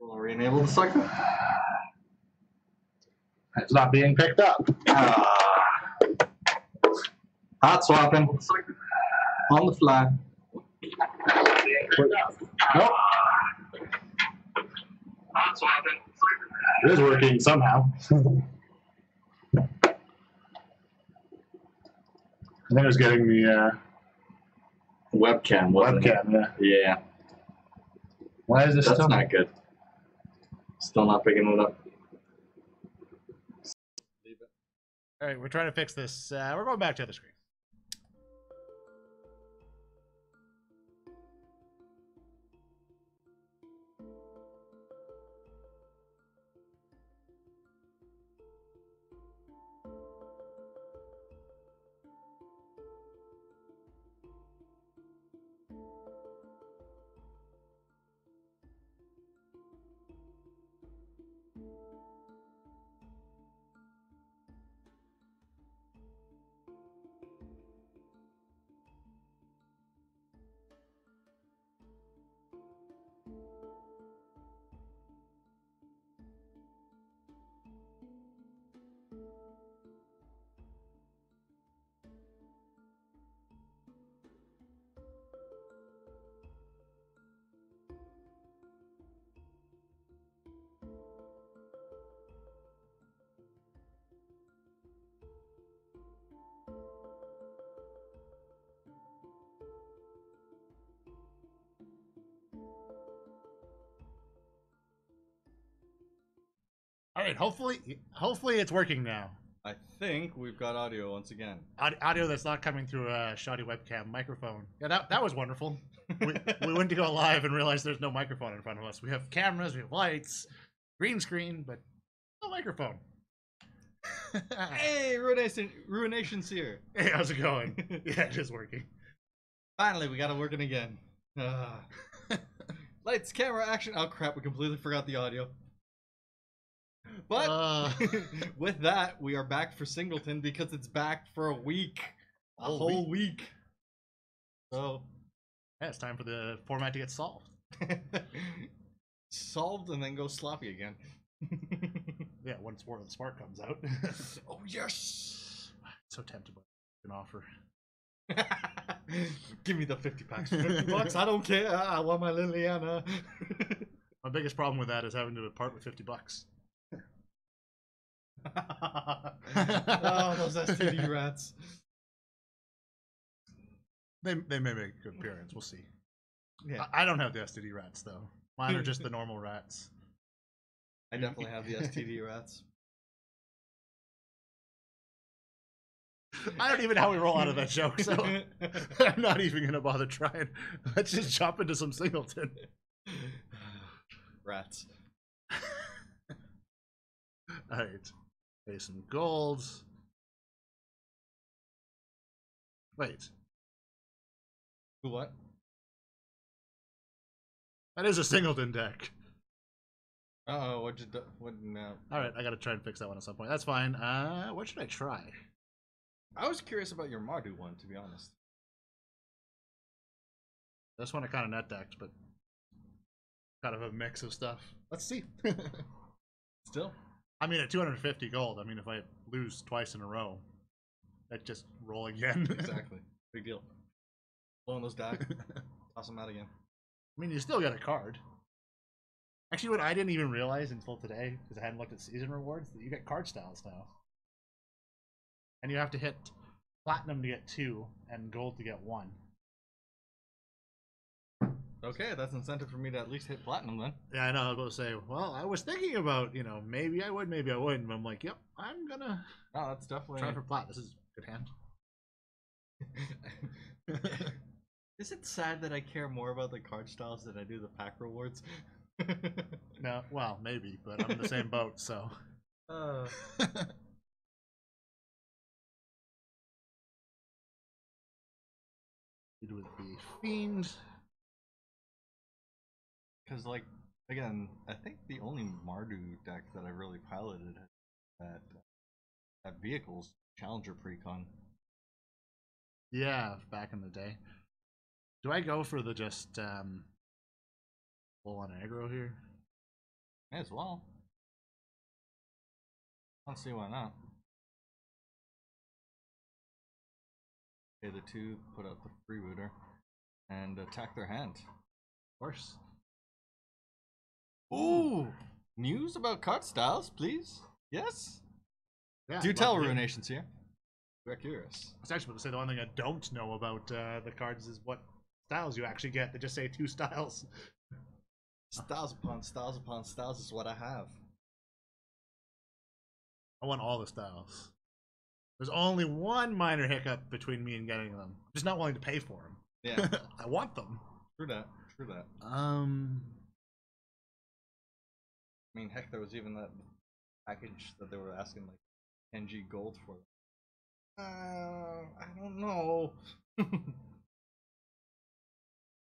We'll re-enable the cycle. It's not being picked up. Hot swapping on the fly. Nope. Hot swapping. It is working somehow. I think I was getting the Webcam. Wasn't it? webcam. Yeah. Why is this That's still not good. Still not picking it up. All right, we're trying to fix this. We're going back to the screen. All right, hopefully it's working now. I think we've got audio once again. Audio that's not coming through a shoddy webcam microphone. Yeah, that was wonderful. we went to go live and realized there's no microphone in front of us. We have cameras, we have lights, green screen, but no microphone. Hey, Ruination's here. Hey, how's it going? Yeah, it is working. Finally, we got it working again. Lights, camera, action. Oh crap, we completely forgot the audio. But with that, we are back for Singleton because it's back for a week. A whole week. So, yeah, it's time for the format to get solved. Solved and then go sloppy again. Yeah, once War of the Spark comes out. Oh, yes! So tempted by an offer. Give me the 50 packs for 50 bucks. I don't care. I want my Liliana. My biggest problem with that is having to part with 50 bucks. Oh, those STD rats. They may make a good appearance. We'll see. Yeah, I don't have the STD rats though. Mine are just the normal rats. I definitely have the STD rats. I don't even know how we roll out of that joke, so I'm not even gonna bother trying. Let's just jump into some Singleton. Rats. All right, pay some gold. Wait, What? that is a Singleton deck. Uh-oh, what'd you do? What, no. All right, I gotta try and fix that one at some point. That's fine. What should I try? I was curious about your Mardu one, to be honest. This one I kind of net decked, but kind of a mix of stuff. Let's see. Still? I mean, at 250 gold, I mean, if I lose twice in a row, I just roll again. Exactly. Big deal. Blowing those die. Toss them out again. I mean, you still get a card. Actually, what I didn't even realize until today, because I hadn't looked at season rewards, that you get card styles now. And you have to hit platinum to get 2, and gold to get 1. Okay, that's incentive for me to at least hit platinum then. Yeah, I know. I was going to say, well, I was thinking about, maybe I would, maybe I wouldn't. But I'm like, yep, I'm going to No, that's definitely... try for plat. This is a good hand. Is it sad that I care more about the card styles than I do the pack rewards? No, well, maybe, but I'm in the same boat, so. It would be Fiend. Because, like, again, I think the only Mardu deck that I really piloted at Vehicles, Challenger Precon. Yeah, back in the day. Do I go for the just full on aggro here? May as well. I don't see why not. Pay the 2, put out the freebooter, and attack their hand. Of course. Ooh! News about card styles, please? Yes? Yeah, Do I'd tell, love to hear. Ruinations here. We're curious. I was actually about to say the one thing I don't know about the cards is what styles you actually get. They just say 2 styles. Styles upon styles upon styles is what I have. I want all the styles. There's only one minor hiccup between me and getting them. I'm just not willing to pay for them. Yeah. I want them. True that. True that. Um, I mean, heck, there was even that package that they were asking like 10G gold for. I don't know. I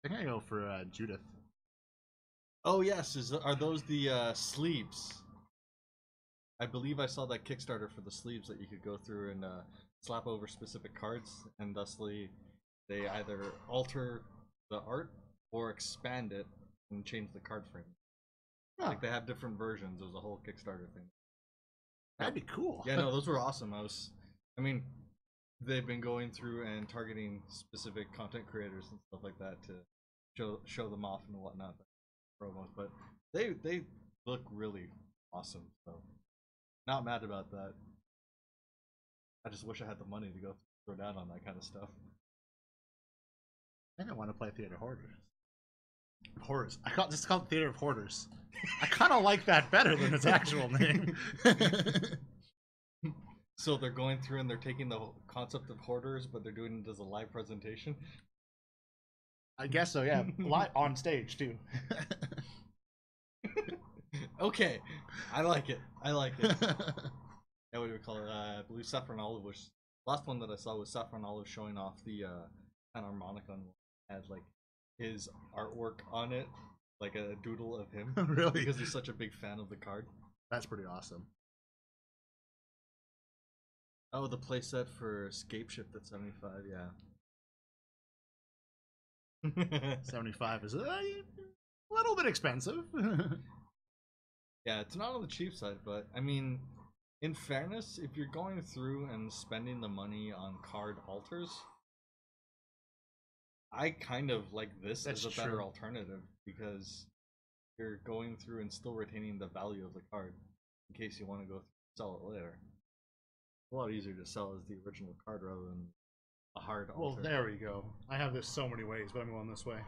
think I go for Judith. Oh yes, are those the sleeves? I believe I saw that Kickstarter for the sleeves that you could go through and slap over specific cards, and thusly they either alter the art or expand it and change the card frame. Huh. Like they have different versions. It was a whole Kickstarter thing. That'd be cool. Yeah, no, those were awesome. I mean, they've been going through and targeting specific content creators and stuff like that to show them off and whatnot, promos. But they look really awesome. So not mad about that. I just wish I had the money to go throw down on that kind of stuff. I think I want to play Theater Hoarders. Horrors. It's called Theater of Hoarders. I kind of like that better than its actual name. So they're going through and they're taking the concept of hoarders, but they're doing it as a live presentation. I guess so, yeah. Live on stage too. Okay, I like it. I like it. Yeah, what do we call it? I believe Saffron Olive was last one that I saw was Saffron Olive showing off the Panharmonicon had like his artwork on it, like a doodle of him. Really? Because he's such a big fan of the card. That's pretty awesome. Oh, the playset for Escape Shift at 75, yeah. 75 is a little bit expensive. Yeah, it's not on the cheap side, but I mean, in fairness, if you're going through and spending the money on card alters, I kind of like this as a better alternative because you're going through and still retaining the value of the card in case you want to go sell it later. A lot easier to sell as the original card rather than a hard alter. Well, there we go. I have this so many ways, but I'm going this way.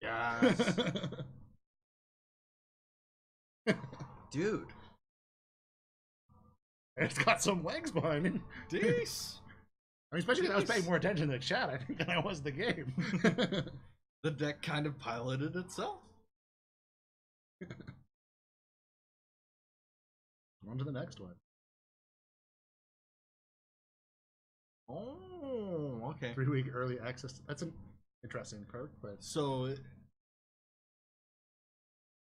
Yes. Dude. It's got some legs behind me. Deece. I mean, especially because I was paying more attention to the chat, I think, than I was the game. The deck kind of piloted itself. On to the next one. Oh, okay. 3-week early access. That's an interesting perk, but So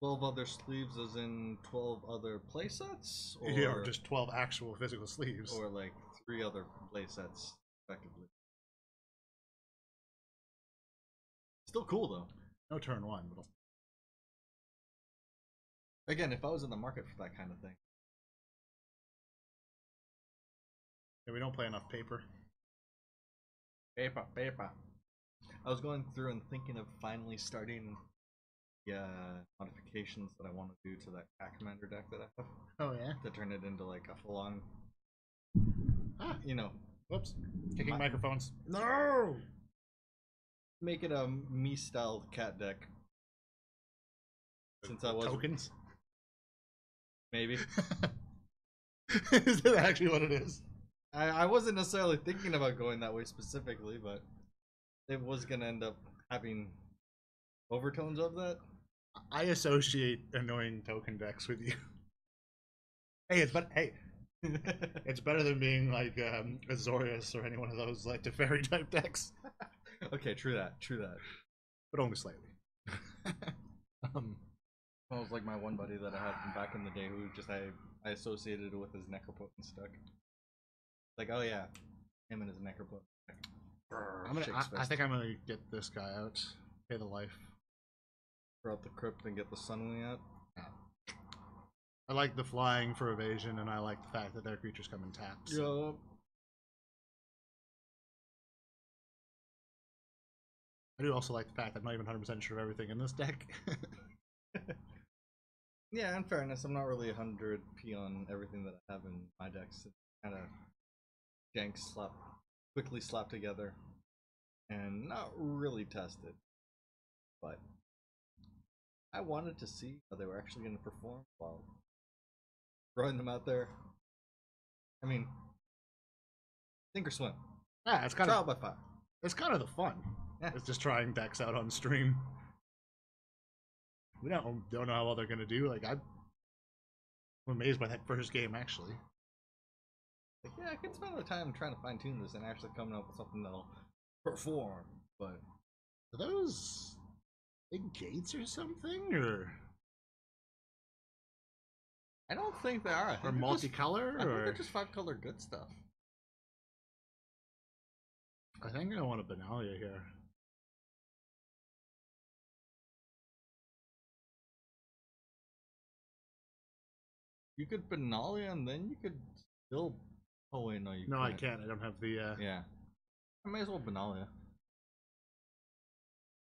12 other sleeves as in 12 other playsets? Or, yeah, or just 12 actual physical sleeves. or like 3 other playsets, effectively. Still cool though. No turn one, but Again, if I was in the market for that kind of thing. yeah, we don't play enough paper. Paper. I was going through and thinking of finally starting the modifications that I want to do to that Cat Commander deck that I have. Oh yeah. To turn it into like a full-on, Ah, you know, whoops. Kicking microphones. no. Make it a me-style cat deck. Since I was Tokens. maybe. Is that actually what it is? I wasn't necessarily thinking about going that way specifically, but it was gonna end up having overtones of that. I associate annoying token decks with you. Hey, it's better than being like Azorius or any one of those like Teferi type decks. Okay, true that. But only slightly. That was like my one buddy that I had from back in the day who just I associated it with his Necropotent deck. Like, oh yeah, him and his Necropotent deck. I think I'm gonna get this guy out. Pay the life. Throw out the crypt and get the Sunwing out. I like the flying for evasion, and I like the fact that their creatures come in taps. Yup. I do also like the fact that I'm not even 100% sure of everything in this deck. Yeah, in fairness, I'm not really 100p on everything that I have in my decks. It's kind of jank, quickly slapped together, and not really tested. But I wanted to see how they were actually going to perform while throwing them out there. I mean, sink or swim. Yeah, it's kind Trial of by fire. it's kind of the fun. Yeah. It's just trying decks out on stream. We don't know how well they're gonna do. Like I'm amazed by that first game actually. Like, yeah, I could spend the time trying to fine tune this and actually coming up with something that'll perform. But Are those big gates or something, or I don't think they are. I think or they're multicolor, I think or they're just 5-color good stuff. I think I want a Benalia here. You could Benalia and then you could still. Oh wait, no, you. No, I couldn't. can't. I don't have the. Yeah, I may as well Benalia.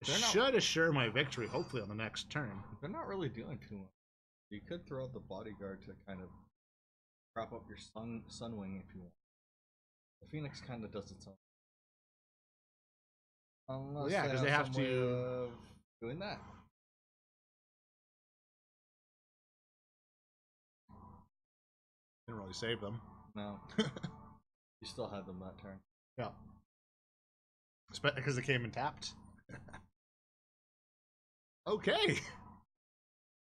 Should assure my victory, hopefully, on the next turn. They're not really doing too much. You could throw out the bodyguard to kind of prop up your Sunwing if you want. The Phoenix kind of does its own. Unless Well, yeah, because they have some way to. of doing that. Didn't really save them. No, you still had them that turn. Yeah. Because it came and tapped. Okay.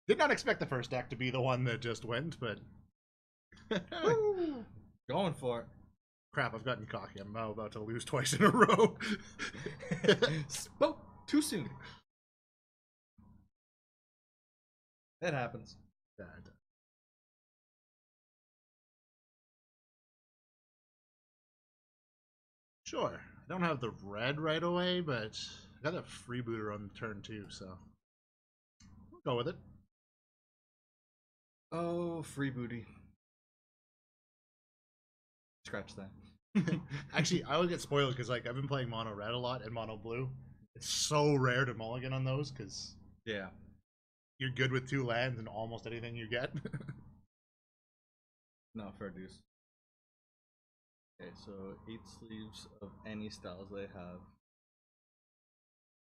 Did not expect the first deck to be the one that just went, but Going for it. crap, I've gotten cocky. I'm now about to lose twice in a row. Spoke too soon. It happens. Yeah, it does. Sure. I don't have the red right away, but I got a freebooter on turn 2, so we'll go with it. Oh, free booty. Scratch that. Actually, I always get spoiled because like I've been playing mono red a lot and mono blue. It's so rare to mulligan on those because Yeah. you're good with 2 lands and almost anything you get. No, fair dues. Okay, so 8 sleeves of any styles they have.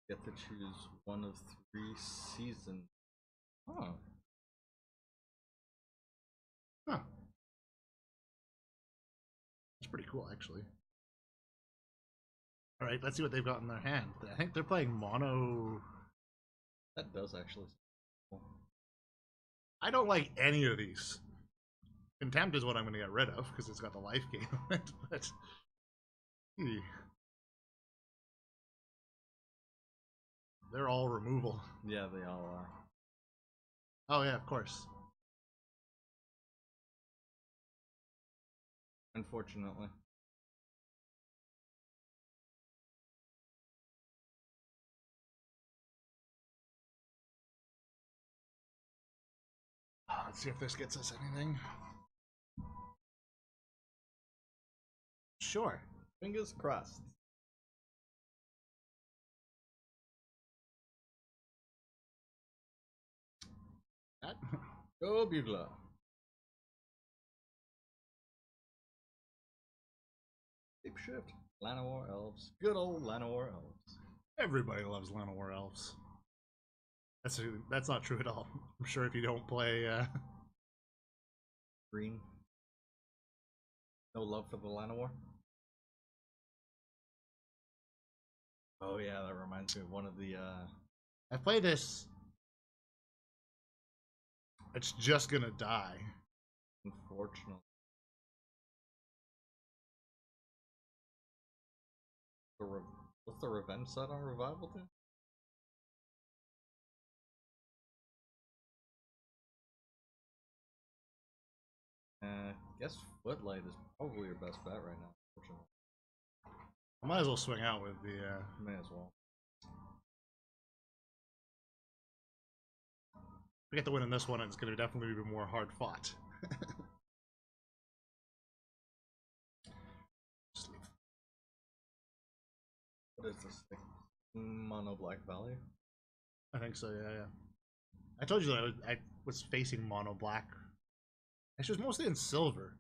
Get to choose one of 3 seasons. Oh. Huh. That's pretty cool, actually. All right, let's see what they've got in their hand. I think they're playing mono. That does actually. Cool. I don't like any of these. Contempt is what I'm going to get rid of because it's got the life gain on it. But they're all removal. Yeah, they all are. Oh yeah, of course. Unfortunately. Let's see if this gets us anything. Sure. Fingers crossed. That. Go Bugler. Deep shift. Llanowar elves. Good old Llanowar elves. Everybody loves Llanowar elves. That's not true at all. I'm sure if you don't play Green. No love for the Llanowar. Oh yeah, that reminds me of one of the I play this. It's just gonna die. unfortunately. What's the revenge set on revival too? Guess Footlight is probably your best bet right now, unfortunately. I might as well swing out with the. May as well. we get the win in this one, it's going to definitely be more hard fought. What is this? Like Mono Black Valley? I think so, yeah. I told you that I was facing mono black. Actually, it was mostly in silver.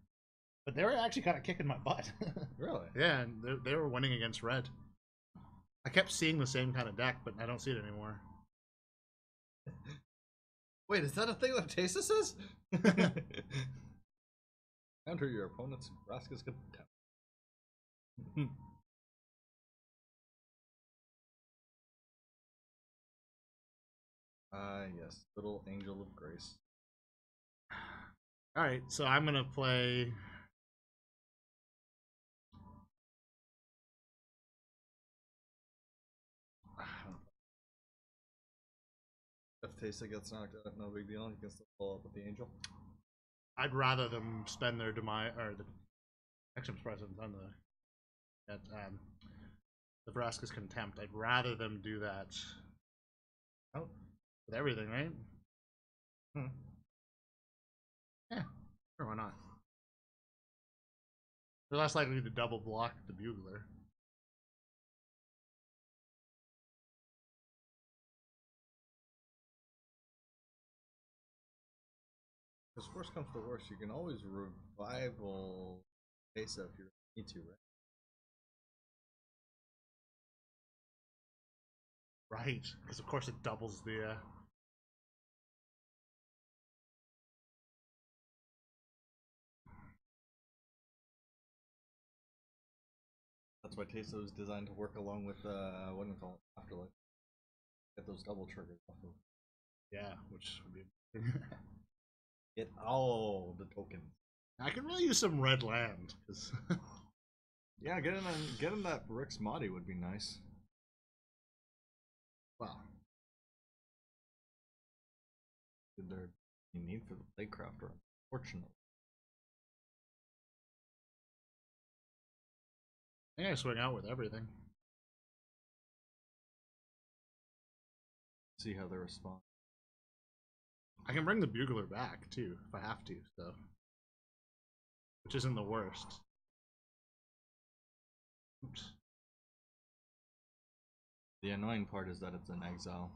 But they were actually kind of kicking my butt. Really? Yeah, and they were winning against red. I kept seeing the same kind of deck, but I don't see it anymore. Wait, is that a thing that Tesa says? Enter your opponent's Vraska's contempt. Yes, Little Angel of Grace. Alright, so I'm going to play... If Tesa gets knocked out, no big deal. He can still follow up with the Angel. I'd rather them spend their demise, or the Exum's presence on the Vraska's contempt. I'd rather them do that. Oh, with everything, right? Yeah, sure, why not? They're less likely to double block the Bugler. Because worst comes to worst, you can always revival Tesa if you need to, right? Right, because of course it doubles the... That's why Tesa was designed to work along with, what do we call it? Afterlife. Get those double triggers off of. Yeah, which would be... Get all the tokens. I can really use some red land, because... Yeah, getting that Rick's Modi would be nice. Well... Did there be need for the Playcrafter, unfortunately. I think I swing out with everything. See how they respond. I can bring the Bugler back, too, if I have to, so... Which isn't the worst. Oops. The annoying part is that it's an exile.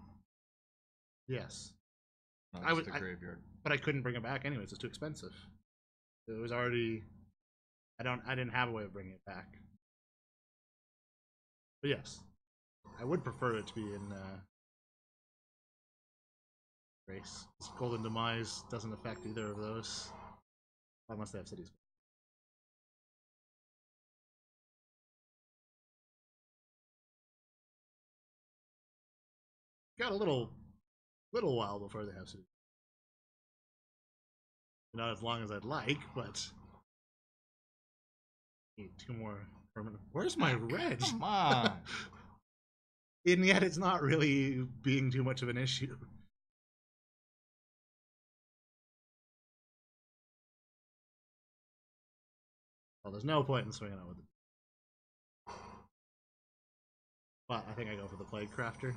Yes. Not I just would, a graveyard. But I couldn't bring it back anyways, it's too expensive. It was already... I didn't have a way of bringing it back. But yes, I would prefer it to be in Grace. This Golden Demise doesn't affect either of those. Unless they have cities. Got a little while before they have cities. Not as long as I'd like, but need 2 more permanent. Where's my red? Come on! And yet it's not really being too much of an issue. Well, there's no point in swinging out with it. But I think I go for the Plague Crafter.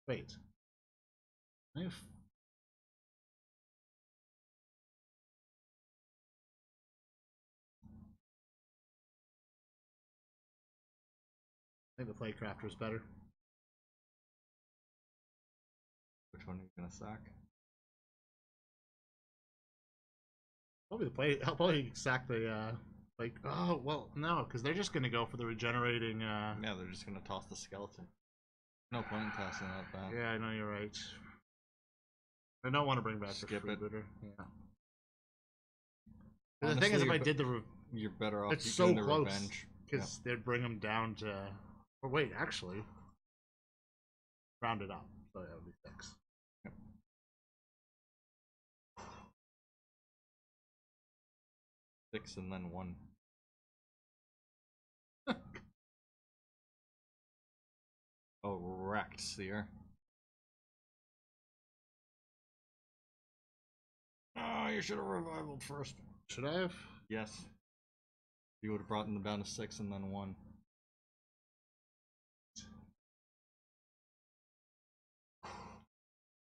Wait. I think the Plague Crafter is better. Which one are you gonna sack? I'll probably sack the like. Oh well, no, because they're just gonna go for the regenerating. Yeah, they're just gonna toss the skeleton. No point in tossing out that. Yeah, I know you're right. I don't want to bring back the Skip it. freebooter. Yeah. Honestly, The thing is, if I did the, you're better off it's doing so the close revenge. because they'd bring them down to. Or wait, actually, round it up. So that would be 6. Yep. Six and then 1. Oh, wrecked, Seer. Oh, you should have revivaled first. Should I have? Yes. You would have brought them down to 6 and then 1.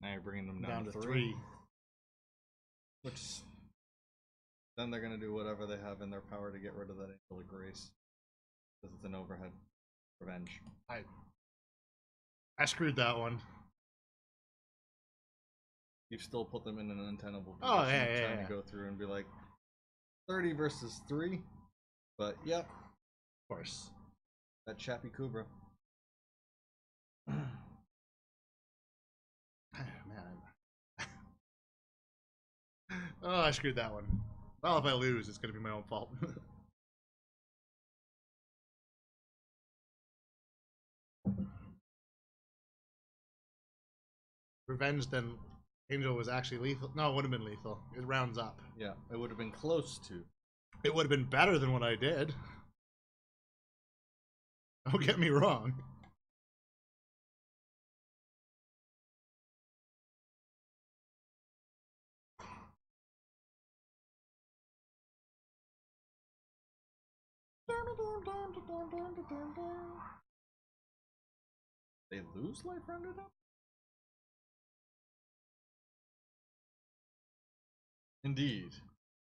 Now you're bringing them down to to 3. Which then they're gonna do whatever they have in their power to get rid of that Angel of Grace. Because it's an overhead revenge. I screwed that one. You've still put them in an untenable position, Oh, yeah, trying to go through and be like 30 versus 3. But yep, Of course. that Chappie Kubra. Man. Oh, I screwed that one. Well, if I lose, it's going to be my own fault. Revenge, then Angel was actually lethal. No, it would have been lethal. It rounds up. Yeah, it would have been close to. It would have been better than what I did. Don't get me wrong. They lose life rounded up? Indeed.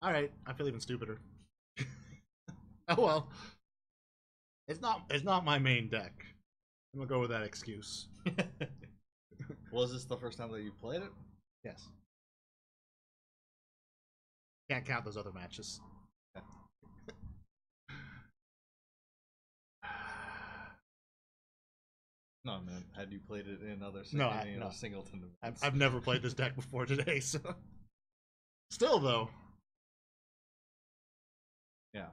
Alright, I feel even stupider. Oh well. It's not my main deck. I'm gonna go with that excuse. Was this the first time that you played it? Yes. Can't count those other matches. No, man. Had you played it in other No, Singleton events? I've never played this deck before today, so. Still, though. Yeah.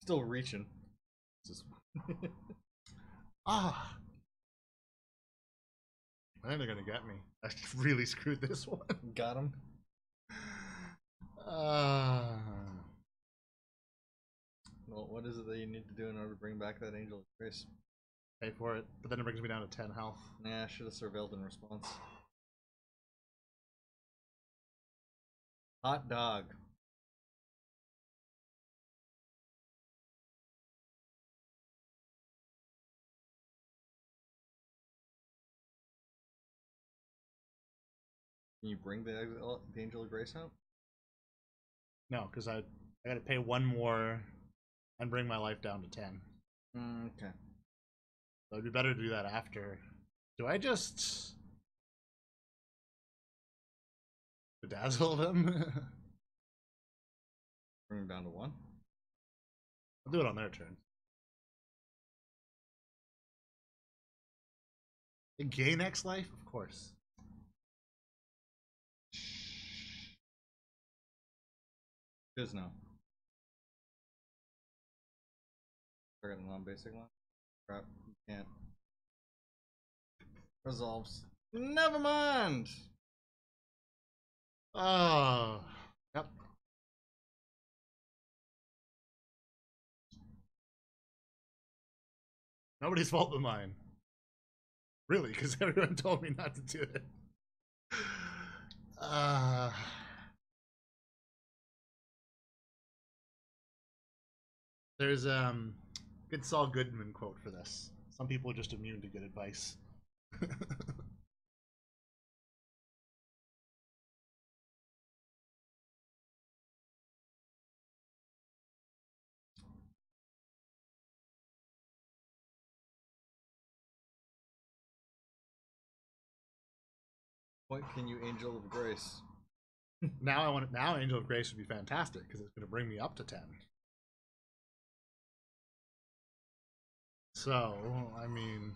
Still reaching. Just... Ah. I think they're gonna get me. I really screwed this one. Got him. Well, what is it that you need to do in order to bring back that Angel of Grace? Pay for it, but then it brings me down to 10 health. Nah, I should have surveilled in response. Hot dog. Can you bring the Angel of Grace out? No, because I gotta pay 1 more and bring my life down to 10. Okay. So it'd be better to do that after. Do I just bedazzle them? Bring him down to 1? I'll do it on their turn. They gain X life? Of course. Just no. Target a non-basic line. Crap, you can't. Resolves. Never mind! Oh. Yep. Nobody's fault but mine. Really, because everyone told me not to do it. There's good Saul Goodman quote for this. Some people are just immune to good advice. What can you Angel of Grace? Now Angel of Grace would be fantastic because it's going to bring me up to 10. So, I mean,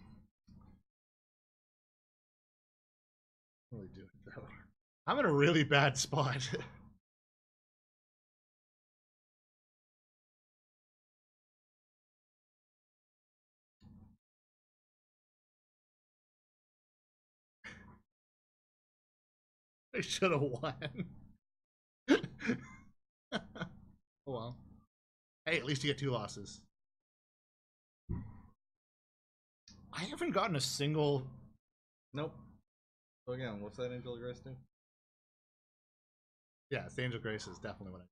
what do we do though? I'm in a really bad spot. I should have won. Oh well. Hey, at least you get 2 losses. I haven't gotten a single. Nope. So again, what's that Angel of Grace do? Yeah, it's the Angel Grace is definitely what I.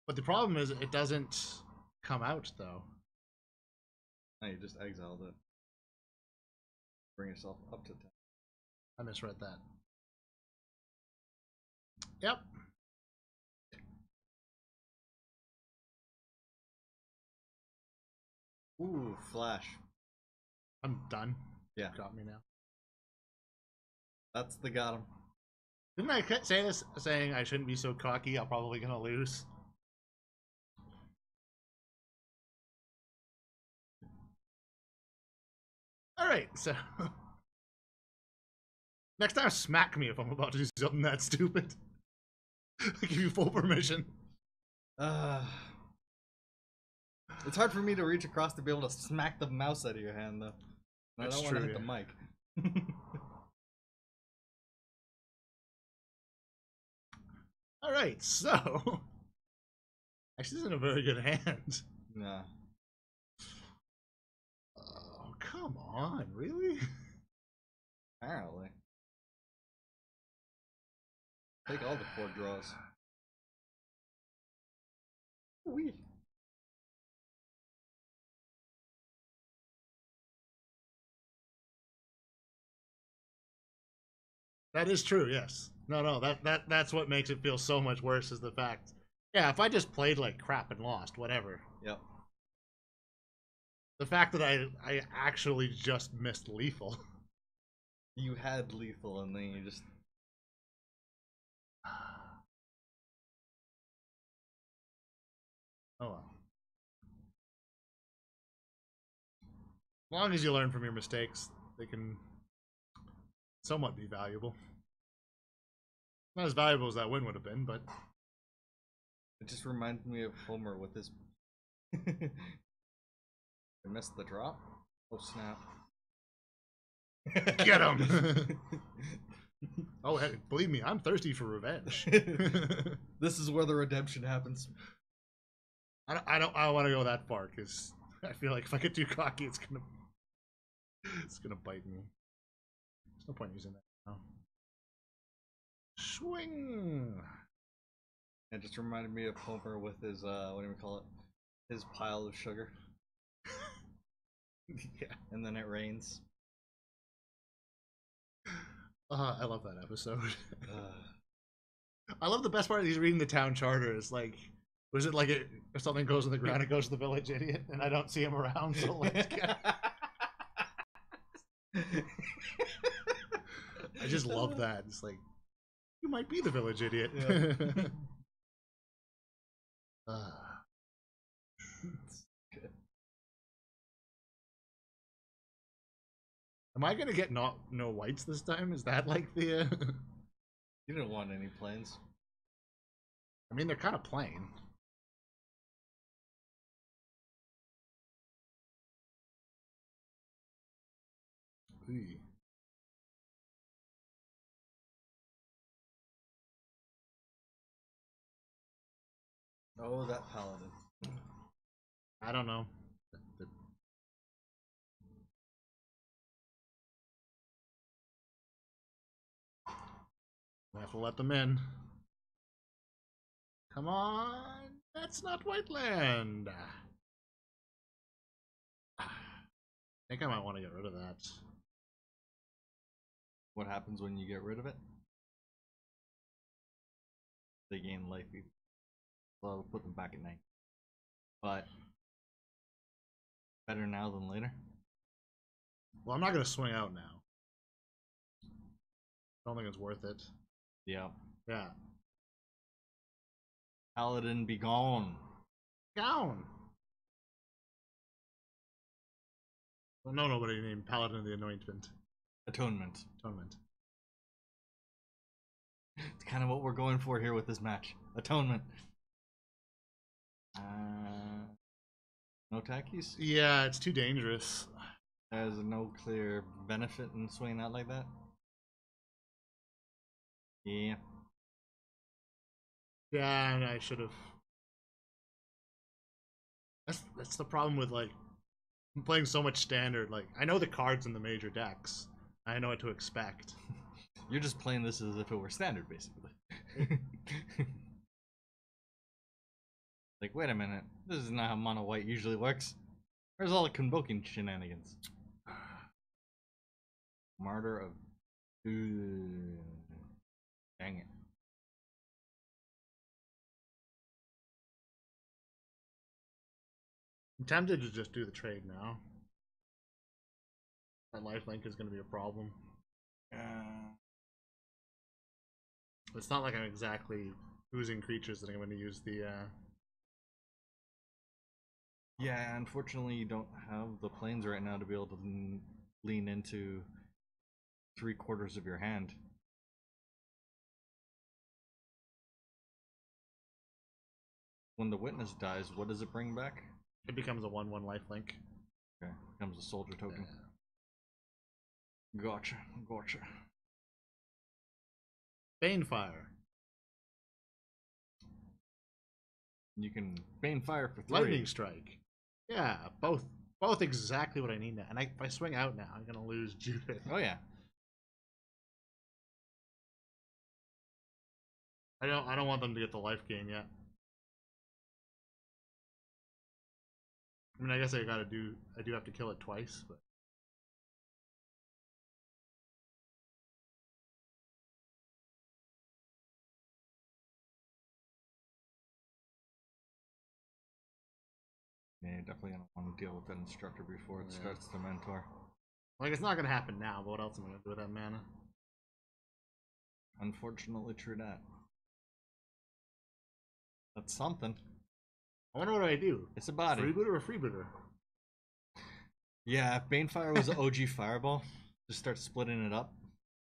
But the problem is, it doesn't come out though. No, you just exiled it. Bring yourself up to 10. I misread that. Yep. Ooh, flash. I'm done. Yeah. Got me now. That's the got him. Didn't I say this saying I shouldn't be so cocky? I'm probably gonna lose. Alright, so next time smack me if I'm about to do something that stupid. I give you full permission. It's hard for me to reach across to be able to smack the mouse out of your hand, though. And I don't want to hit the mic. Alright, so actually, this isn't a very good hand. Nah. Oh, come on, really? Apparently. Take all the 4 draws. Wee. That is true, yes. No, that's what makes it feel so much worse is the fact. Yeah, if I just played like crap and lost, whatever. Yep. The fact that I actually just missed lethal. You had lethal and then you just... Oh well. As long as you learn from your mistakes, they can somewhat be valuable. Not as valuable as that win would have been, but... It just reminds me of Homer with his... I missed the drop? Oh snap. Get him! Oh, hey, believe me, I'm thirsty for revenge. This is where the redemption happens. I don't want to go that far because I feel like if I get too cocky, it's gonna bite me. There's no point using that now. Swing. It just reminded me of Homer with his what do we call it? His pile of sugar. Yeah. And then it rains. I love that episode. I love the best part of he's reading the town charter. Is like, was it like if something goes on the ground, it goes to the village idiot, and I don't see him around, so let's get... I just love that. It's like, you might be the village idiot. Yeah. Am I gonna get no whites this time? Is that like the? You didn't want any planes. I mean, they're kind of plain. Ooh. Oh, that paladin. I don't know. I have to let them in. Come on, that's not white land. I think I might want to get rid of that. What happens when you get rid of it? They gain life. So I'll put them back at 9. But better now than later. Well, I'm not gonna swing out now. I don't think it's worth it. Yeah. Yeah. Paladin be gone. Down. Well, no, nobody named Paladin of the Anointment. Atonement. Atonement. It's kind of what we're going for here with this match. Atonement. No tackies? Yeah, it's too dangerous. There's no clear benefit in swinging out like that. Yeah. Yeah, and I should have. That's the problem with like I'm playing so much standard. Like I know the cards in the major decks. I know what to expect. You're just playing this as if it were standard, basically. Like, wait a minute. This is not how mono white usually works. Where's all the convoking shenanigans? Martyr of Ooh. Dang it. I'm tempted to just do the trade now. That lifelink is going to be a problem. It's not like I'm exactly oozing creatures that I'm going to use the. Yeah, unfortunately, you don't have the planes right now to be able to lean into 3/4 of your hand. When the witness dies, what does it bring back? It becomes a 1/1 lifelink. Okay, becomes a soldier token. Gotcha, gotcha. Banefire. You can Banefire for 3. Lightning Strike. Yeah, both exactly what I need now. And if I swing out now, I'm gonna lose Judith. Oh yeah. I don't want them to get the life gain yet. I mean, I guess I do have to kill it twice, but Yeah, you're definitely gonna want to deal with that instructor before it starts to mentor. like it's not gonna happen now. But what else am I gonna do with that mana? Unfortunately, true that. That's something. I wonder what I do. It's a body. Freebooter or freebooter? Yeah, if Banefire was OG Fireball, just start splitting it up.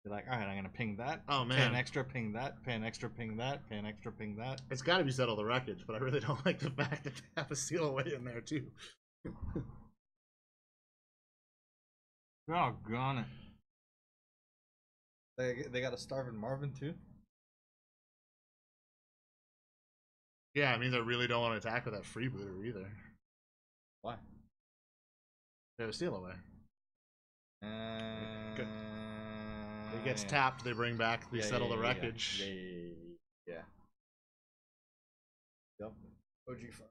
Be like, alright, I'm gonna ping that. Oh Pay man, an extra, ping that. Pay an extra, ping that. Pay an extra, ping that. it's got to be Settle the Wreckage, but I really don't like the fact that they have a seal away in there too. Doggone it. They got a Starving Marvin too? Yeah, it means I really don't want to attack with that freebooter either. Why? They have a seal away. Good. It gets tapped, they bring back the Settle the Wreckage. Yeah. Yep. OG Fire.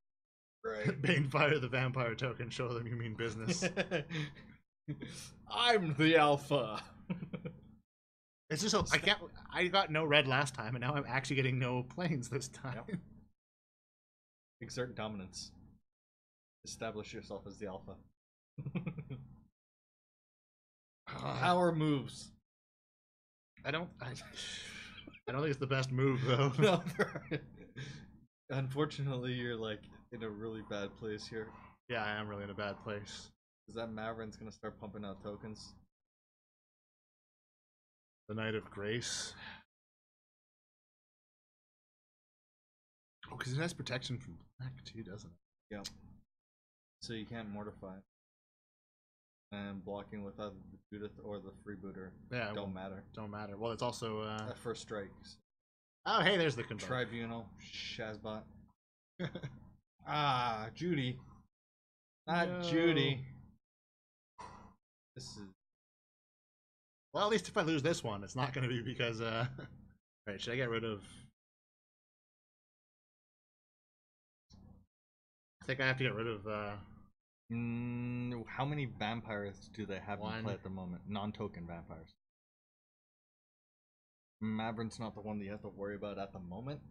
Right. Banefire the vampire token, show them you mean business. I'm the alpha. It's just I got no red last time, and now I'm actually getting no planes this time. Yep. Exert dominance. Establish yourself as the alpha. Power moves. I don't think it's the best move though. No, unfortunately, you're like in a really bad place here. Yeah, I am really in a bad place. Because that Maverin's gonna start pumping out tokens. The Knight of Grace. Oh, because it has protection from black too, doesn't it? Yep. So you can't mortify. And blocking with either the Judith or the freebooter don't matter. Don't matter. Well, it's also At first strikes. Oh, hey, there's the control. Tribunal, Shazbot. Ah, Judy. Not Judy. This is. Well, at least if I lose this one, it's not going to be because. Right, should I get rid of? I think I have to get rid of. How many vampires do they have in play at the moment? Non-token vampires. Maverin's not the one that you have to worry about at the moment,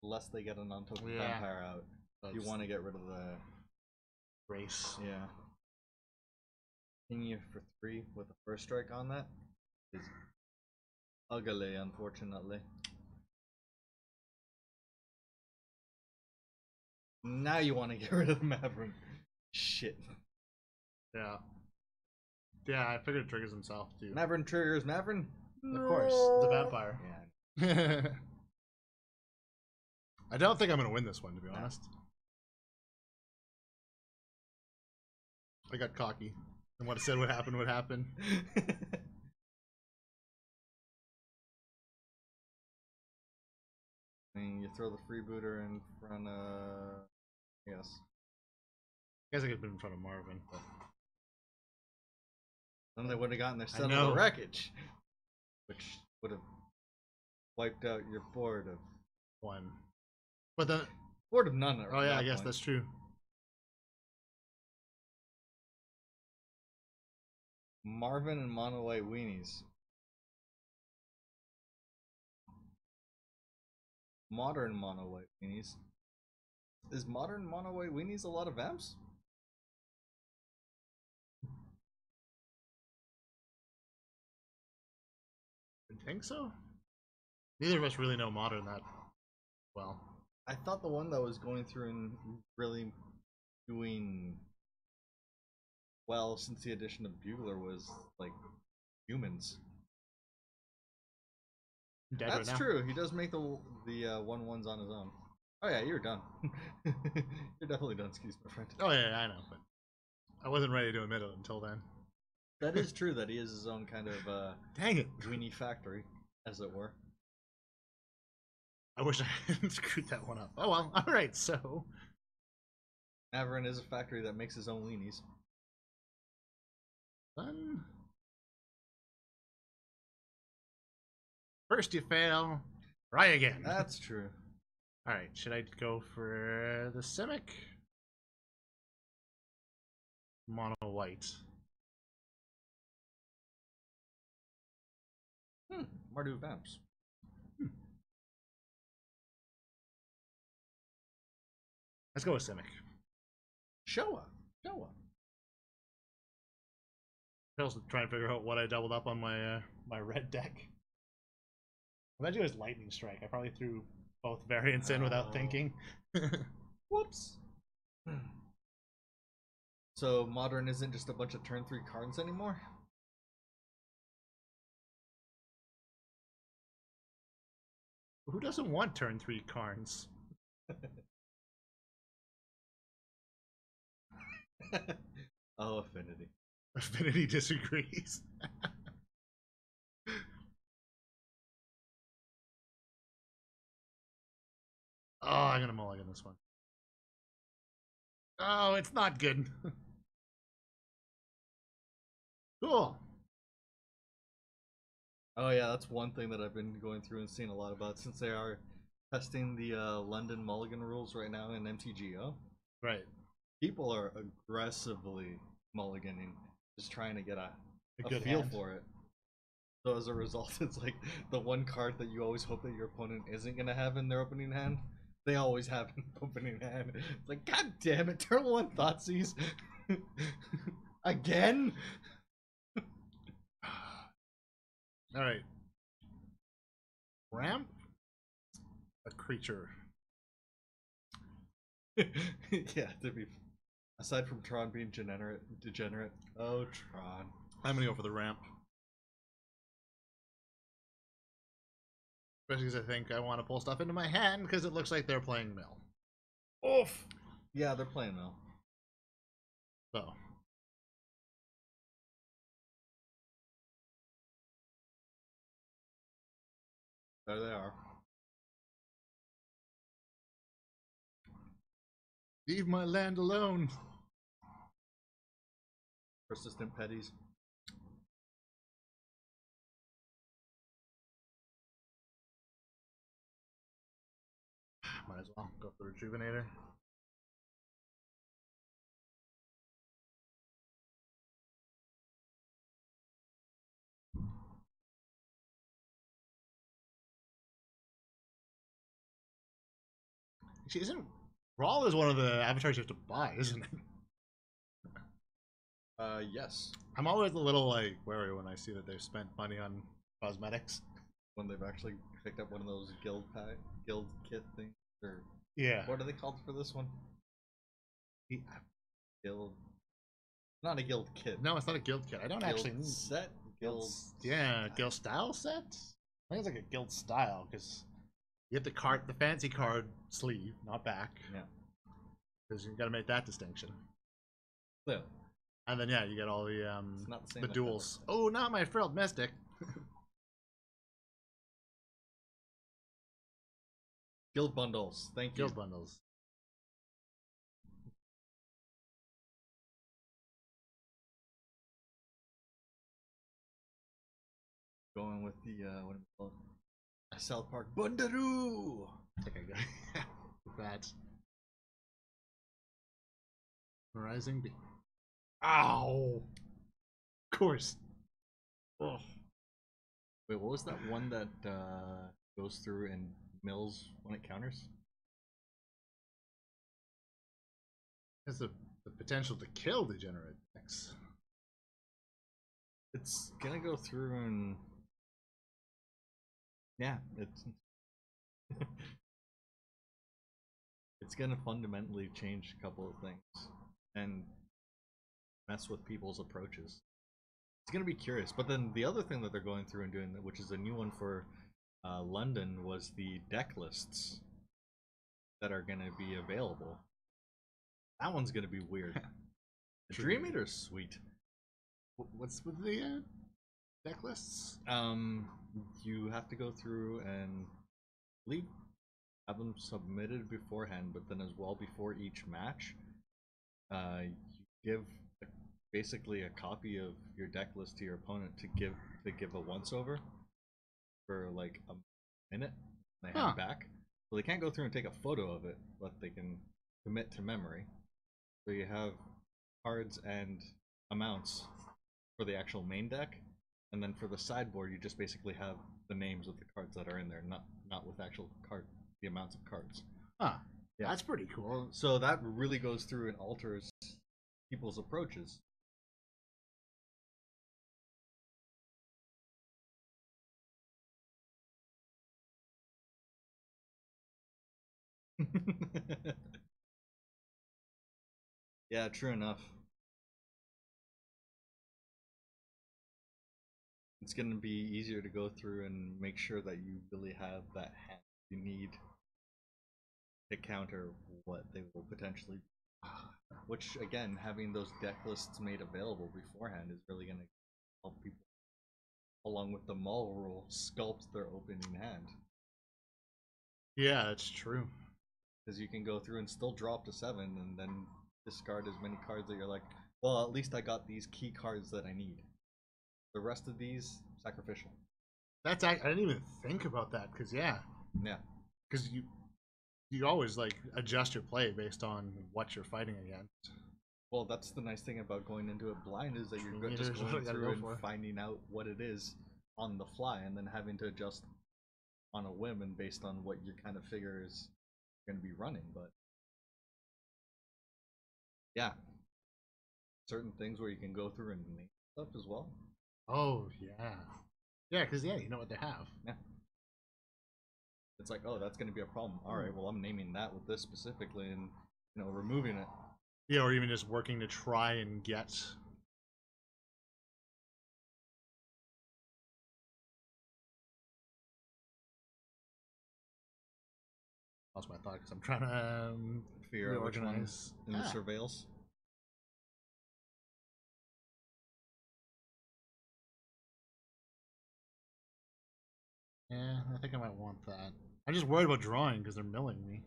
unless they get a non-token vampire out. You want to get rid of the race. Yeah. Ping you for 3 with the first strike on that is ugly, unfortunately. Now you want to get rid of the Maverin. Shit. Yeah. Yeah, I figured it triggers himself too. Maverin triggers Maverin? Of course. It's a vampire. Yeah. I don't think I'm going to win this one, to be honest. I got cocky. And what I said would happen would happen. And you throw the freebooter in front of. Yes. I guess I could have been in front of Marvin, but. Then they would have gotten their Settle the Wreckage, which would have wiped out your board of 1. But then. Board of none. Oh, yeah, I guess that's true. Marvin and Mono White Weenies. modern mono white weenies. Is modern mono white weenies a lot of vamps? I think so. Neither of us really know modern that well. I thought the one that was going through and really doing well since the addition of Bugler was like humans. Dead That's right now. true. He does make the 1/1s on his own. Oh yeah, you're done. You're definitely done, skis, my friend. Oh yeah, I know, but I wasn't ready to admit it until then. That is true. That he is his own kind of Dang it! weenie factory, as it were. I wish I hadn't screwed that one up. Oh well. All right. So Averin is a factory that makes his own weenies. fun. First you fail. Try again. That's true. All right. Should I go for the Simic? Mono white. Mardu vamps. Let's go with Simic. Showa. I was trying to figure out what I doubled up on my my red deck. Imagine it was Lightning Strike. I probably threw both variants in without thinking. Whoops. So modern isn't just a bunch of turn 3 cards anymore? Who doesn't want turn 3 cards? Oh, Affinity. Affinity disagrees. Oh, I'm gonna mulligan this one. Oh, it's not good. Cool. Oh yeah, that's one thing that I've been going through and seeing a lot about since they are testing the London Mulligan rules right now in MTGO. Right. People are aggressively mulliganing, just trying to get a good feel hand. for it. So as a result, it's like the one card that you always hope that your opponent isn't gonna have in their opening hand, they always have in opening hand. It's like, god damn it, turn 1 Thoughtseize. Again? Alright. Ramp? A creature. Yeah, to be aside from Tron being degenerate. Oh, Tron. I'm gonna go for the ramp. Especially because I think I want to pull stuff into my hand because it looks like they're playing mill. Oof. Yeah, they're playing mill. So. There they are. Leave my land alone. Persistent petties. Might as well go for the Rejuvenator. Actually, isn't Brawl is one of the avatars you have to buy, isn't it? Yes. I'm always a little like wary when I see that they've spent money on cosmetics. When they've actually picked up one of those guild kit things, or Yeah. what are they called for this one? Guild. Not a guild kit. No, it's not a guild kit. I don't Guild actually set. Guild. Yeah, guild style set. I think it's like a guild style because you get the fancy card sleeve, not back. Yeah. Because you got to make that distinction. Yeah. And then yeah, you get all the It's not the same the as duels. Oh, not my frilled mystic. Guild bundles. Thank you. Guild bundles. Going with the what do we call it? South Park Bundaroo. I think I got that. Rising Beam. Ow! Of course. Oh. Wait, what was that one that goes through and mills when it counters. Has the potential to kill degenerate decks. It's gonna go through and yeah, it's it's gonna fundamentally change a couple of things and mess with people's approaches. It's gonna be curious. But then the other thing that they're going through and doing, which is a new one for London, was the deck lists that are gonna be available. That one's gonna be weird. The Dream Eater's sweet. What's with the deck lists? You have to go through and have them submitted beforehand, but then as well before each match, you give basically a copy of your deck list to your opponent to give a once over for like a minute. And they hand back, so they can't go through and take a photo of it, but they can commit to memory. So you have cards and amounts for the actual main deck, and then for the sideboard you just basically have the names of the cards that are in there, not with actual the amounts of cards. Huh. Yeah. That's pretty cool. So that really goes through and alters people's approaches. Yeah, true enough. It's going to be easier to go through and make sure that you really have that hand you need to counter what they will potentially. Which, again, having those deck lists made available beforehand is really going to help people, along with the Maul rule, sculpt their opening hand. Yeah, that's true. Because you can go through and still drop to 7 and then discard as many cards that you're like, well, at least I got these key cards that I need. The rest of these, sacrificial. I didn't even think about that, because yeah, because you always like adjust your play based on what you're fighting against. Well, that's the nice thing about going into it blind, is that you're just going through and finding out what it is on the fly, and then having to adjust on a whim and based on what you kind of figure is going to be running. But yeah, certain things where you can go through and name stuff as well. Oh yeah, because you know what they have. Yeah. It's like, oh, that's going to be a problem. All right, well, I'm naming that with this specifically, and removing it. Yeah, or even just working to try and get. Lost my thought because I'm trying to figure out which reorganize in the surveils. Yeah, I think I might want that. I'm just worried about drawing because they're milling me.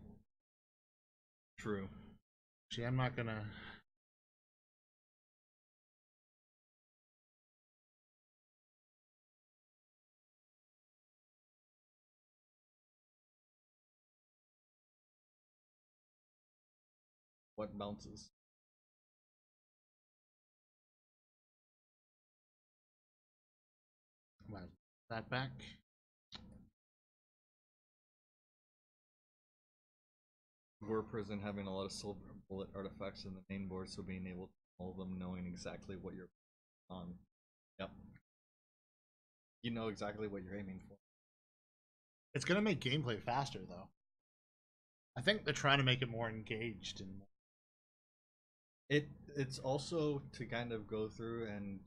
True. See, I'm not gonna. What bounces? That back. War Prison having a lot of silver bullet artifacts in the main board, so being able to all of them knowing exactly what you're on. Yep. You know exactly what you're aiming for. It's gonna make gameplay faster though. I think they're trying to make it more engaged and it's also to kind of go through and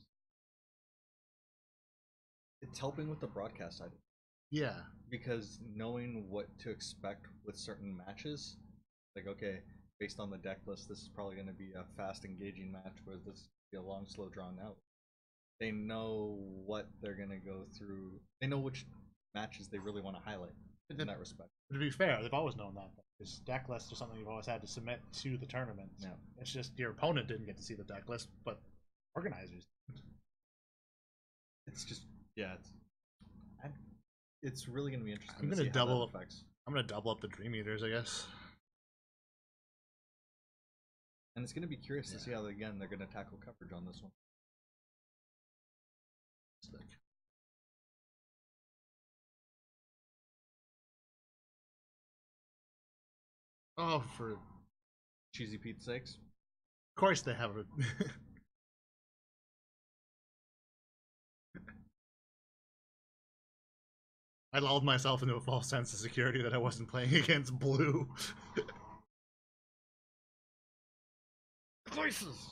it's helping with the broadcast side. Yeah. Because knowing what to expect with certain matches, like, okay, based on the deck list, this is probably going to be a fast, engaging match, where this is be a long, slow, drawn out. They know what they're going to go through. They know which matches they really want to highlight in that respect. To be fair, they've always known that. Because deck lists are something you've always had to submit to the tournament. Yeah. It's just your opponent didn't get to see the deck list, but organizers. It's just, yeah, it's really going to be interesting. I'm going to double up the Dream Eaters, I guess. And it's going to be curious to see how, again, they're going to tackle coverage on this one. Oh, for Cheesy Pete's sakes. of course they have it. I lulled myself into a false sense of security that I wasn't playing against blue. Voices!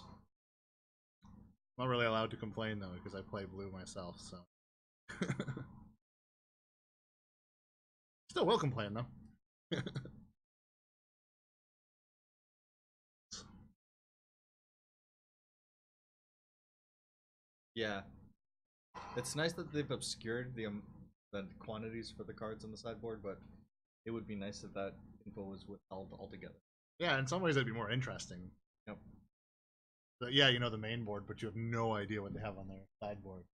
Not really allowed to complain though, because I play blue myself, so. Still will complain though. Yeah. It's nice that they've obscured the quantities for the cards on the sideboard, but it would be nice if that info was withheld altogether. Yeah, in some ways that'd be more interesting. Yep. But yeah, you know the main board, but you have no idea what they have on their sideboard.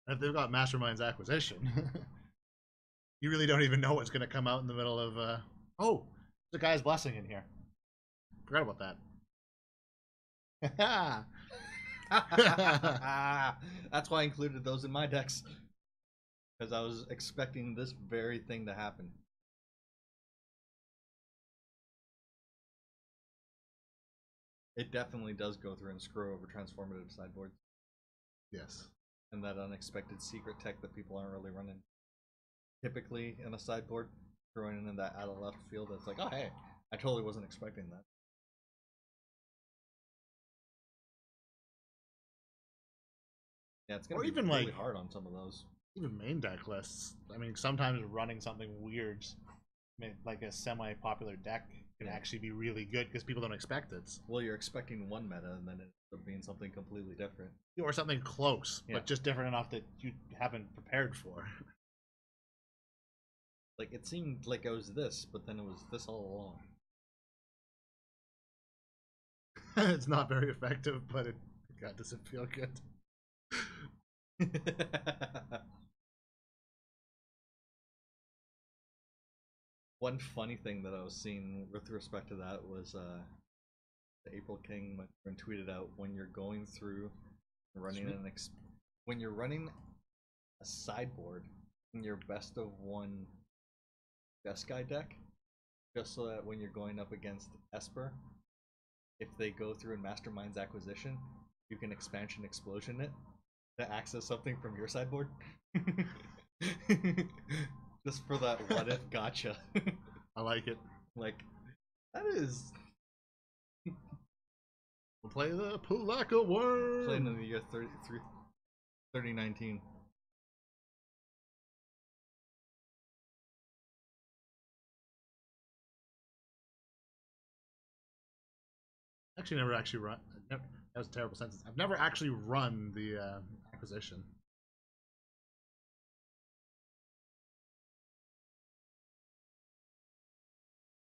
And if they've got Mastermind's Acquisition, you really don't even know what's going to come out in the middle of. Oh, there's a guy's blessing in here. Forgot about that. That's why I included those in my decks. Because I was expecting this very thing to happen. It definitely does go through and screw over transformative sideboards. Yes. And that unexpected secret tech that people aren't really running. Typically in a sideboard, throwing in that out of left field, it's like, oh hey, I totally wasn't expecting that. Yeah, it's gonna be even really like hard on some of those. Even main deck lists. I mean, sometimes running something weird, like a semi-popular deck, can actually be really good because people don't expect it. Well, you're expecting one meta, and then it ends up being something completely different. Or something close, Yeah. but just different enough that you haven't prepared for. Like, it seemed like it was this, but then it was this all along. It's not very effective, but God, does it feel good. One funny thing that I was seeing with respect to that was the April King when tweeted out, when you're going through running when you're running a sideboard in your best of one best guy deck, just so that when you're going up against Esper, if they go through and Mastermind's Acquisition, you can expansion explosion it to access something from your sideboard. Just for that what if gotcha. I like it. Like, that is. We'll play the Pulaka Worm. Playing in the year 3019. Actually, never actually run. That was a terrible sentence. I've never actually run the Acquisition.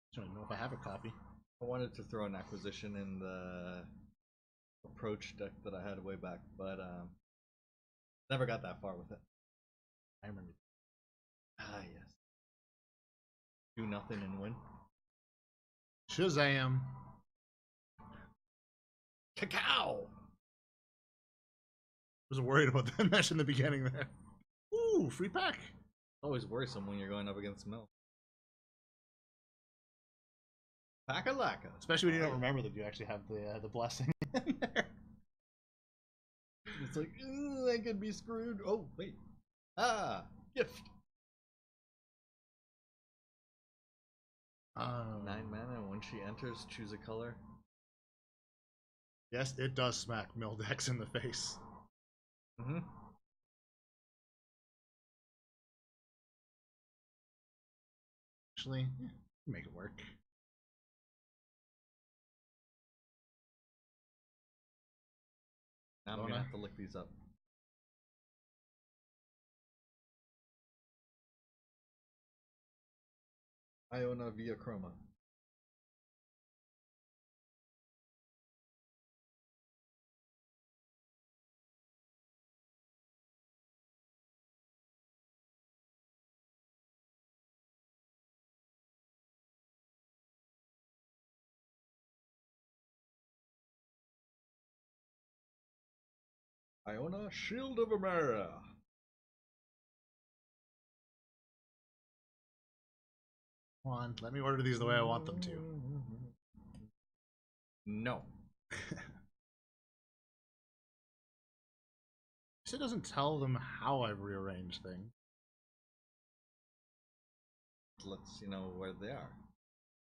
I don't even know if I have a copy. I wanted to throw an Acquisition in the approach deck that I had way back, but never got that far with it. I remember. Ah, yes. Do nothing and win. Shazam! Cacao! I was worried about that mesh in the beginning there. Ooh, free pack! Always worrisome when you're going up against Mill. Pack-a-lacka. Especially when you don't remember that you actually have the blessing in there. It's like, I could be screwed. Oh, wait. Ah, gift. 9 mana, when she enters, choose a color. Yes, it does smack Mildex in the face. Mm-hmm. Actually, yeah, make it work. Now I'm gonna have to look these up. Iona via Chroma. Iona Shield of Amara. Come on, let me order these the way I want them to. No. It doesn't tell them how I've rearranged things. Lets you know where they are.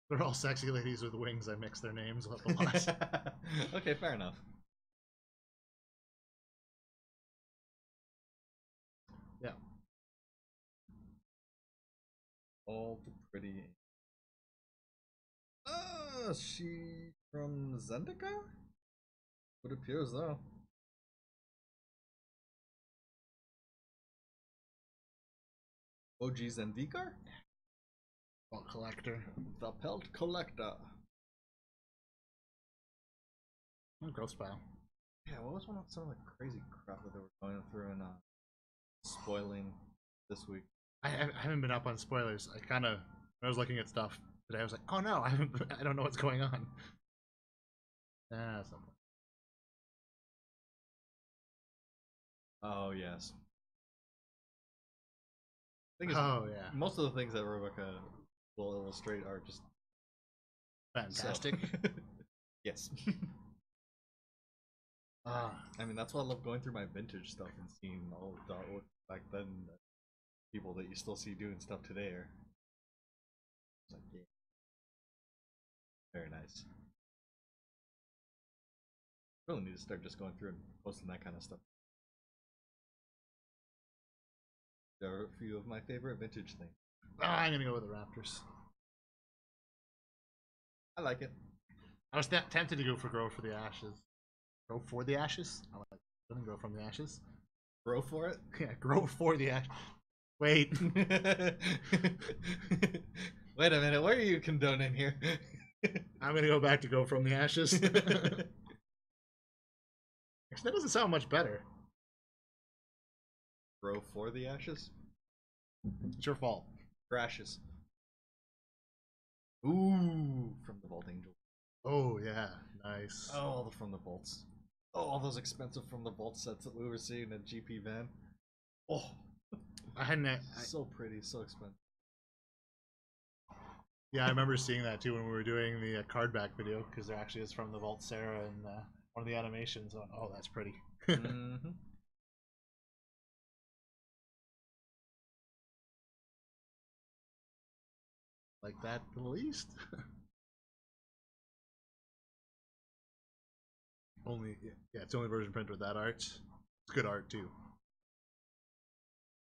They're all sexy ladies with wings. I mix their names with the ones. Okay, fair enough. Yeah. All the pretty. She from Zendika? It appears though. OG Zendikar? Belt collector. The Pelt Collector. Gross pile. Yeah, what was some of the crazy crap that they were going through and spoiling this week? I haven't been up on spoilers. I kind of, when I was looking at stuff today, I was like, oh no, I don't know what's going on. Something. Oh yes. Thing is, Oh yeah. most of the things that Rebecca will illustrate are just Fantastic. so. Yes. I mean, that's why I love going through my vintage stuff and seeing all the artwork back then. People that you still see doing stuff today are. It's like, yeah. Very nice. Really need to start just going through and posting that kind of stuff. There are a few of my favorite vintage things. I'm gonna go with the Raptors. I like it. I was tempted to go for Grow for the Ashes. Grow for the Ashes? I like it. Grow from the Ashes. Grow for it? Yeah, Grow for the Ashes. Wait. Wait a minute, what are you condoning here? I'm gonna go back to Go from the Ashes. Actually, that doesn't sound much better. Grow for the ashes? It's your fault. Crashes. Ooh, from the Vault Angel. Oh yeah, nice. Oh, the From the Vaults. Oh, all those expensive From the Vault sets that we were seeing at GP Van. Oh, I hadn't. So pretty, so expensive. Yeah, I remember seeing that too when we were doing the card back video, because there actually is From the Vault Sarah in one of the animations. Oh, that's pretty. Mm-hmm. Like that the least. Only yeah, it's the only version printed with that art. It's good art too.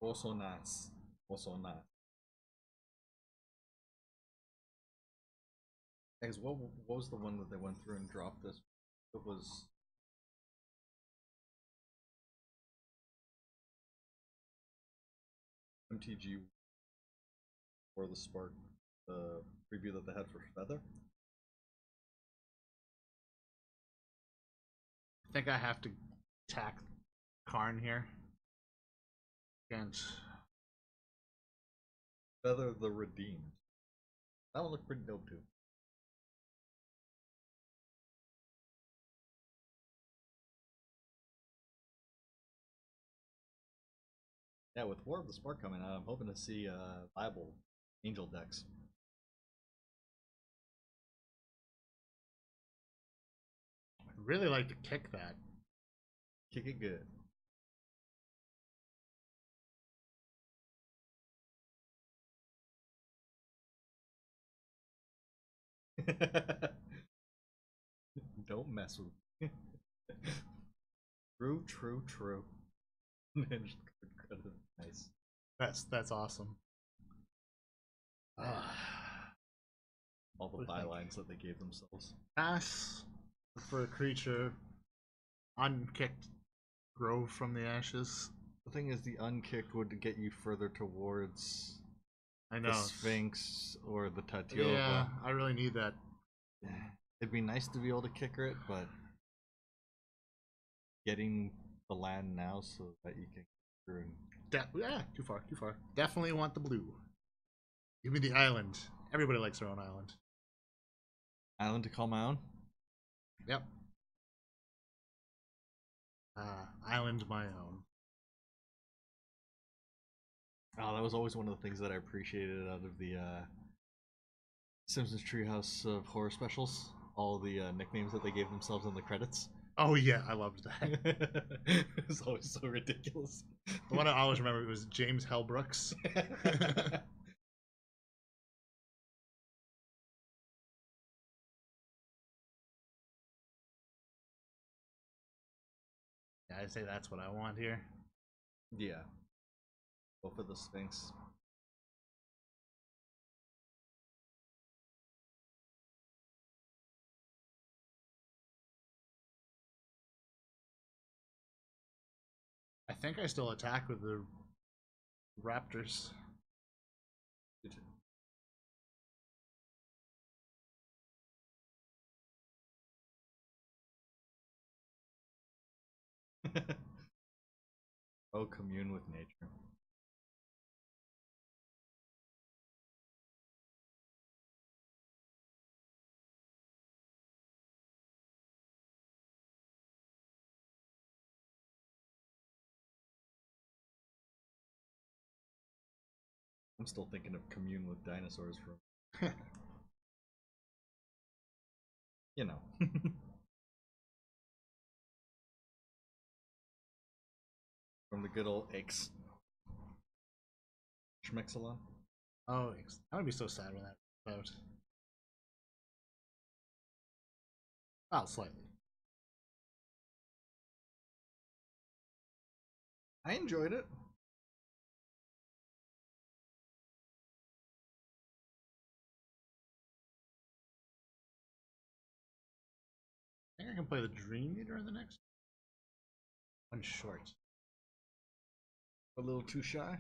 Also nice. Also nice. Guys, what was the one that they went through and dropped this? It was MTG or the Spark, the preview that they had for Feather. I think I have to tack Karn here. Against Feather the Redeemed. That would look pretty dope too. Yeah, with War of the Spark coming out, I'm hoping to see viable Angel decks. I'd really like to kick that. Kick it good. Don't mess with me. True, true, true. Nice. That's awesome. All the bylines that they gave themselves. Pass for a creature. Unkicked. Grow from the ashes. The thing is, the unkicked would get you further towards I know. the Sphinx or the Tatiova. Yeah, I really need that. It'd be nice to be able to kicker it, but getting the land now so that you can through and Yeah, too far. Definitely want the blue. Give me the island. Everybody likes their own island. island to call my own. Yep. Island my own. Oh, that was always one of the things that I appreciated out of the Simpsons Treehouse of Horror specials. All the nicknames that they gave themselves in the credits. Oh yeah, I loved that. It was always so ridiculous. The one I always remember was James Hellbrooks. Yeah, I'd say that's what I want here. Yeah. Go for the Sphinx. I think I still attack with the Raptors. Oh, commune with nature. I'm still thinking of commune with dinosaurs from, you know. From the good old X. Schmexalon. Oh, I would be so sad when that was out. Well, slightly. I enjoyed it. I think I can play the Dream Eater in the next one short. A little too shy.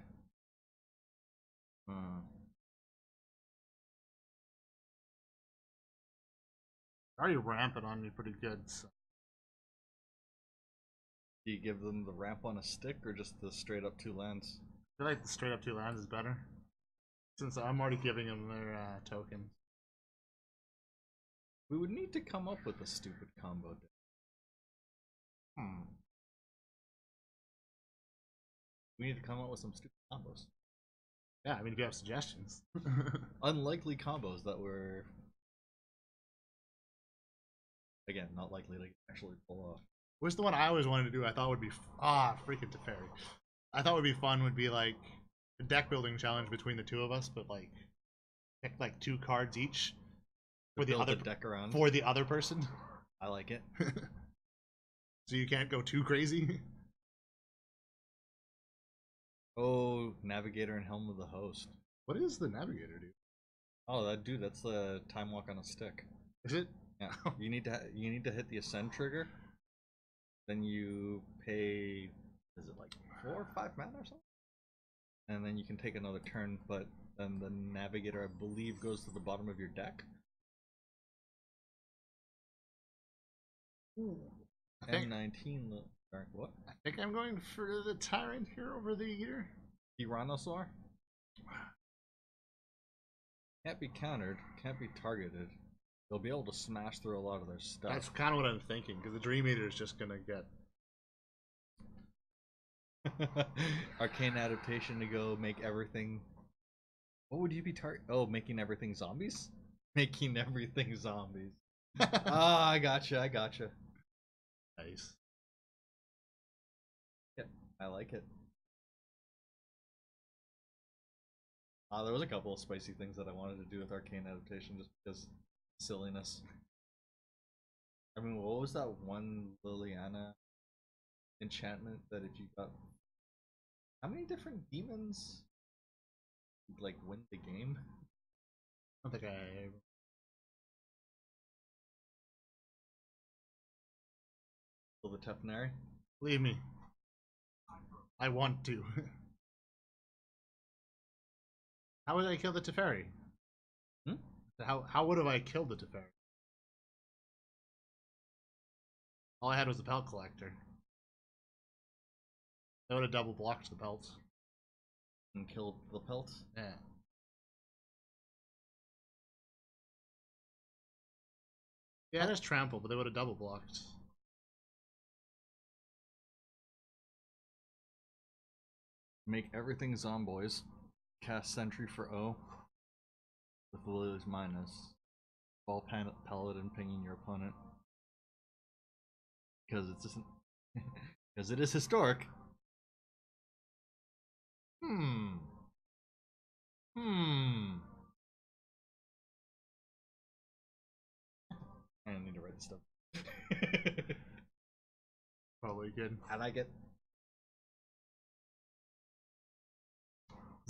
Already ramping on me pretty good. So. Do you give them the ramp on a stick or just the straight up 2 lands? I feel like the straight up 2 lands is better. Since I'm already giving them their tokens. We would need to come up with a stupid combo deck. We need to come up with some stupid combos. Yeah, I mean, if you have suggestions. Unlikely combos that were, again, not likely to actually pull off. What's the one I always wanted to do? I thought would be freaking Teferi. I thought would be fun would be like a deck building challenge between the 2 of us, but like pick like 2 cards each for the other deck around for the other person. I like it. So you can't go too crazy. Oh, Navigator and Helm of the Host. What is the Navigator do? Oh, that's the Time Walk on a stick. Is it? Yeah. You need to hit the Ascend trigger. Then you pay, is it like 4 or 5 mana or something? And then you can take another turn, but then the Navigator, I believe, goes to the bottom of your deck. Ooh. M19, what? I think I'm going for the Tyrant here over the Eater. Tyrannosaur? Can't be countered, can't be targeted. They'll be able to smash through a lot of their stuff. That's kind of what I'm thinking, because the Dream Eater is just going to get... Arcane Adaptation to go make everything... What would you be making everything zombies? Making everything zombies. Ah, I gotcha. Nice. Yeah, I like it. There was a couple of spicy things that I wanted to do with Arcane Adaptation just because silliness. I mean, what was that one Liliana enchantment that if you got... How many different demons like win the game? I don't think I... Kill the Tefnari? Believe me. I want to. How would I kill the Teferi? How would have I killed the Teferi? All I had was the Pelt Collector. That would have double blocked the pelts. And killed the pelt? Yeah. Yeah, there's trample, but they would have double blocked. Make everything zomboys. Cast Sentry for O. The fool is minus. Ball paladin pinging your opponent. Because it's just because it is historic. I need to write this stuff. Probably good. I like it.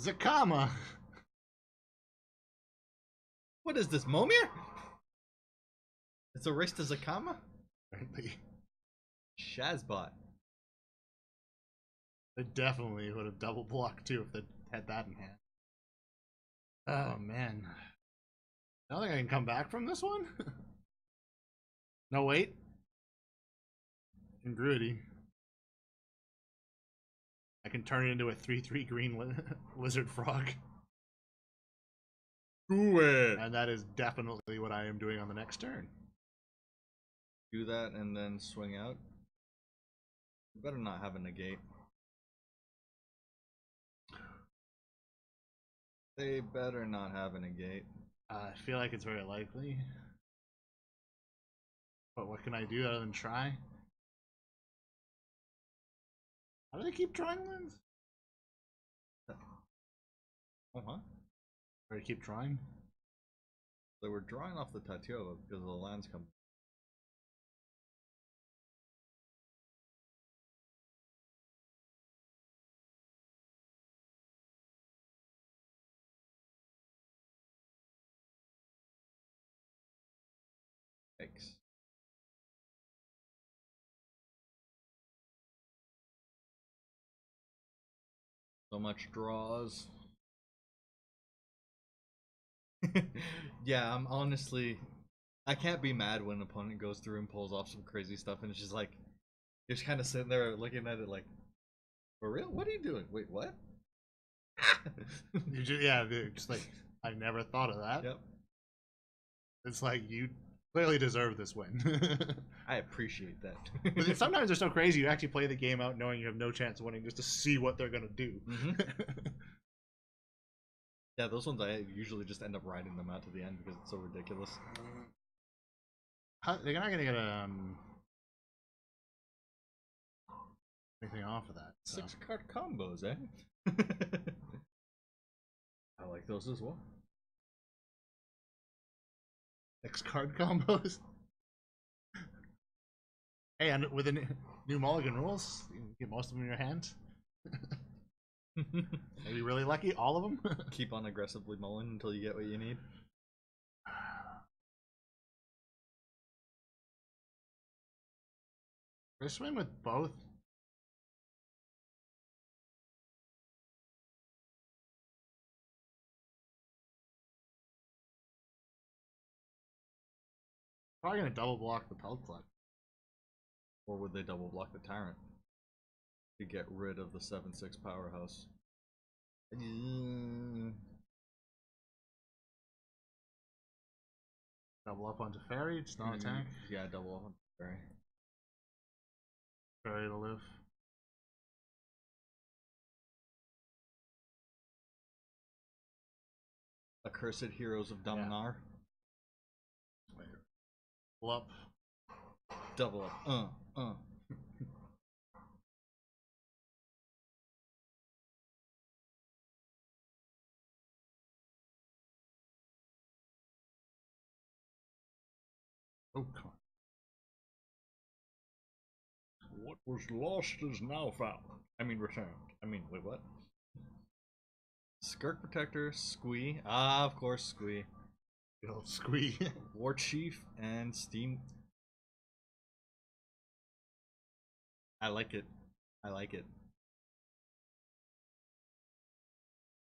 Zakama! What is this, Momir? It's a race to Zakama? Apparently. Shazbot. They definitely would have double blocked too if they had that in hand. Oh man. I don't think I can come back from this one. No, wait. Ingruity. I can turn it into a 3/3 green lizard frog. Do it! And that is definitely what I am doing on the next turn. Do that and then swing out. You better not have a negate. They better not have a negate. I feel like it's very likely. But what can I do other than try? How do they keep drawing lands? Oh, huh? Or they keep drawing? They were drawing off the tattoo because the lands come. Yikes. So much draws. Yeah, I'm honestly, I can't be mad when an opponent goes through and pulls off some crazy stuff, and it's just like you're just kind of sitting there looking at it like, for real? What are you doing? Wait, what? You just, yeah, they're just like, I never thought of that. Yep. It's like, you clearly deserve this win. I appreciate that. But then sometimes they're so crazy, you actually play the game out knowing you have no chance of winning just to see what they're going to do. Yeah, those ones I usually just end up riding them out to the end because it's so ridiculous. They're not going to get anything off of that. So. 6-card combos, eh? I like those as well. 6-card combos. Hey, and with the new Mulligan rules, you can get most of them in your hand. Are you really lucky? All of them? Keep on aggressively mulling until you get what you need. We're swing with both. Probably gonna double block the Podsixclub. Or would they double block the Tyrant to get rid of the 7/6 powerhouse? Double up onto Fairy, just not attack. Yeah, double up on Fairy. Fairy to live. Accursed Heroes of Dominar. Double up. Double up. Oh, come on. What was lost is now found. I mean, returned. I mean, wait, what? Skirk Protector, Squee. Ah, of course, Squee. Good old Squee. War Chief and Steam. I like it. I like it.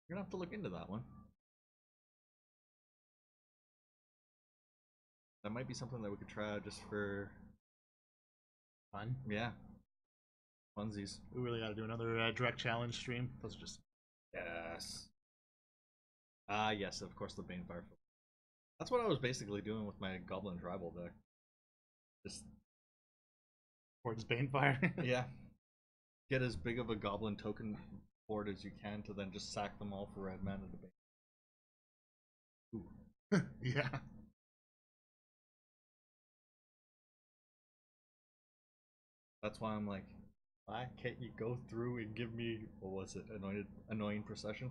You're gonna have to look into that one. That might be something that we could try out just for Fun. yeah, funsies. We really gotta do another direct challenge stream. Those are just Yes. Ah, yes, of course the Banefire. That's what I was basically doing with my Goblin Tribal deck. Just towards Banefire. yeah, get as big of a Goblin token board as you can to then just sack them all for red mana to Bane. Yeah. That's why I'm like, why can't you go through and give me, what was it, annoying procession?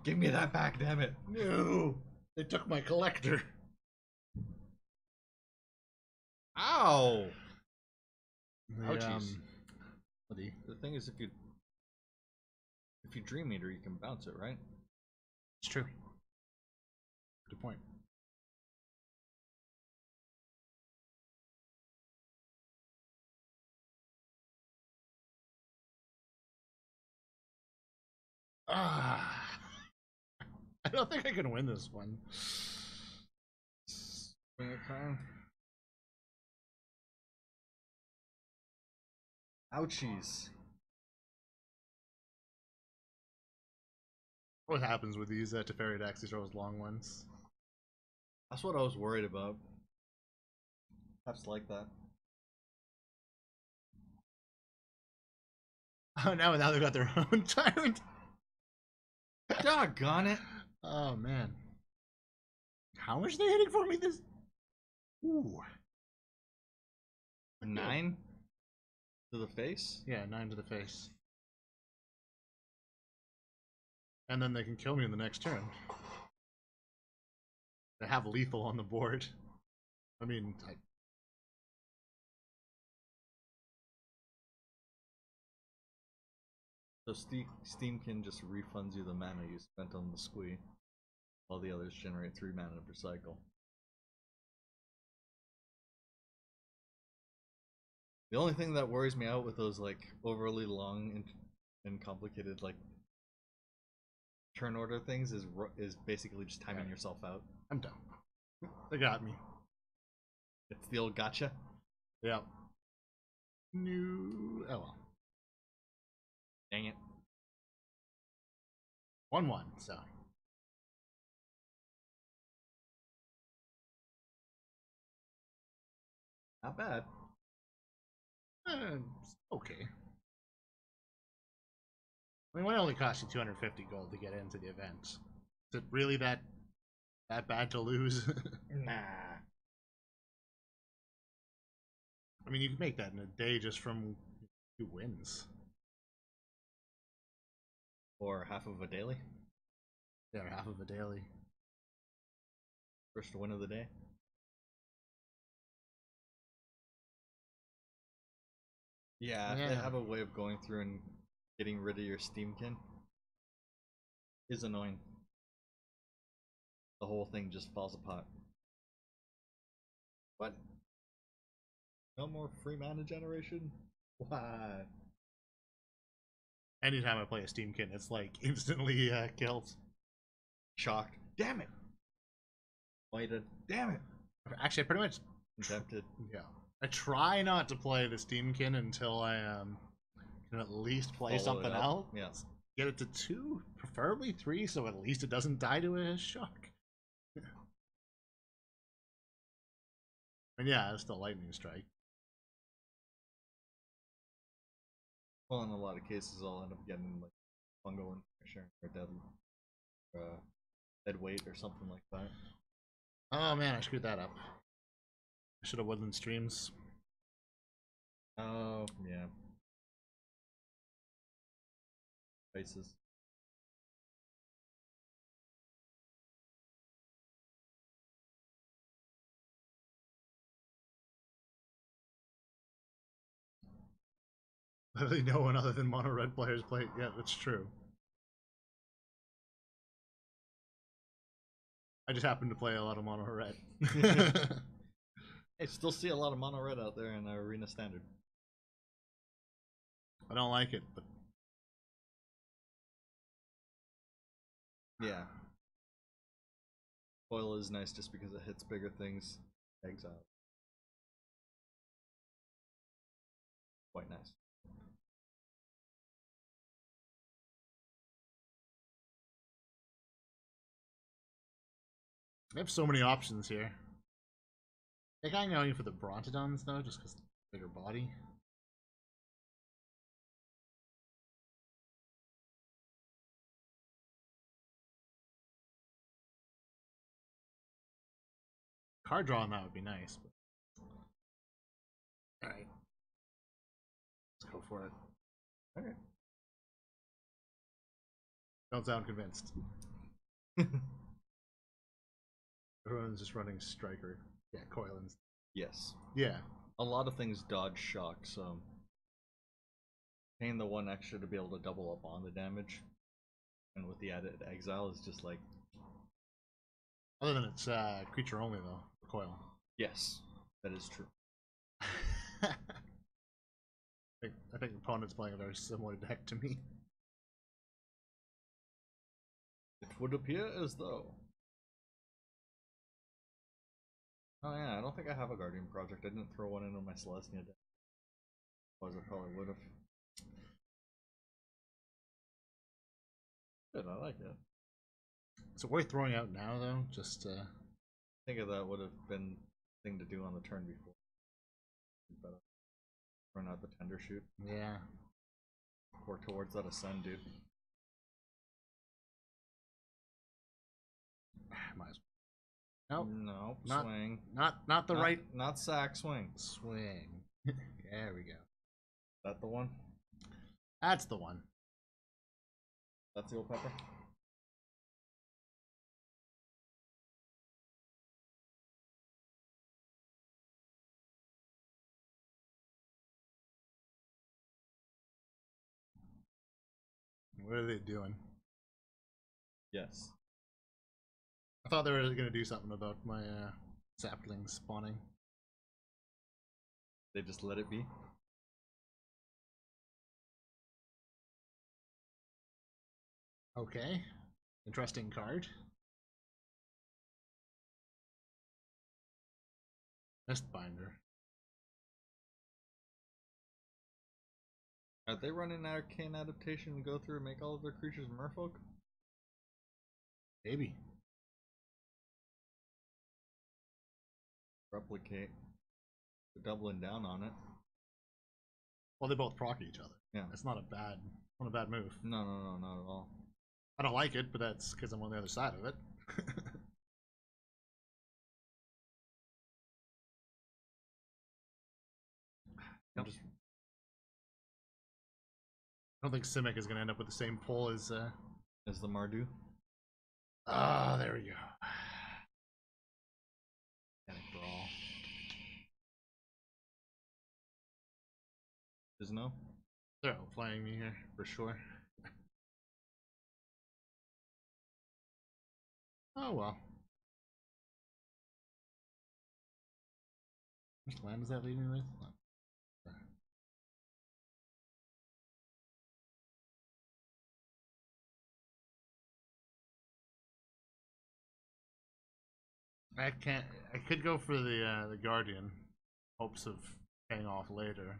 Give me that back, damn it! No, they took my collector. Ow! The, Ouchies. buddy. The thing is, if you Dream Eater, you can bounce it, right? It's true. Good point. Ah, I don't think I can win this one. Swing a crown. Ouchies. What happens with these Teferi decks? These are those long ones. That's what I was worried about. That's like that. Oh, now they've got their own tyrant. Doggone it! Oh man, how much are they hitting for me this? Ooh, 9 to the face? yeah, 9 to the face. And then they can kill me in the next turn. They have lethal on the board. I mean, So Steamkin just refunds you the mana you spent on the squee, while the others generate 3 mana per cycle. The only thing that worries me out with those like overly long and complicated like turn order things is basically just timing yourself out. I'm done. They got me. It's the old gotcha. Yep. New. Oh well. Dang it. 1-1. So. Not bad. Okay. I mean, it only cost you 250 gold to get into the event. Is it really that bad to lose? Nah. I mean, you could make that in a day just from 2 wins. Or half of a daily. Yeah, half of a daily. First win of the day. Yeah, if they have a way of going through and getting rid of your Steamkin, is annoying. The whole thing just falls apart. What? No more free mana generation? Why? Anytime I play a Steamkin, it's like instantly killed. Shocked. Damn it! Waited. Damn it! Actually, I pretty much. Tempted. Yeah. I try not to play the Steamkin until I can at least play Follow it something up. else. Yes. Get it to 2, preferably 3, so at least it doesn't die to a shock. And yeah, it's the lightning strike. Well, in a lot of cases, I'll end up getting like fungal infection or dead weight or something like that. Oh man, I screwed that up. I should have woodland streams. Oh yeah. Faces. Literally no one other than mono red players play. Yeah, that's true. I just happen to play a lot of mono red. I still see a lot of mono red out there in our arena standard. I don't like it, but Yeah. Foil is nice just because it hits bigger things. Exile. Quite nice. I have so many options here. I think I'm going for the Brontodons though, just because bigger body. card draw on that would be nice. But... Alright. Let's go for it. Okay. Don't sound convinced. Everyone's just running Striker. Yeah, Coilins. Yes. Yeah. A lot of things dodge shock, so paying the 1 extra to be able to double up on the damage, and with the added exile is just like. Other than it's creature only though, for Coil. Yes, that is true. I think the opponent's playing a very similar deck to me. It would appear as though. Oh yeah, I don't think I have a Guardian project. I didn't throw one into my Celestia deck. Otherwise I probably would have. Good, I like it. Is it worth throwing out now though? Just I think that would have been the thing to do on the turn before. But run out the tender shoot. yeah. Or towards that ascend, dude. Might as well. Nope. No, Not- swing. Not the right Not sack, swing. swing. There we go. That the one? That's the one. That's the old pepper? What are they doing? Yes. I thought they were going to do something about my saplings spawning. They just let it be. Okay. Interesting card. Mistbinder. Are they running arcane adaptation to go through and make all of their creatures merfolk? Maybe. Replicate. They're doubling down on it. Well, they both proc each other. Yeah. It's not a bad move. No, not at all. I don't like it, but that's because I'm on the other side of it. I'm just I don't think Simic is going to end up with the same pull as. the Mardu. Ah, there we go. Panic Brawl. Just no? They're outplaying me here for sure. Oh well. Which land does that leave me with? I can't. I could go for the Guardian, hopes of paying off later.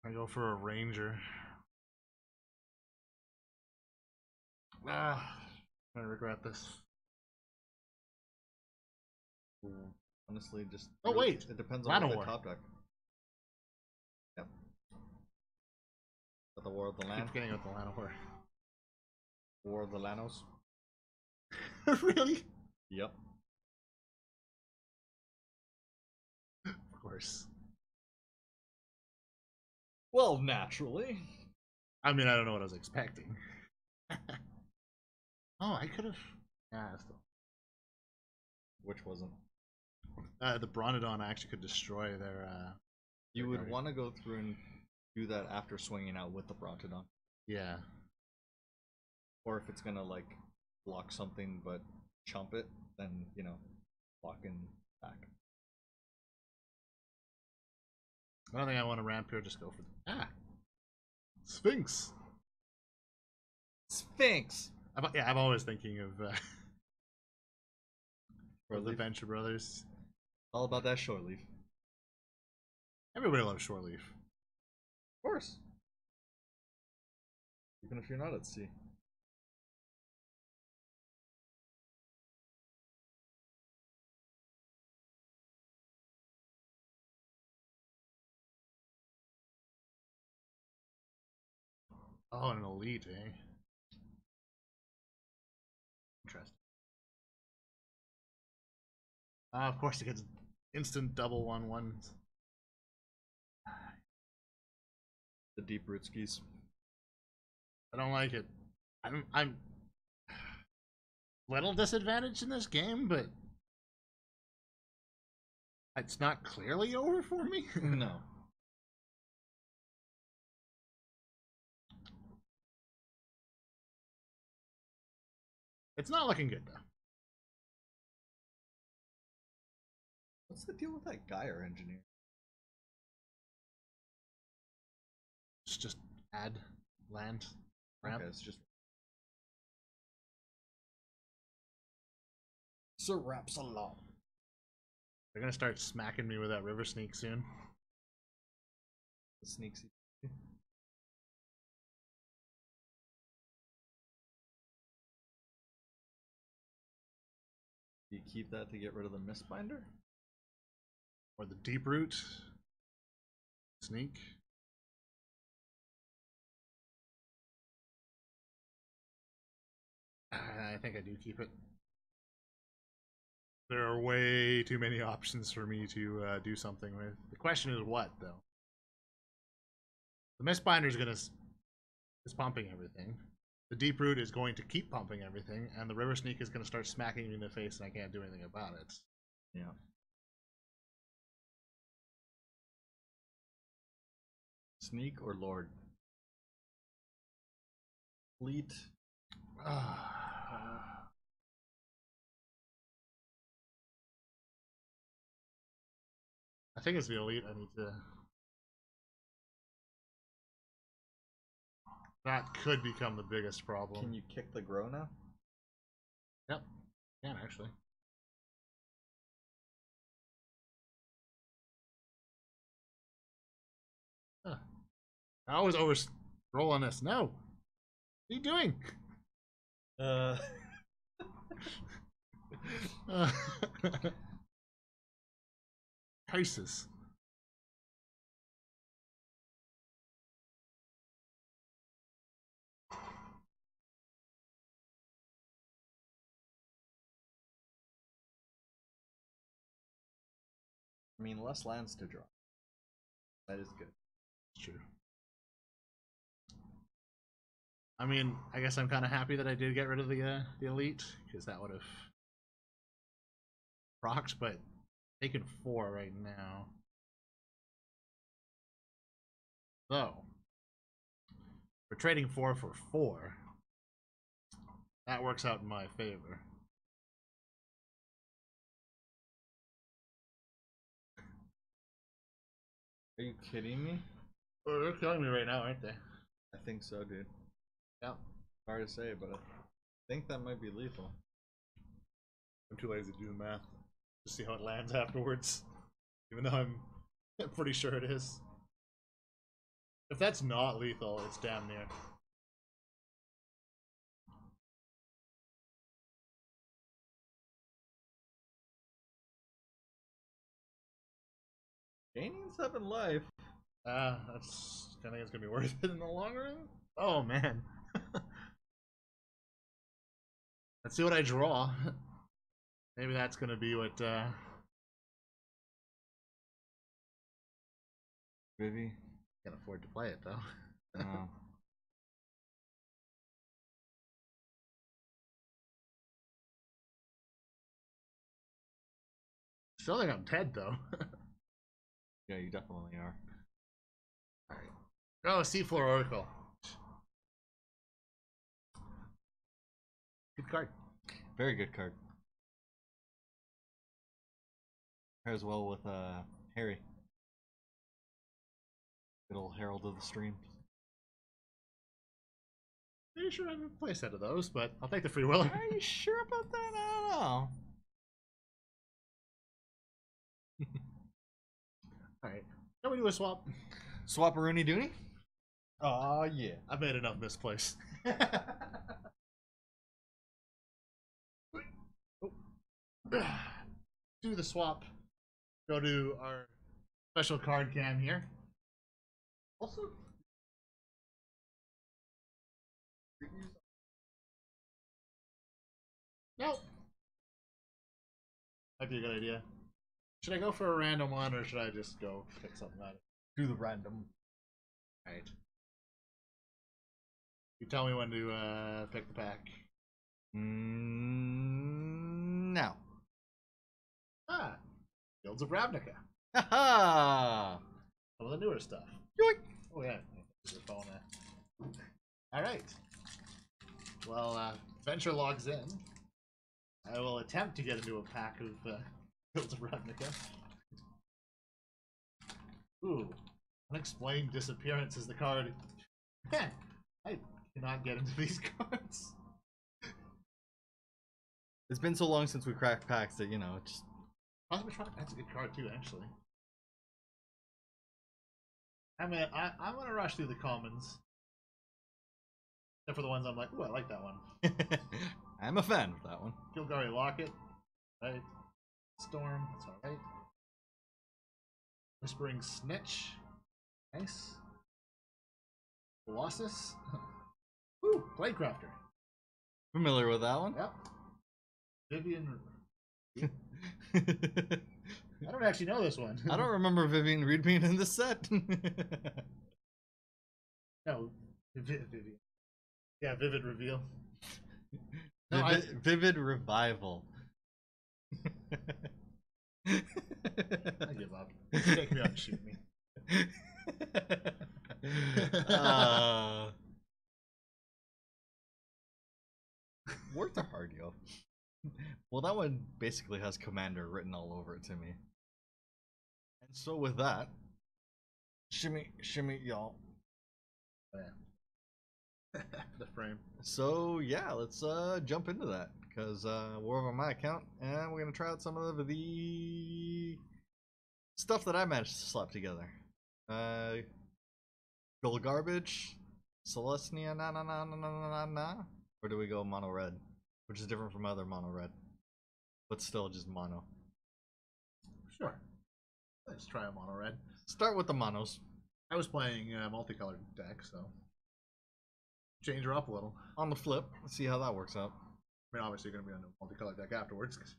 I go for a Ranger. Ah, I regret this. Honestly, just. Oh, wait! It depends on what the Llanowar. top deck. Yep. Got the War of the Land. Keep getting out the Llanowar. War of the Lanos. Really? Yep. Of course. Well, naturally. I mean, I don't know what I was expecting. Oh, I could have. Yeah, still. Which wasn't. The Bronodon actually could destroy their. You would Guardian. want to go through and do that after swinging out with the Brontodon. Yeah. Or if it's gonna, like, block something but chump it, then, you know, block in back. I don't think I want to ramp here. Just go for Sphinx. Sphinx! I'm always thinking of the Shoreleaf. Venture Brothers. All about that shore leaf. Everybody loves Shoreleaf. Of course. Even if you're not at sea. Oh, an elite, eh? Interesting. Of course, it gets instant double 1/1s. The deep root skis. I don't like it. I'm little disadvantaged in this game, but it's not clearly over for me. No. It's not looking good though. What's the deal with that Geyer engineer? It's just add land ramp. Okay, it's just Sir Raps along. They're gonna start smacking me with that river sneak soon. The sneaksy. Do you keep that to get rid of the Mistbinder? Or the deep root sneak. I think I do keep it. There are way too many options for me to do something with. The question is what, though? The Mistbinder is pumping everything. The deep root is going to keep pumping everything, and the river sneak is going to start smacking me in the face, and I can't do anything about it. Yeah. Sneak or Lord? Fleet. I think it's the elite I need to... That could become the biggest problem. Can you kick the grow now? Yep, can actually. Huh. I always roll on this. No! What are you doing? Crisis. I mean, less lands to draw. That is good. It's true. I mean, I guess I'm kind of happy that I did get rid of the elite, because that would have procced, but taking 4 right now. So, we're trading 4 for 4. That works out in my favor. Are you kidding me? Well, they're killing me right now, aren't they? I think so, dude. Yeah. Hard to say, but I think that might be lethal. I'm too lazy to do the math to see how it lands afterwards. Even though I'm pretty sure it is. If that's not lethal, it's damn near. Gaining 7 life. I think it's gonna be worth it in the long run. Oh man. Let's see what I draw. Maybe that's gonna be what Vivi. Can't afford to play it though. No. Still think I'm Ted though. Yeah, you definitely are. Alright. Oh, Seafloor Oracle. Good card. Very good card. Pairs well with Harry. Good old Herald of the Stream. Pretty sure I have a playset of those, but I'll take the free will. Are you sure about that? I don't know. Alright. Can we do a swap? Swap a Rooney Dooney? Oh yeah. I've made enough misplays. Do the swap. Go to our special card cam here. Also, nope. Might be a good idea. Should I go for a random one, or should I just go pick something out? Do the random. Alright. You tell me when to pick the pack. Now. Ah, Guilds of Ravnica. Ha Some of the newer stuff. Yoink. Oh yeah, use your phone there. All right. Well, Venture logs in. I will attempt to get into a pack of Guilds of Ravnica. Ooh, Unexplained Disappearance is the card. I cannot get into these cards. It's been so long since we cracked packs that, you know, just... That's a good card too, actually. I'm gonna rush through the commons. Except for the ones I'm like, ooh, I like that one. I'm a fan of that one. Gilgari Locket. Right. Storm, that's alright. Whispering Snitch. Nice. Colossus. Ooh, Bladecrafter. Familiar with that one? Yep. Vivian. I don't actually know this one. I don't remember Vivian Reed being in this set. No, Vivian. Yeah, Vivid Reveal. No, Vivid Revival. I give up. Take me out and shoot me. Worth a hard yo. Well, that one basically has Commander written all over it to me. And so with that, shimmy, shimmy, y'all. Oh, yeah. The frame. So yeah, let's jump into that because we're over on my account and we're gonna try out some of the stuff that I managed to slap together. Gold Garbage, Celestia, or do we go mono red, which is different from other mono red, but still just mono? Sure. Let's try a mono red. Start with the monos. I was playing a multicolored deck, so change her up a little. On the flip, let's see how that works out. I mean, obviously, you're going to be on a multicolored deck afterwards. Because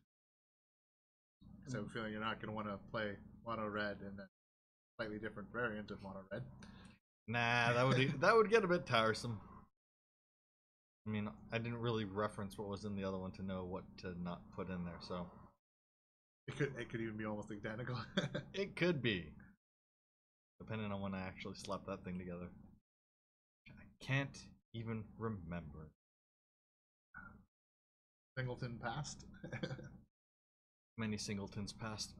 I have a feeling you're not going to want to play mono red and a slightly different variant of mono red. Nah, that would get a bit tiresome. I mean, I didn't really reference what was in the other one to know what to not put in there, so It could even be almost identical. it could be, depending on when I actually slap that thing together. I can't even remember. Singleton passed. Many Singletons passed.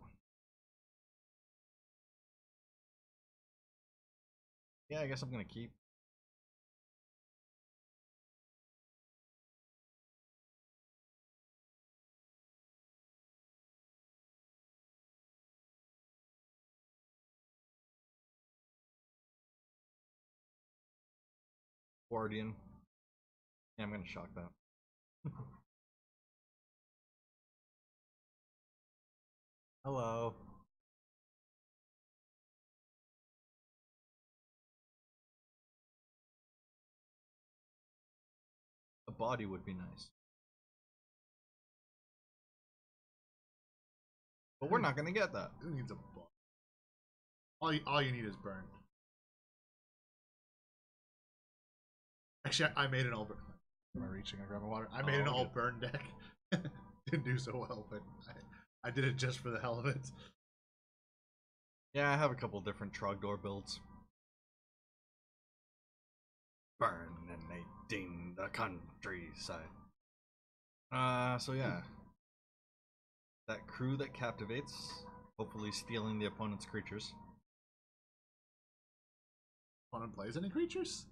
Yeah, I guess I'm gonna keep. Guardian. Yeah, I'm gonna shock that. Hello. A body would be nice. But we're not gonna get that. Who needs a ball? All you need is burn. Actually, I made an all burn. Am I reaching? I grab my water. I made an all burn deck. Didn't do so well, but I did it just for the hell of it. Yeah, I have a couple different Trogdor builds. Burning the countryside. So yeah. That crew that captivates, hopefully stealing the opponent's creatures. Opponent plays any creatures?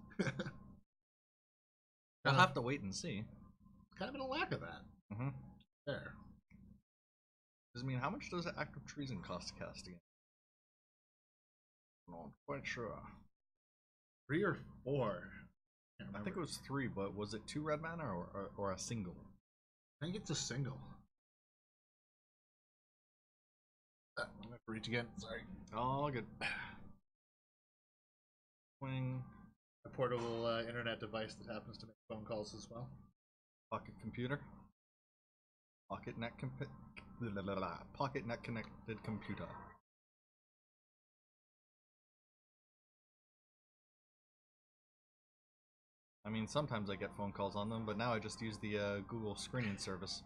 We'll have to wait and see. Kind of been a lack of that. Mm-hmm. There. Does it mean how much does Active Treason cost to cast again? Not quite sure. 3 or 4. I think it was 3, but was it 2 red mana or a single? I think it's a single. I'm gonna have to reach again. Sorry. Oh, good. Swing. A portable internet device that happens to make phone calls as well. Pocket computer. Pocket net connected computer. I mean, sometimes I get phone calls on them, but now I just use the Google screening service.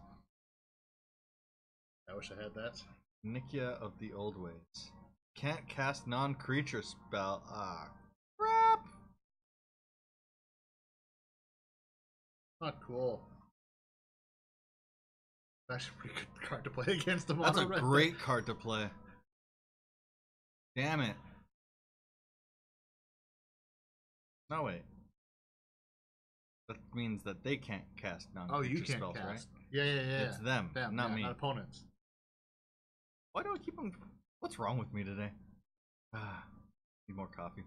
I wish I had that. Nikia of the old ways. Can't cast non-creature spell. Ah, crap! Not cool. That's a pretty good card to play against them. That's a great card to play. Damn it. No, wait. That means that they can't cast non-creature spells, right? Yeah. It's them, not me. Not opponents. Why do I keep on... What's wrong with me today? Need more coffee.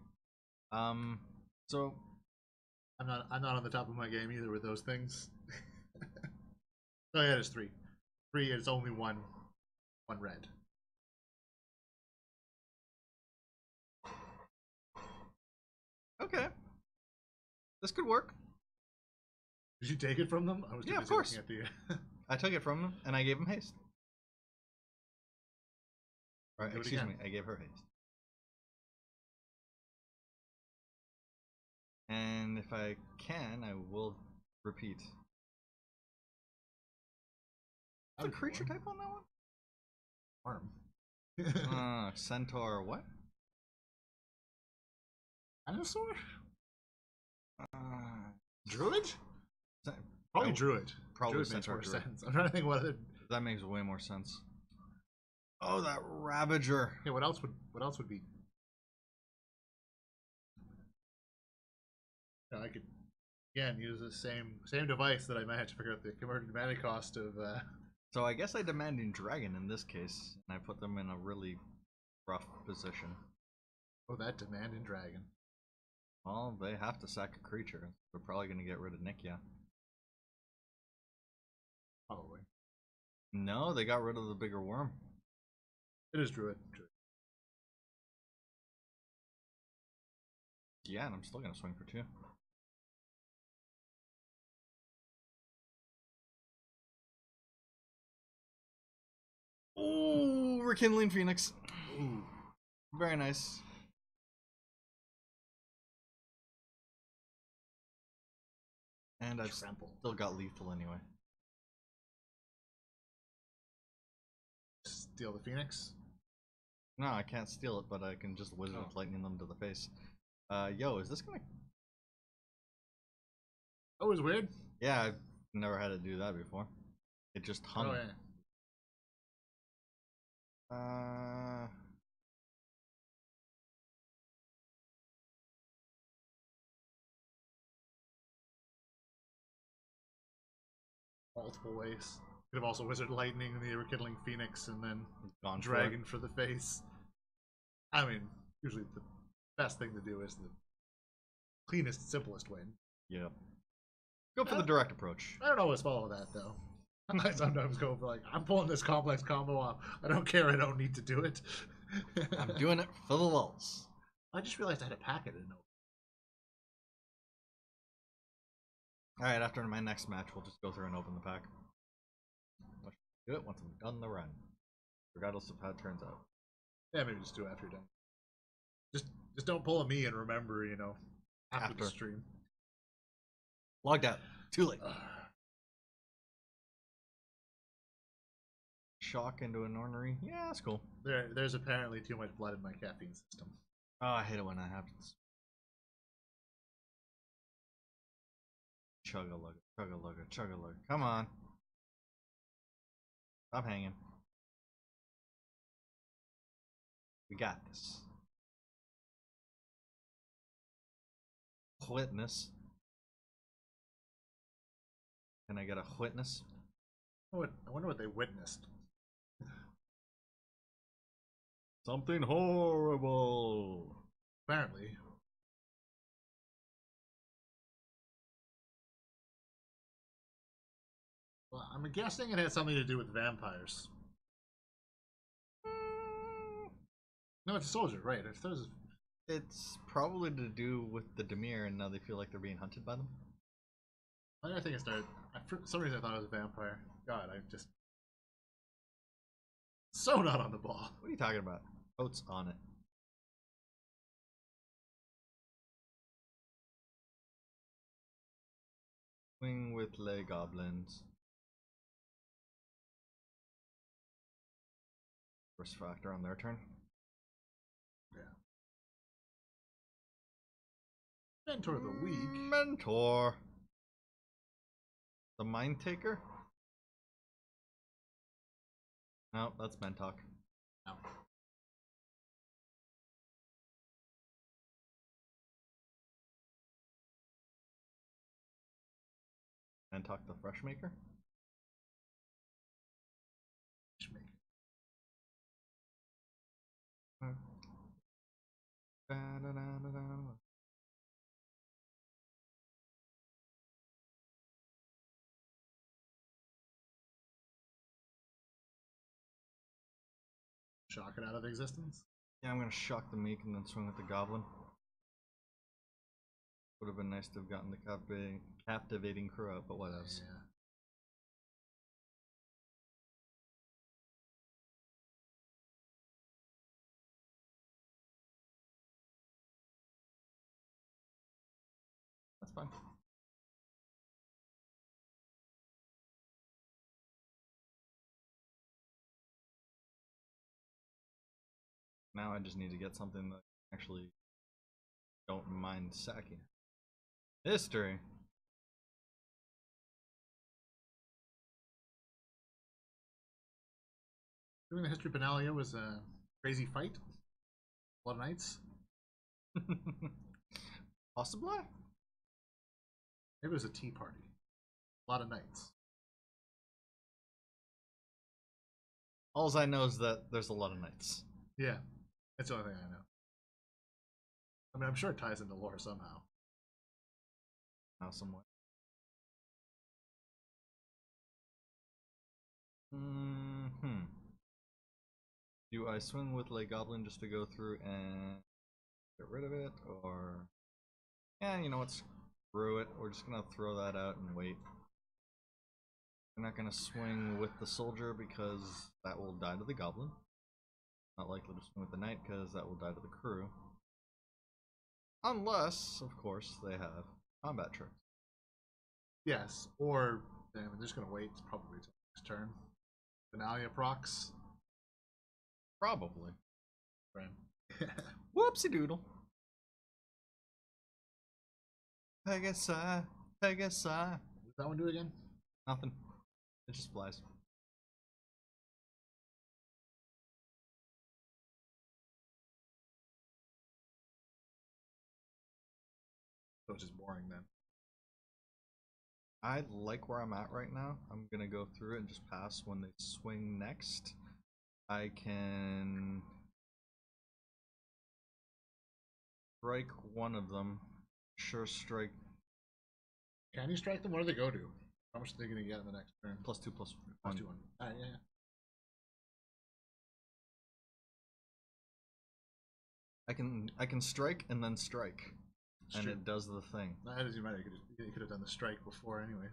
So... I'm not on the top of my game either with those things. Oh yeah, there's 3. 3 is only one red. Okay. This could work. Did you take it from them? I was yeah, of course. At the... I took it from them and I gave them haste. Or, excuse me, I gave her haste. And if I can, I will repeat. What's the creature type on that one? Arm. Centaur what? Dinosaur? Druid? Probably Druid. Probably Druid makes more sense. I'm trying to think what other... That makes way more sense. Oh, that Ravager. Yeah, what else would be? I could again use the same device that I managed to figure out the converted mana cost of. So I guess I Demanding Dragon in this case, and I put them in a really rough position. Oh, that Demanding Dragon. Well, they have to sack a creature. They're probably going to get rid of Nikia. Probably. No, they got rid of the bigger worm. It is Druid. Yeah, and I'm still going to swing for 2. Ooh, Rekindling Phoenix. Ooh. Very nice. And I've still got lethal anyway. Steal the Phoenix? No, I can't steal it, but I can just Wizard of Lightning them to the face. Yo, is this gonna... Oh, it was weird? Yeah, I've never had to do that before. It just hung. Oh, yeah. Multiple ways. Could have also Wizard Lightning, the Rekindling Phoenix, and then Gone Dragon for the face. I mean, usually the best thing to do is the cleanest, simplest way. Yeah. Go for the direct approach. I don't always follow that, though. I sometimes go for, like, I'm pulling this complex combo off. I don't care, I don't need to do it. I'm doing it for the lulz. I just realized I had a packet in. Alright, after my next match, we'll just go through and open the pack. Let's do it once I'm done the run. Regardless of how it turns out. Yeah, maybe just do it after you're done. Just don't pull a me and remember, you know, after the stream. Logged out. Too late. Shock into an ornery. Yeah, that's cool. There's apparently too much blood in my caffeine system. Oh, I hate it when that happens. Chug-a-lugga, chug-a-lugga, chug-a-lugga. Come on. Stop hanging. We got this. Witness. Can I get a witness? I wonder what they witnessed. Something horrible. Apparently. Well, I'm guessing it had something to do with vampires. No, it's a soldier, right? It's probably to do with the Dimir, and now they feel like they're being hunted by them. I think it started. For some reason, I thought it was a vampire. God, I just So not on the ball. What are you talking about? Oats on it. Swing with lay goblins. First factor on their turn. Yeah. Mentor of the week. Mentor. The Mind Taker? No, that's Mentalk. No. Mentalk the Fresh Maker? Shock it out of existence. Yeah, I'm gonna shock the Meek and then swing with the Goblin. Would have been nice to have gotten the captivating crew out, but what else? Yeah. That's fine. Now I just need to get something that I actually don't mind sacking. History. Doing the history Benalia was a crazy fight. A lot of knights. Possibly? Maybe it was a tea party. A lot of knights. All I know is that there's a lot of knights. Yeah, that's the only thing I know. I mean, I'm sure it ties into lore somehow. Now somewhat. Do I swing with Lay Goblin just to go through and get rid of it, or yeah, you know what? Screw it. We're just gonna throw that out and wait. We're not gonna swing with the soldier because that will die to the goblin. Not likely to swing with the knight because that will die to the crew. Unless, of course, they have combat tricks. Yes, or damn, they're just gonna wait probably till next turn. Benalia procs. Probably. Right. Whoopsie doodle. Pegasi, Pegasi. What does that one do again? Nothing. It just flies. So it's just boring then. I like where I'm at right now. I'm gonna go through it and just pass when they swing next. I can strike one of them. Sure strike. Can you strike them? What do they go to? How much are they gonna get in the next turn? +2/+1. Plus 2/1. Alright, yeah. I can strike and then strike. It's And true. it does the thing. That doesn't matter. You could have done the strike before anyway.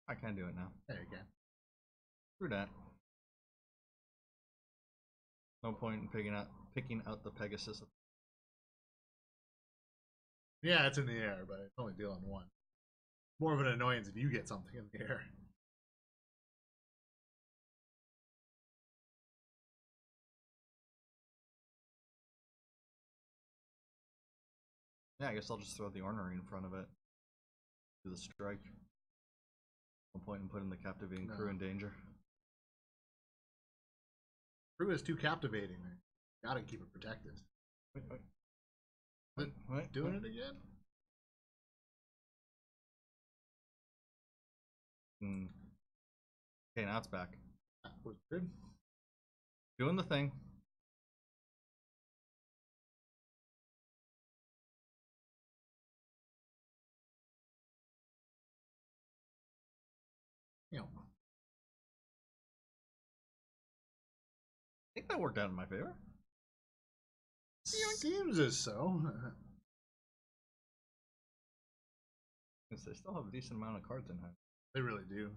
I can do it now. There you go. Through that. No point in picking out the Pegasus. Yeah, it's in the air, but it's only dealing one. More of an annoyance if you get something in the air. Yeah, I guess I'll just throw the ornery in front of it. Do the strike. No point in putting the captivating crew in danger. Crew is too captivating. Gotta keep it protected. Wait. Doing it again? Okay, now it's back. That was good. Doing the thing. You know. I think that worked out in my favor. Seems as so. Because they still have a decent amount of cards in hand. They really do.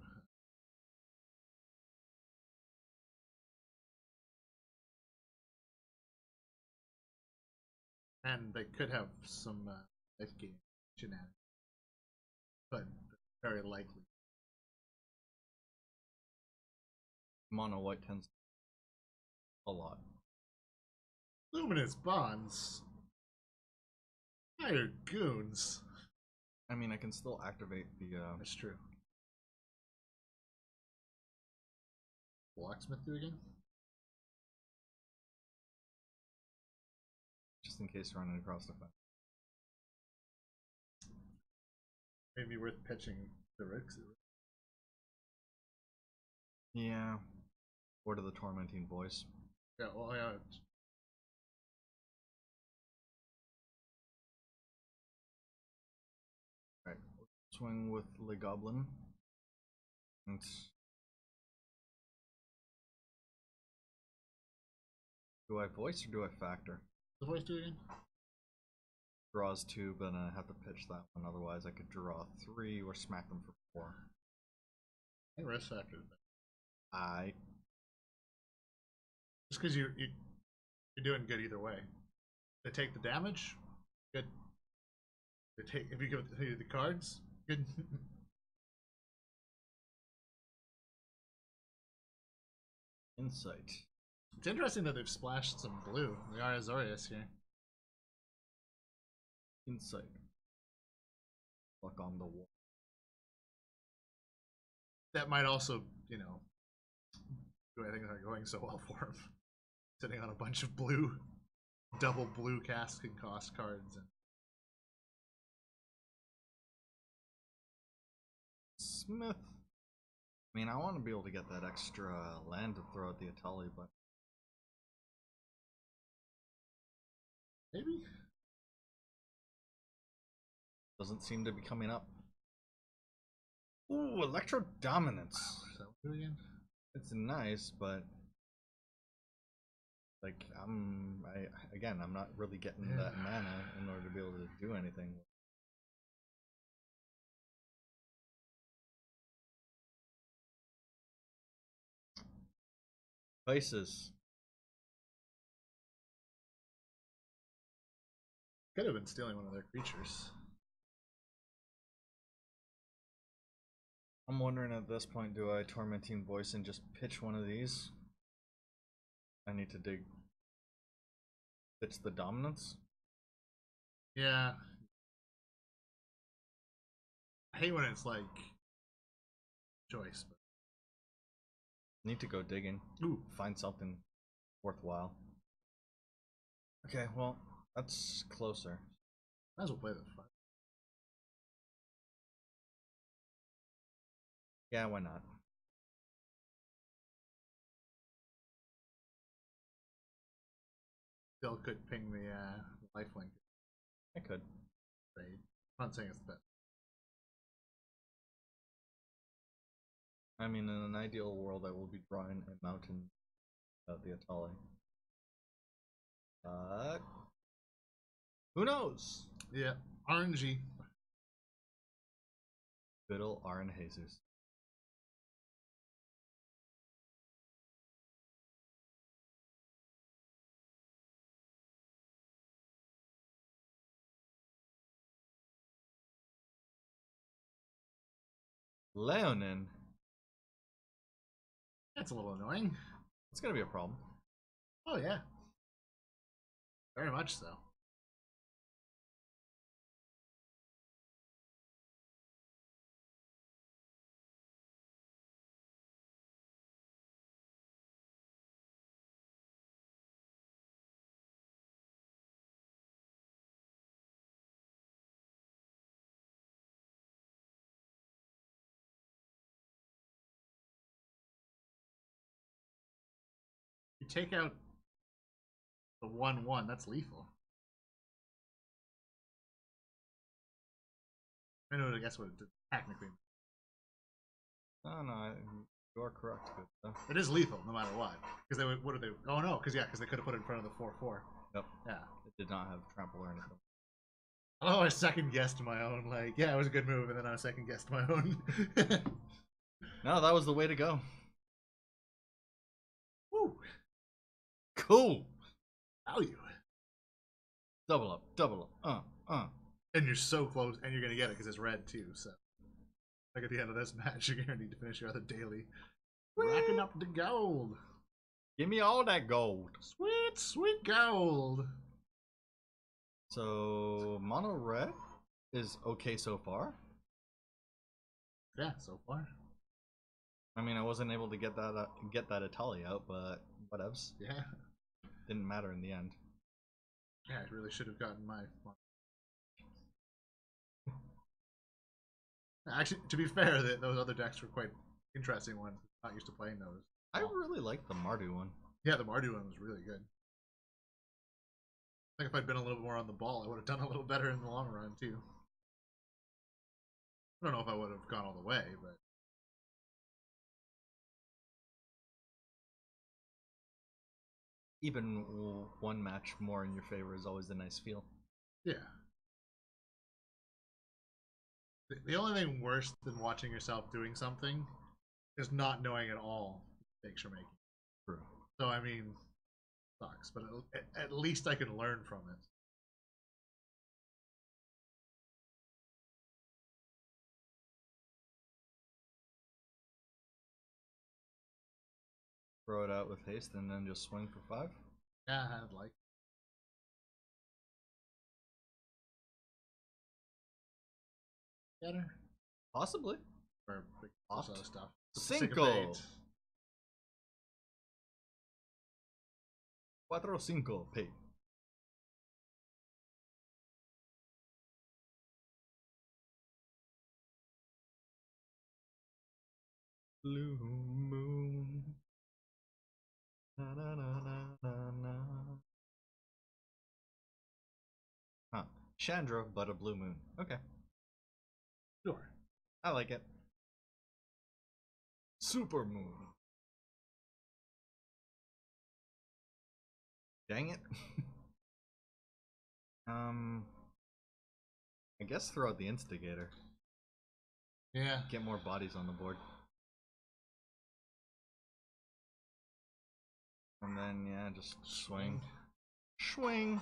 And they could have some life gain shenanigans. But very likely. Mono white tends a lot. Luminous bonds. Higher goons. I mean, I can still activate the. That's true. Locksmith do again? Just in case running across the fence. Maybe worth pitching the Ricks. Yeah. Or to the tormenting voice. Yeah, well, yeah. Right. Swing with the Goblin. And do I voice or do I factor? The voice do again? Draws 2, but I have to pitch that one. Otherwise, I could draw 3 or smack them for 4. I think rest factor. Just because you're doing good either way. They take the damage, good. They take if you go through the cards, good. Insight. It's interesting that they've splashed some blue. The Azorius here. Insight. Look on the wall. That might also, you know, do I think they're going so well for him. Sitting on a bunch of blue, double blue casting cost cards. And Smith. I mean, I want to be able to get that extra land to throw at the Atali, but maybe? doesn't seem to be coming up. Ooh, Electro Dominance. Is that what we do again? It's nice, but like I'm not really getting that mana in order to be able to do anything. Vices. Could have been stealing one of their creatures. I'm wondering at this point, do I Tormenting Voice and just pitch one of these? I need to pitch the Dominance? Yeah. I hate when it's like choice, but Need to go digging. ooh, Find something worthwhile. Okay, well, that's closer. might as well play the fight. Yeah, why not? Still could ping the lifelink I could. trade. I'm not saying it's the best. I mean, in an ideal world, I will be drawing a mountain of the Atali. Who knows? Yeah, RNG. Good ol' Aaron Jesus. Leonin. That's a little annoying. It's gonna be a problem. Oh yeah, very much so. You take out the 1/1. That's lethal. I know. I guess what it did, technically. No, you are correct. Good stuff. It is lethal no matter what. Because they would. What are they? Oh no, because they could have put it in front of the 4/4. Yep. Yeah. It did not have trample or anything. Oh, I second guessed my own. Like, yeah, it was a good move, and then I second guessed my own. No, that was the way to go. Woo! Cool. Value. Double up, double up. And you're so close, and you're gonna get it because it's red too. So, like at the end of this match, you're gonna need to finish your other daily, racking up the gold. Give me all that gold. Sweet, sweet gold. So mono red is okay so far. Yeah, so far. I mean, I wasn't able to get that Italia out, but whatevs. Yeah. Didn't matter in the end. Yeah, I really should have gotten my. Actually, to be fair, those other decks were quite interesting ones. Not used to playing those. I really liked the Mardu one. Yeah, the Mardu one was really good. I think if I'd been a little bit more on the ball, I would have done a little better in the long run too. I don't know if I would have gone all the way, but Even one match more in your favor is always a nice feel. yeah. The only thing worse than watching yourself doing something is not knowing at all the mistakes you're making. True. So I mean, sucks, but at least I can learn from it. Throw it out with haste and then just swing for 5. Yeah, I'd like. Better. Possibly. Or big Oft. other stuff. Cinco. 4-5 pay. Blue moon. Na, na, na, na, na, na. Huh. Chandra, but a blue moon. Okay. Sure. I like it. Super moon. Dang it. I guess throw out the instigator. Yeah. Get more bodies on the board. And then, yeah, just swing. Swing!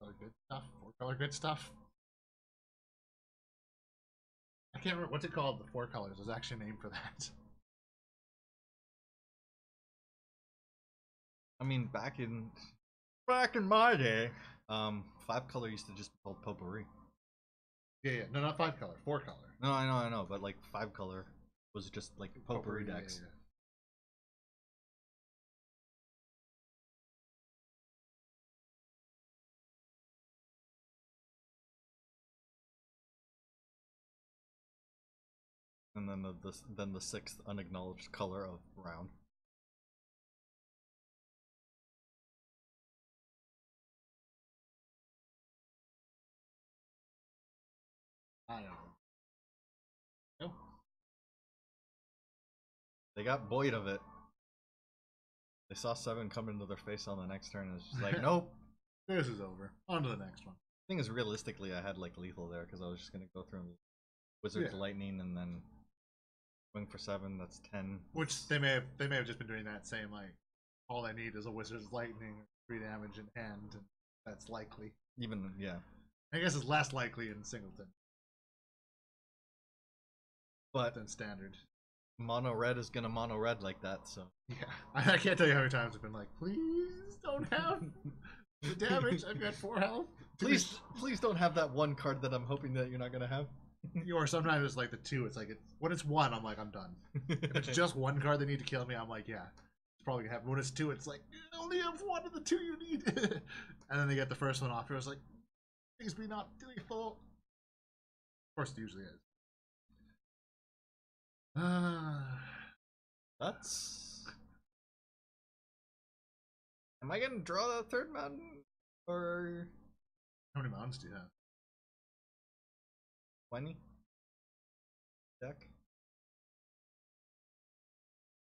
Color good stuff. 4-color good stuff. I can't remember what's it called. The 4 colors. There's actually a name for that. I mean, back in my day, 5-color used to just be called potpourri. Yeah. No, not 5-color. 4-color. No, I know, but like 5-color was just like potpourri decks. Yeah. And then the 6th unacknowledged color of brown. I don't know. Nope. They got buoyed of it. They saw 7 come into their face on the next turn and it's just like, nope. This is over. On to the next one. Thing is, realistically, I had like lethal there because I was just gonna go through Wizard's Lightning and then swing for 7. That's 10. Which they may have just been doing that, saying like, all I need is a Wizard's Lightning, 3 damage in hand, and that's likely. Even yeah. I guess it's less likely in Singleton, but than standard. Mono red is gonna mono red like that, so Yeah, I can't tell you how many times I've been like, please don't have the damage. I've got 4 health. please don't have that one card that I'm hoping that you're not gonna have. Or sometimes it's like the 2. It's like when it's 1, I'm like, I'm done. If it's just 1 card they need to kill me, I'm like, yeah, it's probably gonna happen. When it's 2, it's like, you only have 1 of the 2 you need. And then they get the first one off. I was like, please be not lethal. Of course, it usually is. That's. Am I gonna draw that 3rd mountain? Or. How many mountains do you have? 20? Deck?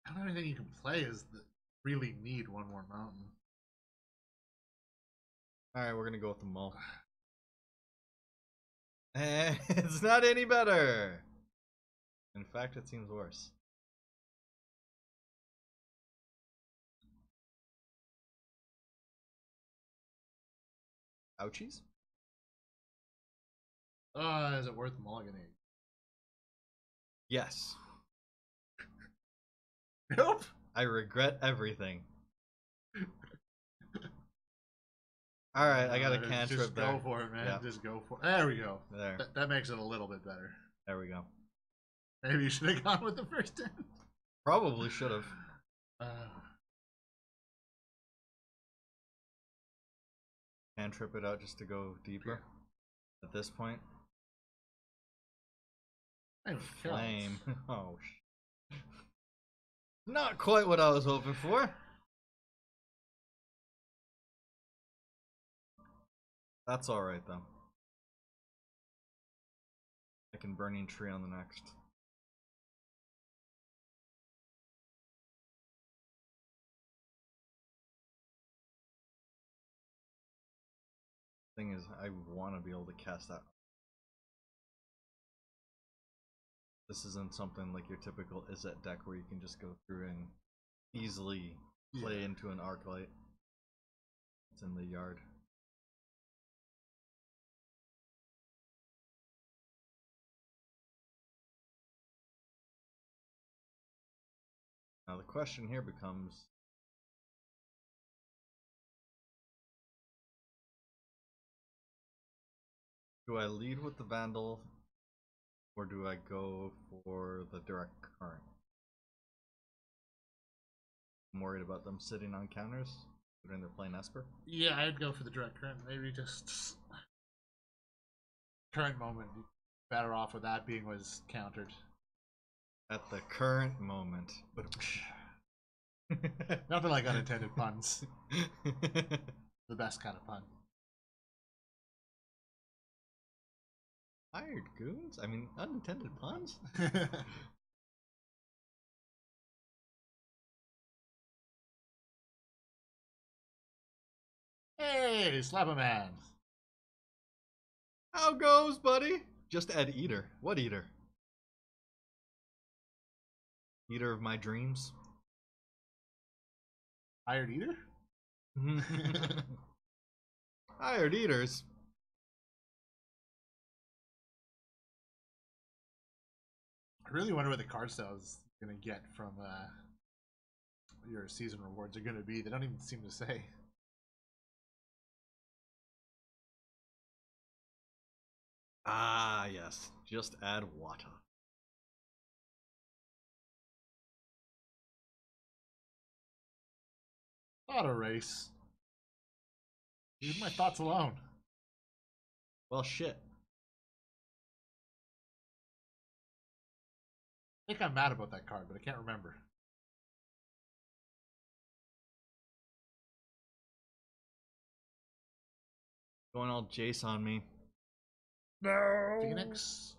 I don't know anything you can play is that really need 1 more mountain. Alright, we're gonna go with the mull. And it's not any better! In fact, it seems worse. Ouchies? Is it worth mulliganing? Yes. Nope. I regret everything. Alright, I got a cantrip just there. Go for it, man. Yeah. Just go for it. There we go. There. That makes it a little bit better. There we go. Maybe you should have gone with the first 10. Probably should have. Cantrip it out just to go deeper. At this point. Flame. Oh, not quite what I was hoping for. That's alright though. I can Burning Tree on the next. Thing is, I want to be able to cast that. This isn't something like your typical Izzet deck where you can just go through and easily play into an Arclight. It's in the yard. Now the question here becomes, do I lead with the Vandal or do I go for the direct current? I'm worried about them sitting on counters when they're playing Esper. Yeah, I'd go for the direct current. Maybe just current moment. Better off with that being was countered. At the current moment. Nothing like unintended puns. The best kind of pun. Hired goons? I mean, unintended puns? Hey, slap a man. How goes, buddy? Just add Eater. What Eater? Eater of my dreams? Hired eater? Hired Eaters. I really wonder what the card style is going to get from your season rewards are going to be. They don't even seem to say. Ah, yes. Just add water. Auto race. Leave my thoughts alone. Well, shit. I think I'm mad about that card, but I can't remember. Going all Jace on me. No. Phoenix.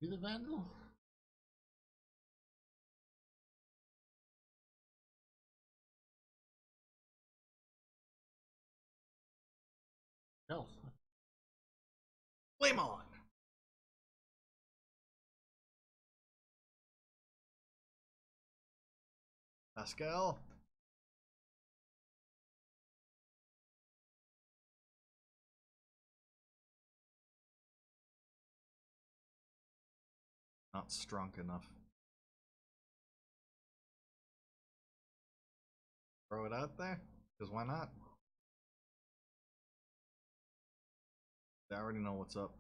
Be the Vandal. Hell. Flame on! Pascal. Not strong enough. Throw it out there? Because why not? They already know what's up.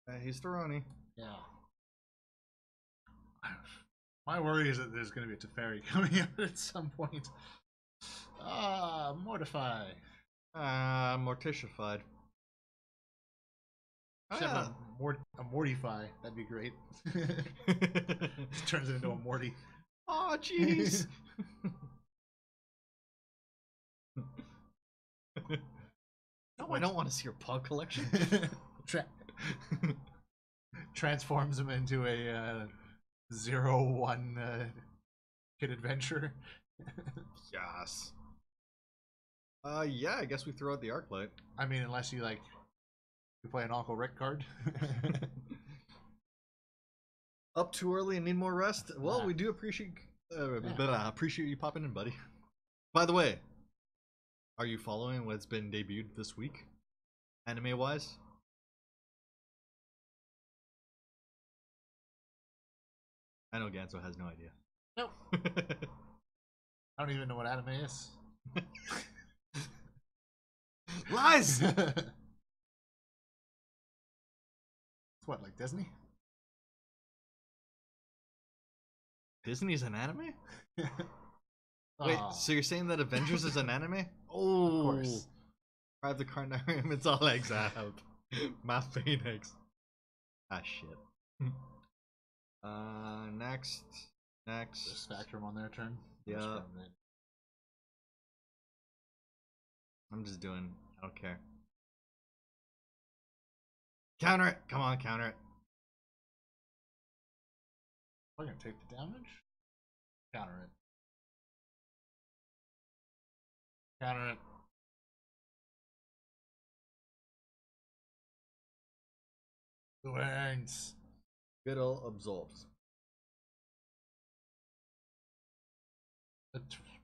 Hey, he's Theroni. Yeah. My worry is that there's going to be a Teferi coming out at some point. Ah, Mortify. Morticified. Should have a Mortify. That'd be great. Just turns it into a Morty. Oh, jeez. No, I don't want to see your pug collection. Transforms him into a 0-1 kid adventure. Yes. Yeah, I guess we throw out the Arclight. I mean, unless you you play an Uncle Rick card. Up too early and need more rest? Well, we do appreciate But I appreciate you popping in, buddy. By the way, are you following what's been debuted this week, anime-wise? I know Ganso has no idea. Nope. I don't even know what anime is. Lies! It's what, like Disney? Disney's an anime? Wait, Aw, so you're saying that Avengers is an anime? of Oh, course. Drive the Carnarium, it's all eggs out. Math Phoenix. Ah, shit. Next. Just factor them on their turn. Yeah. I'm just doing, I don't care. Counter it! Come on, counter it. We're gonna take the damage. Counter it. Counter it. Who earns? Good old absorbs.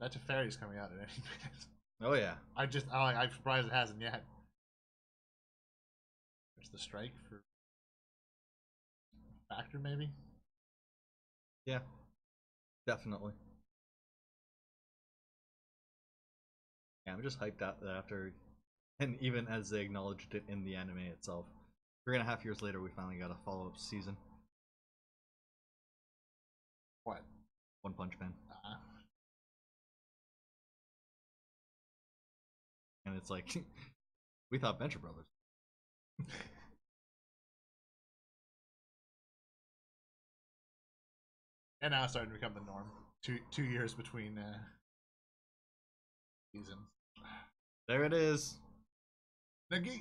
That Teferi's coming out at any minute. Oh yeah. I'm surprised it hasn't yet. There's the strike for factor, maybe. Yeah. Definitely. Yeah, I'm just hyped out that after, and even as they acknowledged it in the anime itself, 3.5 years later, we finally got a follow-up season. What? One Punch Man. And it's like, we thought Venture Brothers. And now it's starting to become the norm. Two years between seasons. There it is. Negate.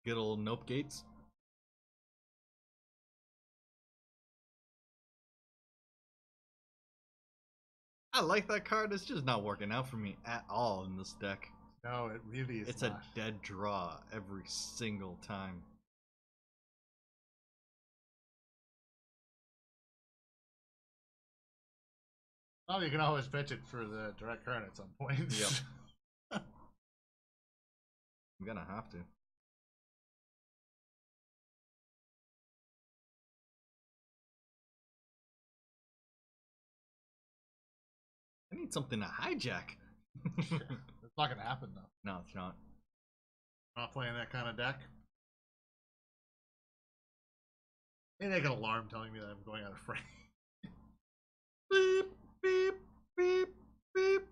Good old Nope Gates. I like that card. It's just not working out for me at all in this deck. No, it really is. It's not. a dead draw every single time. Well, you can always pitch it for the direct current at some point. Yep. I'm gonna have to. I need something to hijack. It's not gonna happen though. No, it's not. I'm not playing that kind of deck. Maybe like an alarm telling me that I'm going out of frame. Beep, beep, beep, beep.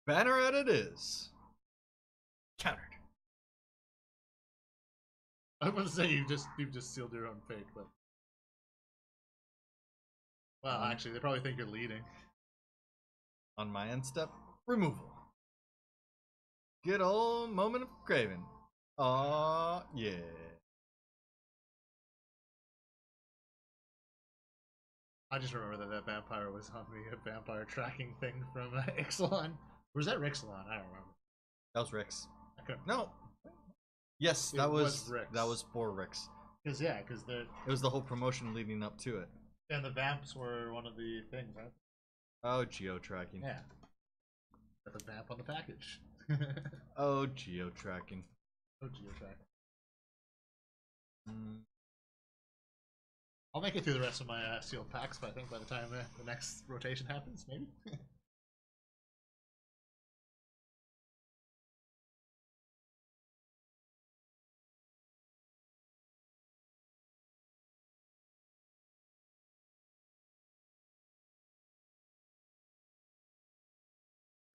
Banner out it is. Countered. I was gonna say you've just sealed your own fate, but well, actually, they probably think you're leading. On my end step, removal. Good old moment of craving. Aw, yeah. I just remember that vampire was on the vampire tracking thing from Ixalan. Or was that Rixalan? I don't remember. That was Rick's. I couldn't. No. Yes, It that was was Rick's. that was for Rick's. Because they're It was the whole promotion leading up to it. and the vamps were one of the things, right? Oh, geo tracking. Yeah. Got the vamp on the package. Oh, geo tracking. Oh, geo-tracking. I'll make it through the rest of my sealed packs, but I think by the time the next rotation happens, maybe.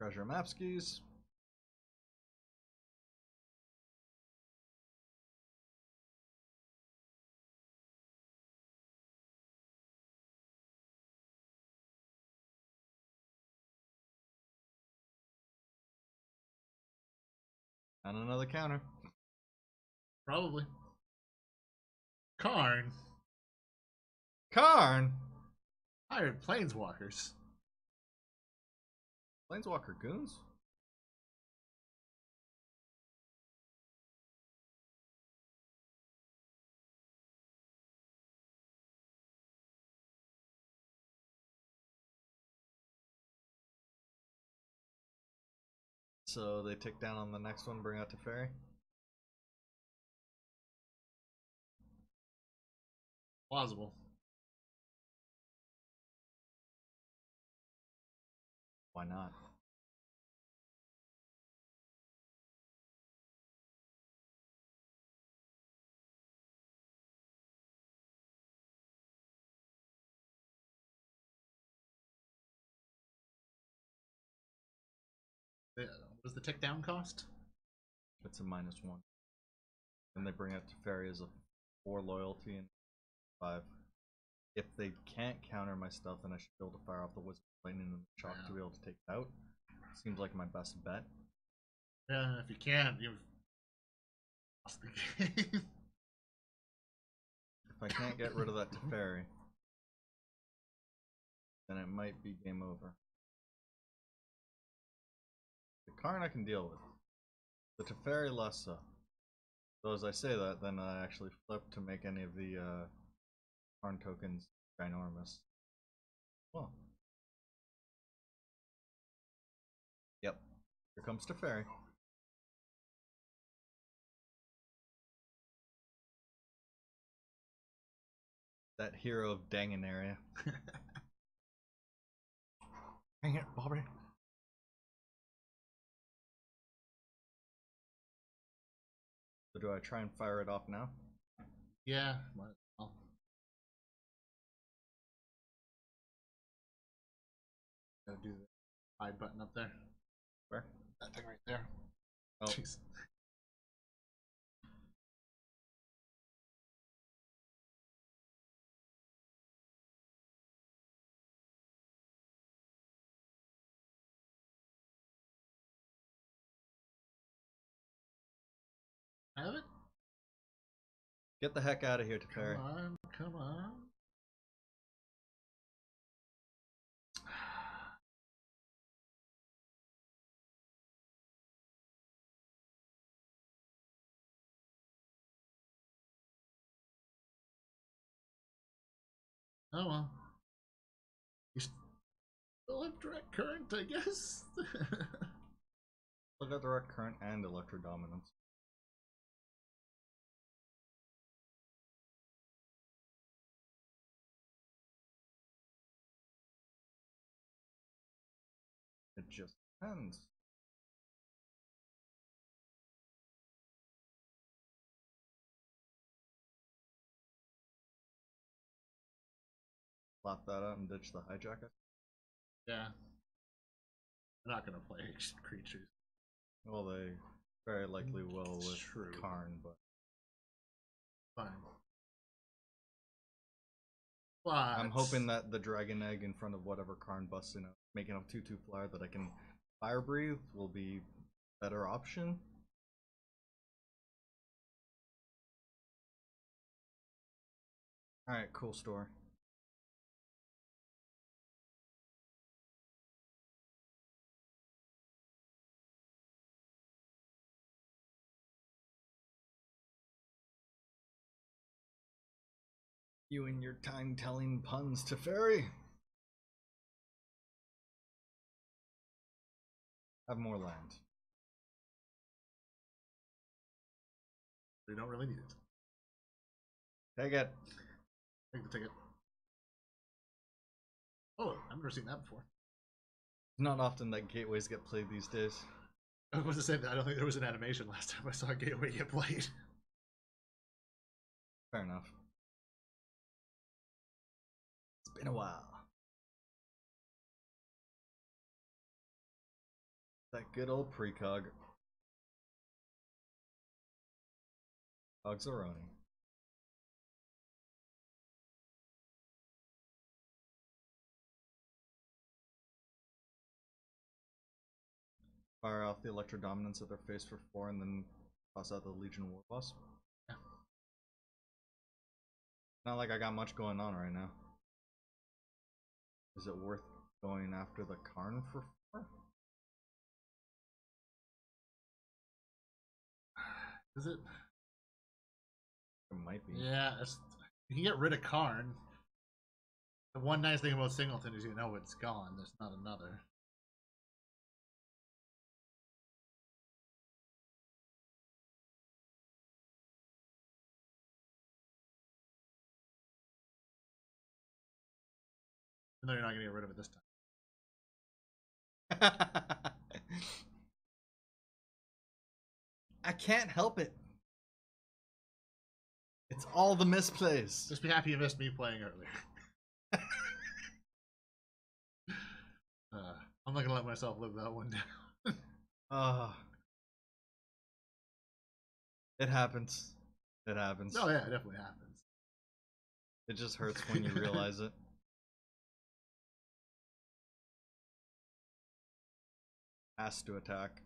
Treasure Mapskis. And another counter. Probably. Karn. Karn! Hired planeswalkers. Planeswalker goons? So they tick down on the next one, bring out Teferi? Plausible. Why not? What does the tick down cost? It's a -1. And they bring out Teferi as a 4 loyalty and 5. If they can't counter my stuff, then I should be able to fire off the Wizard Lightning and the Shock to be able to take it out. Seems like my best bet. Yeah, if you can't, you've lost the game. If I can't get rid of that Teferi, then it might be game over. The Karn I can deal with. The Teferi less so. So as I say that, then I actually flip to make any of the Karn tokens ginormous. Well. Yep. Here comes Teferi. That hero of Dangan area. Dang it, Bobby. So do I try and fire it off now? Yeah, might as well. Gotta do the hide button up there. Where? That thing right there. Oh. Jeez. Have it? Get the heck out of here, Teferi. Come on, come on. Oh well. You still have direct current, I guess. Look at direct current and electro dominance. It just depends. Flop that out and ditch the hijacker. Yeah. I'm not gonna play creatures. Well, they very likely will with True. Karn, but Fine. But I'm hoping that the Dragon Egg in front of whatever Karn busts in, making a 2/2 flyer that I can Fire Breathe will be better option. Alright, cool store. You and your time-telling puns, Teferi. Have more land. we don't really need it. Take it. Take the ticket. Oh, I've never seen that before. It's not often that gateways get played these days. I was to say that I don't think there was an animation last time I saw a gateway get played. Fair enough. It's been a while. That good old precog. Ogzaroni. Fire off the Electro Dominance at their face for 4 and then toss out the Legion War Boss. Yeah. Not like I got much going on right now. Is it worth going after the Karn for 4? Is it? It might be. Yeah, you can get rid of Karn. The one nice thing about Singleton is you know it's gone. There's not another. No, you're not gonna get rid of it this time. I can't help it. It's all the misplays. Just be happy you missed me playing earlier. I'm not gonna let myself live that one down. It happens. It happens. Oh yeah, it definitely happens. It just hurts when you realize it. Has to attack.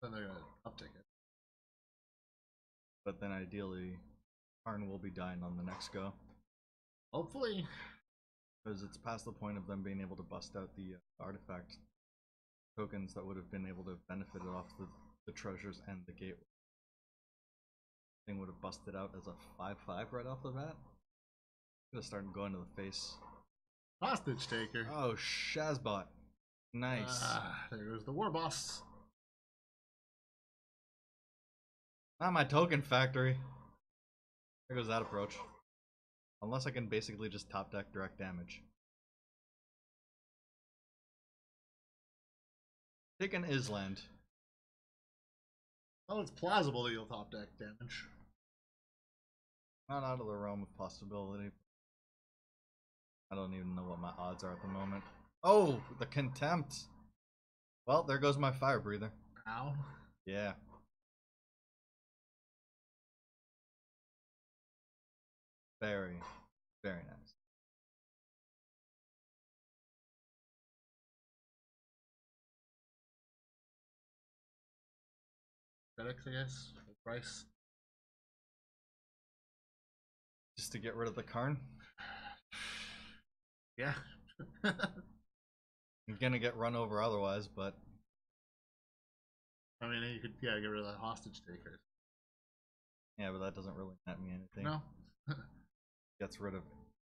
Then they're gonna uptick it. But then ideally, Karn will be dying on the next go. Hopefully. Because it's past the point of them being able to bust out the artifact tokens that would have been able to have benefited off the treasures and the gateway. Thing would have busted out as a 5/5 right off the bat. Gonna start going to the face. Hostage taker. Oh, Shazbot. Nice. There goes the war boss. Not my token factory. There goes that approach. Unless I can basically just top deck direct damage. Take an Island. Well, it's plausible that you'll top deck damage. Not out of the realm of possibility. I don't even know what my odds are at the moment. Oh, the contempt. Well, there goes my fire breather. Ow. Yeah. Very, very nice. FedEx, I guess. Price. Just to get rid of the Karn. Yeah. I'm gonna get run over otherwise, but I mean, you could, yeah, get rid of that hostage taker. yeah, but that doesn't really net me anything. No. Gets rid of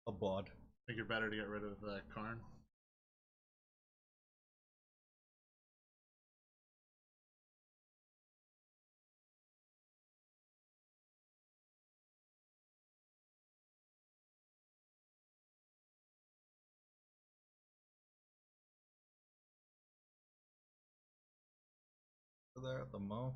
a bod. Think you're better to get rid of Karn. There at the mo.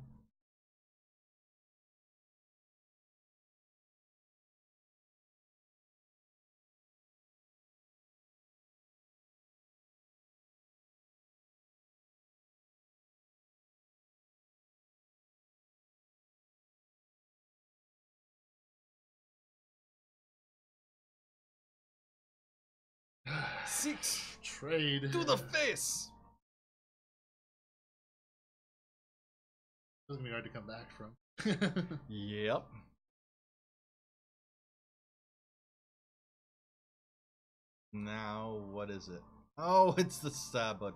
Six Trade. to the face. This is gonna be hard to come back from. Yep. Now, what is it? Oh, it's the Sabot.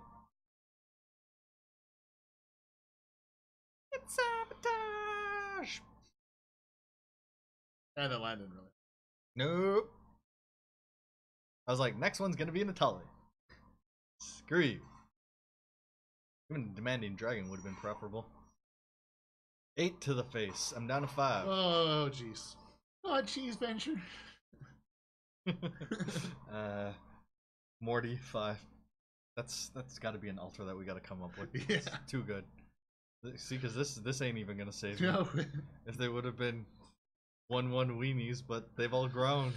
It's sabotage. And it landed really. Nope. I was like, next one's gonna be Natali. Screw you. Even demanding dragon would have been preferable. 8 to the face. I'm down to 5. Oh, jeez. Oh, jeez, Venture. Morty 5. That's got to be an altar that we got to come up with. Yeah. It's too good. See, because this ain't even gonna save me. No. If they would have been 1/1 weenies, but they've all grown.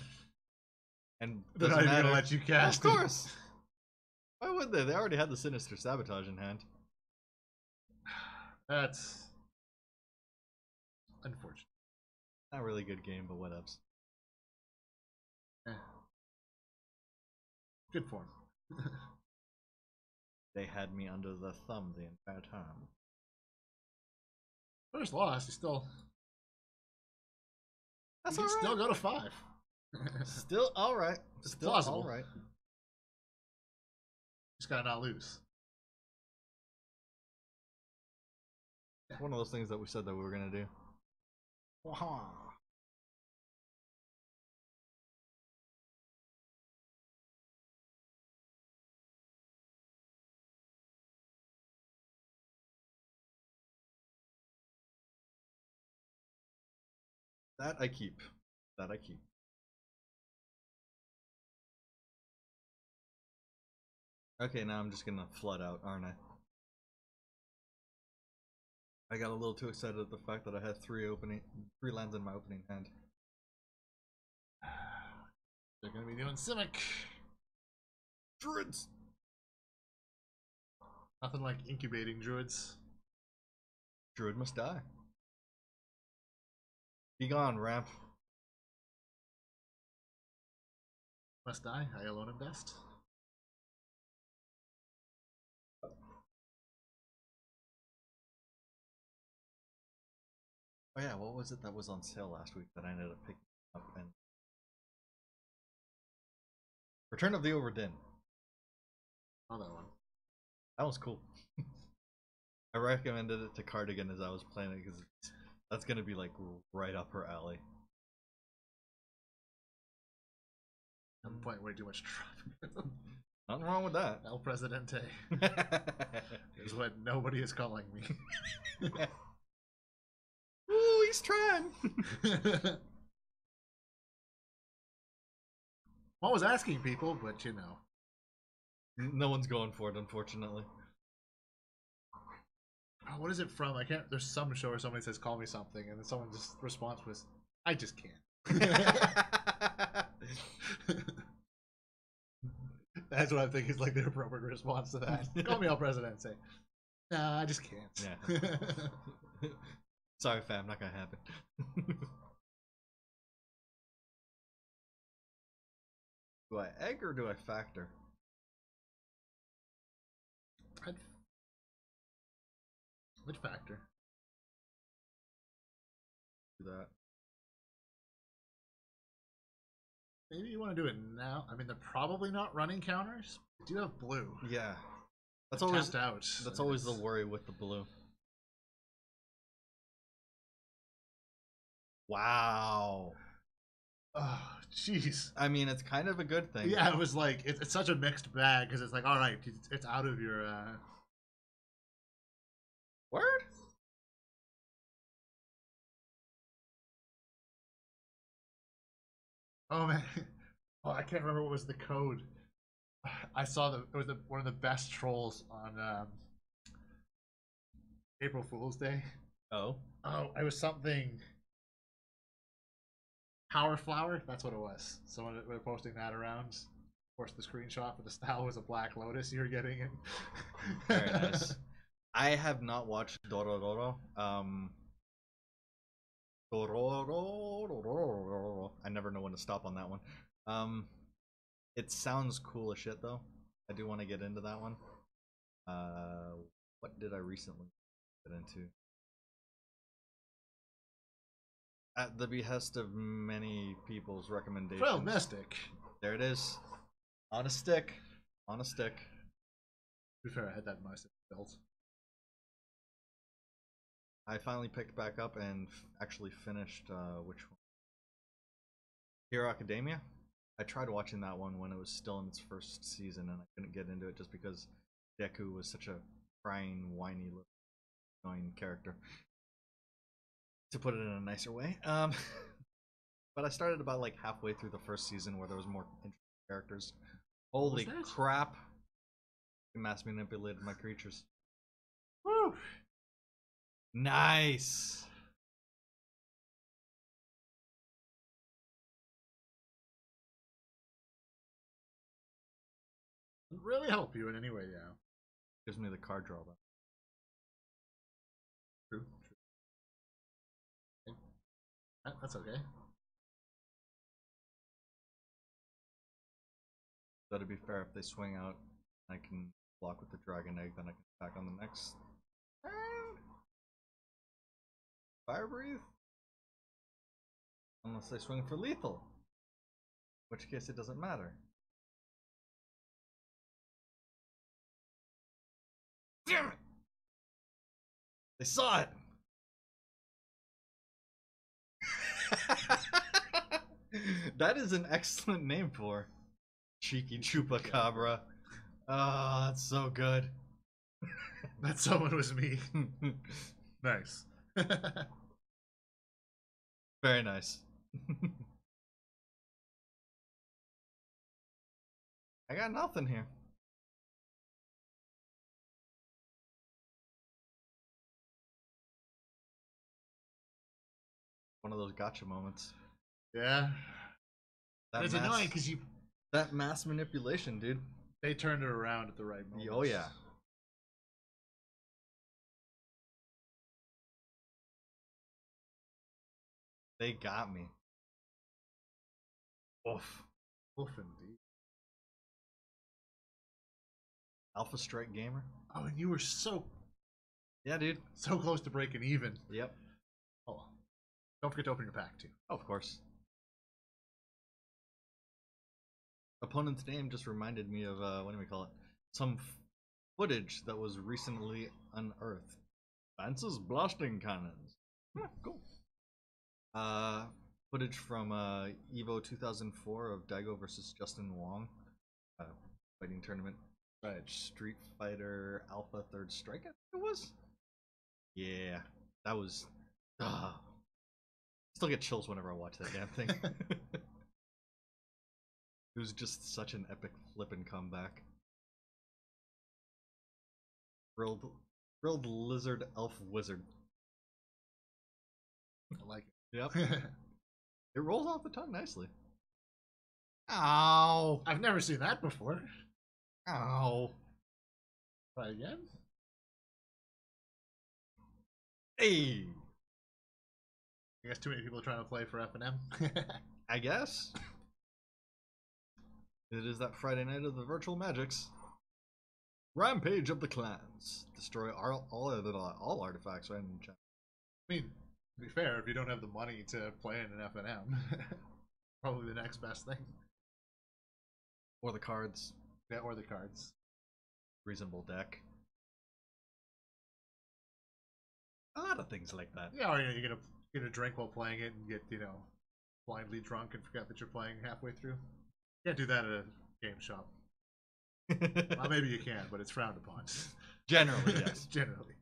And They're not doesn't even matter. gonna let you cast Of it. course. Why would they? They already had the Sinister Sabotage in hand. That's unfortunate. Not a really good game, but what else? Eh. Good form. They had me under the thumb the entire time. First loss, he's still. You can still go to 5. Still all right. It's Still plausible. all right. Just gotta not lose. It's one of those things that we said that we were gonna do. Wow. That I keep. That I keep. Okay, now I'm just gonna flood out, aren't I? I got a little too excited at the fact that I had 3 lands in my opening hand. They're gonna be doing Simic. Druids! Nothing like incubating druids. Druid must die. Be gone, ramp. Must die. I alone am best. Oh yeah, what was it that was on sale last week that I ended up picking up? And Return of the Overdin. Oh, that one. That was cool. I recommended it to Cardigan as I was playing it because that's gonna be like right up her alley. I'm playing way too much traffic. Nothing wrong with that. El Presidente is what nobody is calling me. Ooh, he's trying. I was asking people, but you know. No one's going for it, unfortunately. Oh, what is it from? I can't. There's some show where somebody says, "Call me something," and then someone just response was, "I just can't." That's what I think is like the appropriate response to that. Call me El Presidente. Nah, I just can't. Yeah. Sorry, fam, not gonna happen. Do I egg or do I factor? Which factor? Do that. Maybe you want to do it now. I mean, they're probably not running counters. They do have blue. Yeah. That's They're always tapped out. That's always the worry with the blue. Wow. Oh, jeez. I mean, it's kind of a good thing. Yeah, it was like it's such a mixed bag because it's like, all right, it's out of your. Word? Oh man, oh I can't remember what was the code. I saw it was one of the best trolls on April Fool's Day. Oh. Oh, it was something. Power Flower, that's what it was. Someone we were posting that around. Of course, the screenshot for the style was a Black Lotus you're getting it. Very nice. I have not watched Dororo. Dororo. I never know when to stop on that one. It sounds cool as shit though. I do want to get into that one. What did I recently get into? At the behest of many people's recommendations. Well, Mystic. There it is. On a stick. On a stick. To be fair, I had that Mystic built. I finally picked back up and actually finished, which one? Hero Academia? I tried watching that one when it was still in its first season and I couldn't get into it just because Deku was such a crying, whiny, little annoying character. To put it in a nicer way. But I started about like halfway through the first season where there was more interesting characters. Holy crap. It mass manipulated my creatures. Woo! Nice! Doesn't really help you in any way, yeah. Gives me the card draw though. True. That's okay. So to be fair, if they swing out, I can block with the Dragon Egg, then I can attack on the next turn. Fire Breathe? Unless they swing for lethal. In which case it doesn't matter. Damn it! They saw it! That is an excellent name for Cheeky Chupacabra. Oh, that's so good. That someone was me. Nice. Very nice. I got nothing here. One of those gotcha moments. Yeah. That It's annoying because that mass manipulation, dude. they turned it around at the right moment. Oh yeah. They got me. Oof. Oof, indeed. Alpha Strike Gamer. Oh, and you were so Yeah, dude. close to breaking even. Yep. Oh, don't forget to open your pack too. Of course. Opponent's name just reminded me of what do we call it? Some footage that was recently unearthed. Vance's blasting cannons. Cool. Footage from Evo 2004 of Daigo versus Justin Wong, fighting tournament. Right. Street Fighter Alpha Third Strike, I think it was. Yeah, that was. Still get chills whenever I watch that damn thing. It was just such an epic flippin' comeback. Grilled lizard elf wizard. I like Yep. it. It rolls off the tongue nicely. Ow! I've never seen that before. Ow! Try again. Hey! I guess too many people are trying to play for F&M. I guess. It is that Friday night of the virtual magics. Rampage of the clans. Destroy all artifacts right in chat. I mean, to be fair, if you don't have the money to play in an F&M, probably the next best thing. Or the cards. Yeah, or the cards. Reasonable deck. A lot of things like that. Yeah, or you get a drink while playing it and get, blindly drunk and forget that you're playing halfway through. You can't do that at a game shop. Well, maybe you can, but it's frowned upon. Generally, yes. Generally.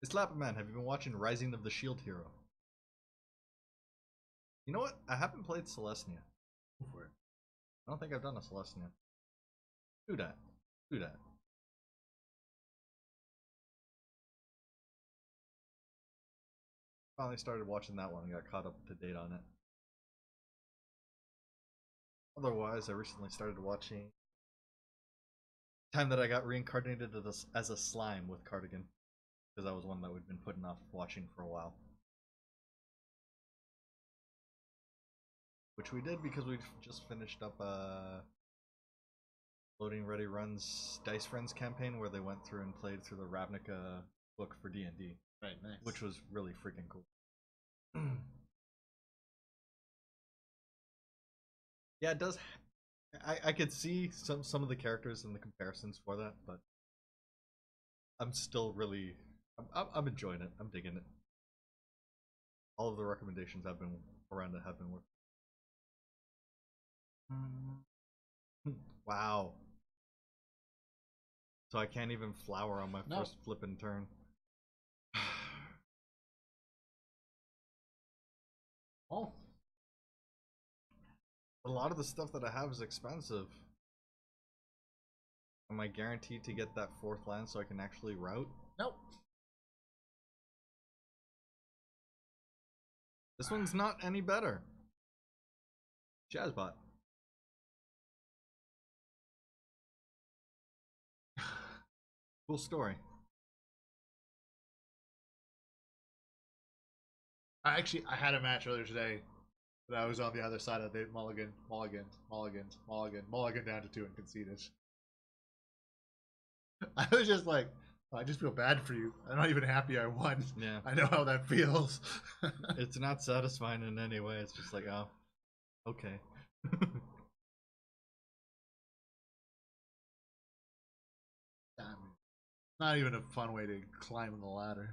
Slapperman, have you been watching Rising of the Shield Hero? You know what? I haven't played Celestia. Go for it. I don't think I've done a Celestia. Do that. Do that. Finally started watching that one and got caught up to date on it. Otherwise, I recently started watching time that I got reincarnated as a slime with Cardigan, because that was one that we'd been putting off watching for a while. Which we did because we just finished up Loading Ready Run's Dice Friends campaign, where they went through and played through the Ravnica book for D&D. Right, nice. Which was really freaking cool. Yeah, it does. I could see some of the characters and the comparisons for that, but I'm still really I'm enjoying it. I'm digging it. All of the recommendations have been around it have been worth. Wow. So I can't even flower on my first flippin' turn. Oh. A lot of the stuff that I have is expensive. Am I guaranteed to get that fourth land so I can actually route? Nope. This one's not any better. Jazzbot. Cool story. I had a match earlier today, but I was on the other side of the mulligan down to 2 and conceded. I was just like, I just feel bad for you. I'm not even happy I won. Yeah. I know how that feels. It's not satisfying in any way. It's just like, oh, okay. Not even a fun way to climb the ladder.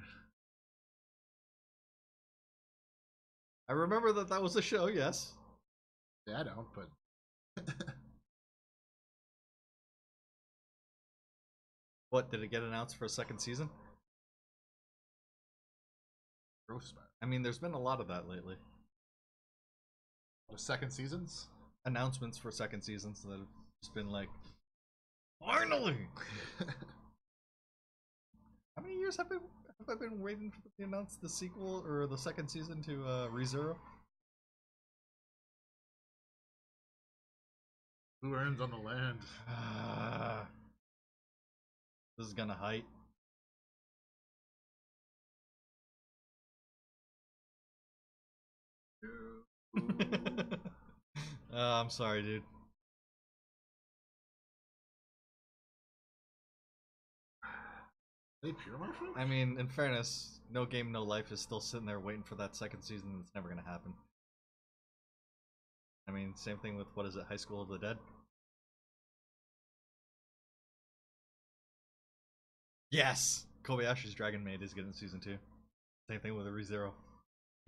I remember that was a show, yes. Yeah, I don't, but What, did it get announced for a second season? gross about I mean, there's been a lot of that lately. it. Second seasons? Announcements for second seasons that have just been like, finally! How many years have I been waiting for them to announce the sequel or the second season to ReZero? Who earns on the land? This is gonna height. I'm sorry, dude. They pure mushroom? I mean, in fairness, No Game No Life is still sitting there waiting for that second season. It's never gonna happen. I mean, same thing with, what is it, High School of the Dead? Yes! Kobayashi's Dragon Maid is getting season 2. Same thing with the ReZero.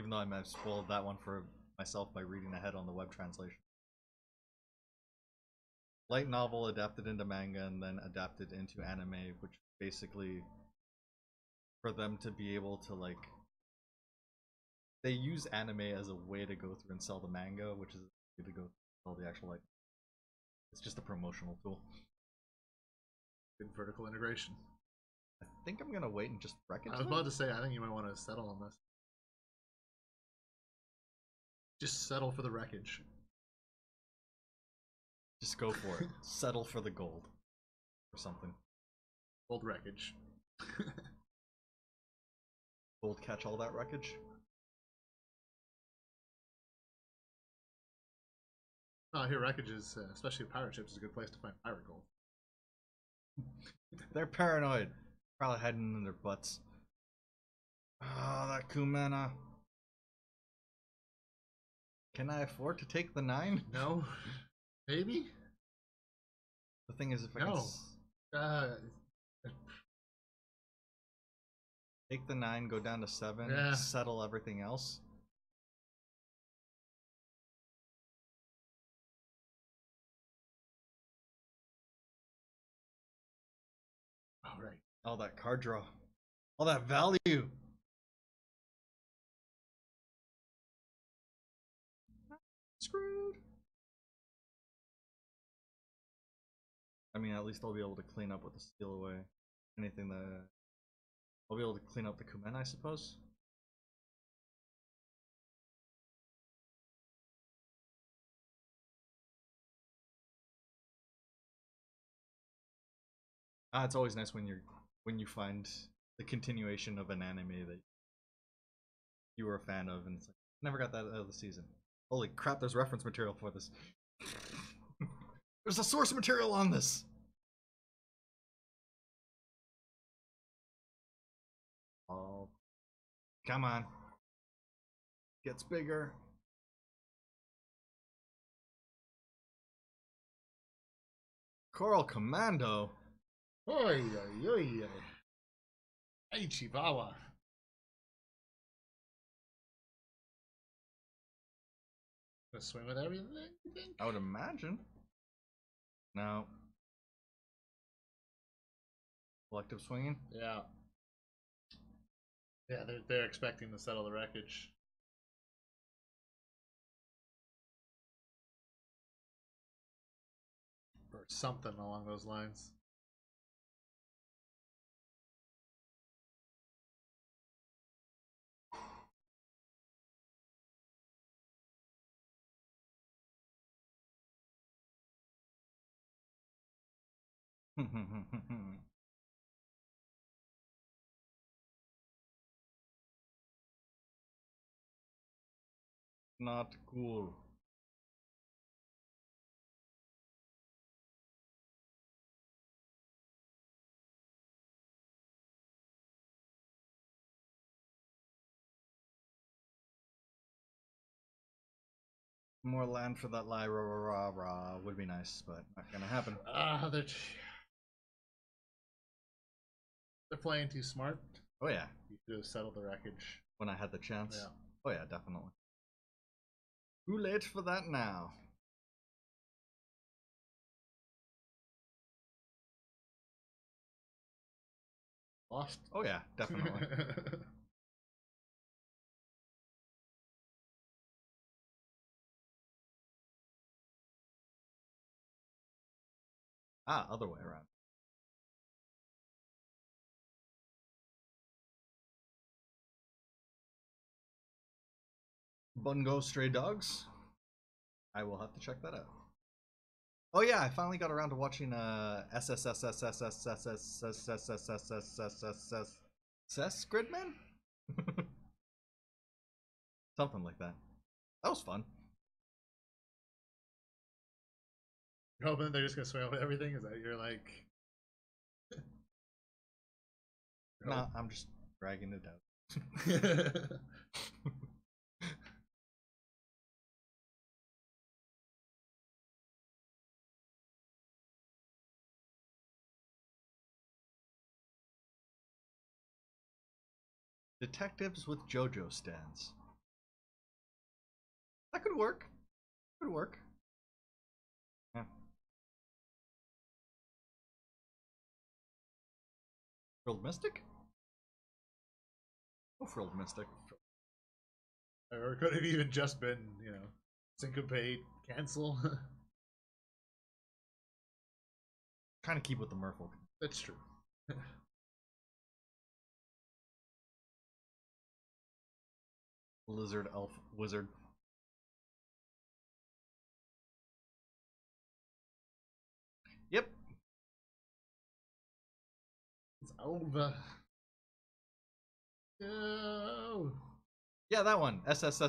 Even though I might have spoiled that one for myself by reading ahead on the web translation. Light novel adapted into manga and then adapted into anime, which basically for them to be able to, like, they use anime as a way to go through and sell the manga, which is a way to go sell the actual, like, it's just a promotional tool. Good vertical integration. I think I'm gonna wait and just wreck it. I was about to say, I think you might want to settle on this. Just settle for the wreckage. Just go for it. Settle for the gold. Or something. Gold wreckage. Gold catch all that wreckage? Oh, here wreckage is, especially pirate ships, is a good place to find pirate gold. They're paranoid. Probably hiding in their butts. Oh, that Kumena. Can I afford to take the 9? No? Maybe? The thing is, if I No. take the 9, go down to 7, Yeah. settle everything else. Alright. All that card draw. All that value. Screwed. I mean, at least I'll be able to clean up with the steal away. Anything that I'll be able to clean up the Kumen, I suppose. It's always nice when you find the continuation of an anime that you were a fan of, and it's like, never got that out of the season. Holy crap! There's reference material for this. There's a source material on this. Oh, come on! Gets bigger. Coral Commando. Oi, oi, oi, oi. Hey, Chihuahua. Gonna swing with everything, you think? I would imagine. No. Collective swinging. Yeah. Yeah, they're expecting to settle the wreckage. Or something along those lines. Not cool. More land for that lie, rah, rah, rah, rah, would be nice, but not gonna happen. They're playing too smart. Oh yeah, You should have settled the wreckage. when I had the chance. Yeah. Oh yeah, definitely. Too late for that now. Lost. Oh yeah, definitely. Other way around. Bungo Stray Dogs. I will have to check that out. Oh yeah, I finally got around to watching Gridman? Something like that. That was fun. You're hoping they're just gonna swing over everything? Is that you're like Nah, I'm just dragging it out. Detectives with JoJo stands. That could work. Could work. Yeah. Frilled Mystic? Oh, Frilled Mystic. Or it could have even just been, syncopate, cancel. Kind of keep with the Merfolk. That's true. Lizard, elf, wizard. Yep. It's over. No. Yeah, that one. I think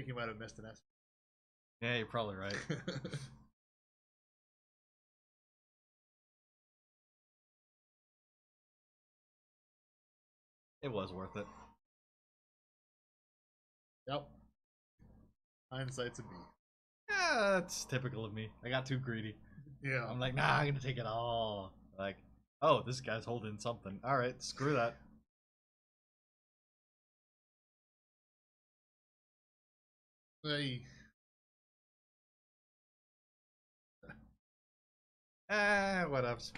you might have missed an S. Yeah, you're probably right. It was worth it. Yep. Hindsight's a B. Yeah, that's typical of me. I got too greedy. Yeah. I'm like, nah, I'm gonna take it all. Like, oh, this guy's holding something. Alright, screw that. Hey. Whatevs.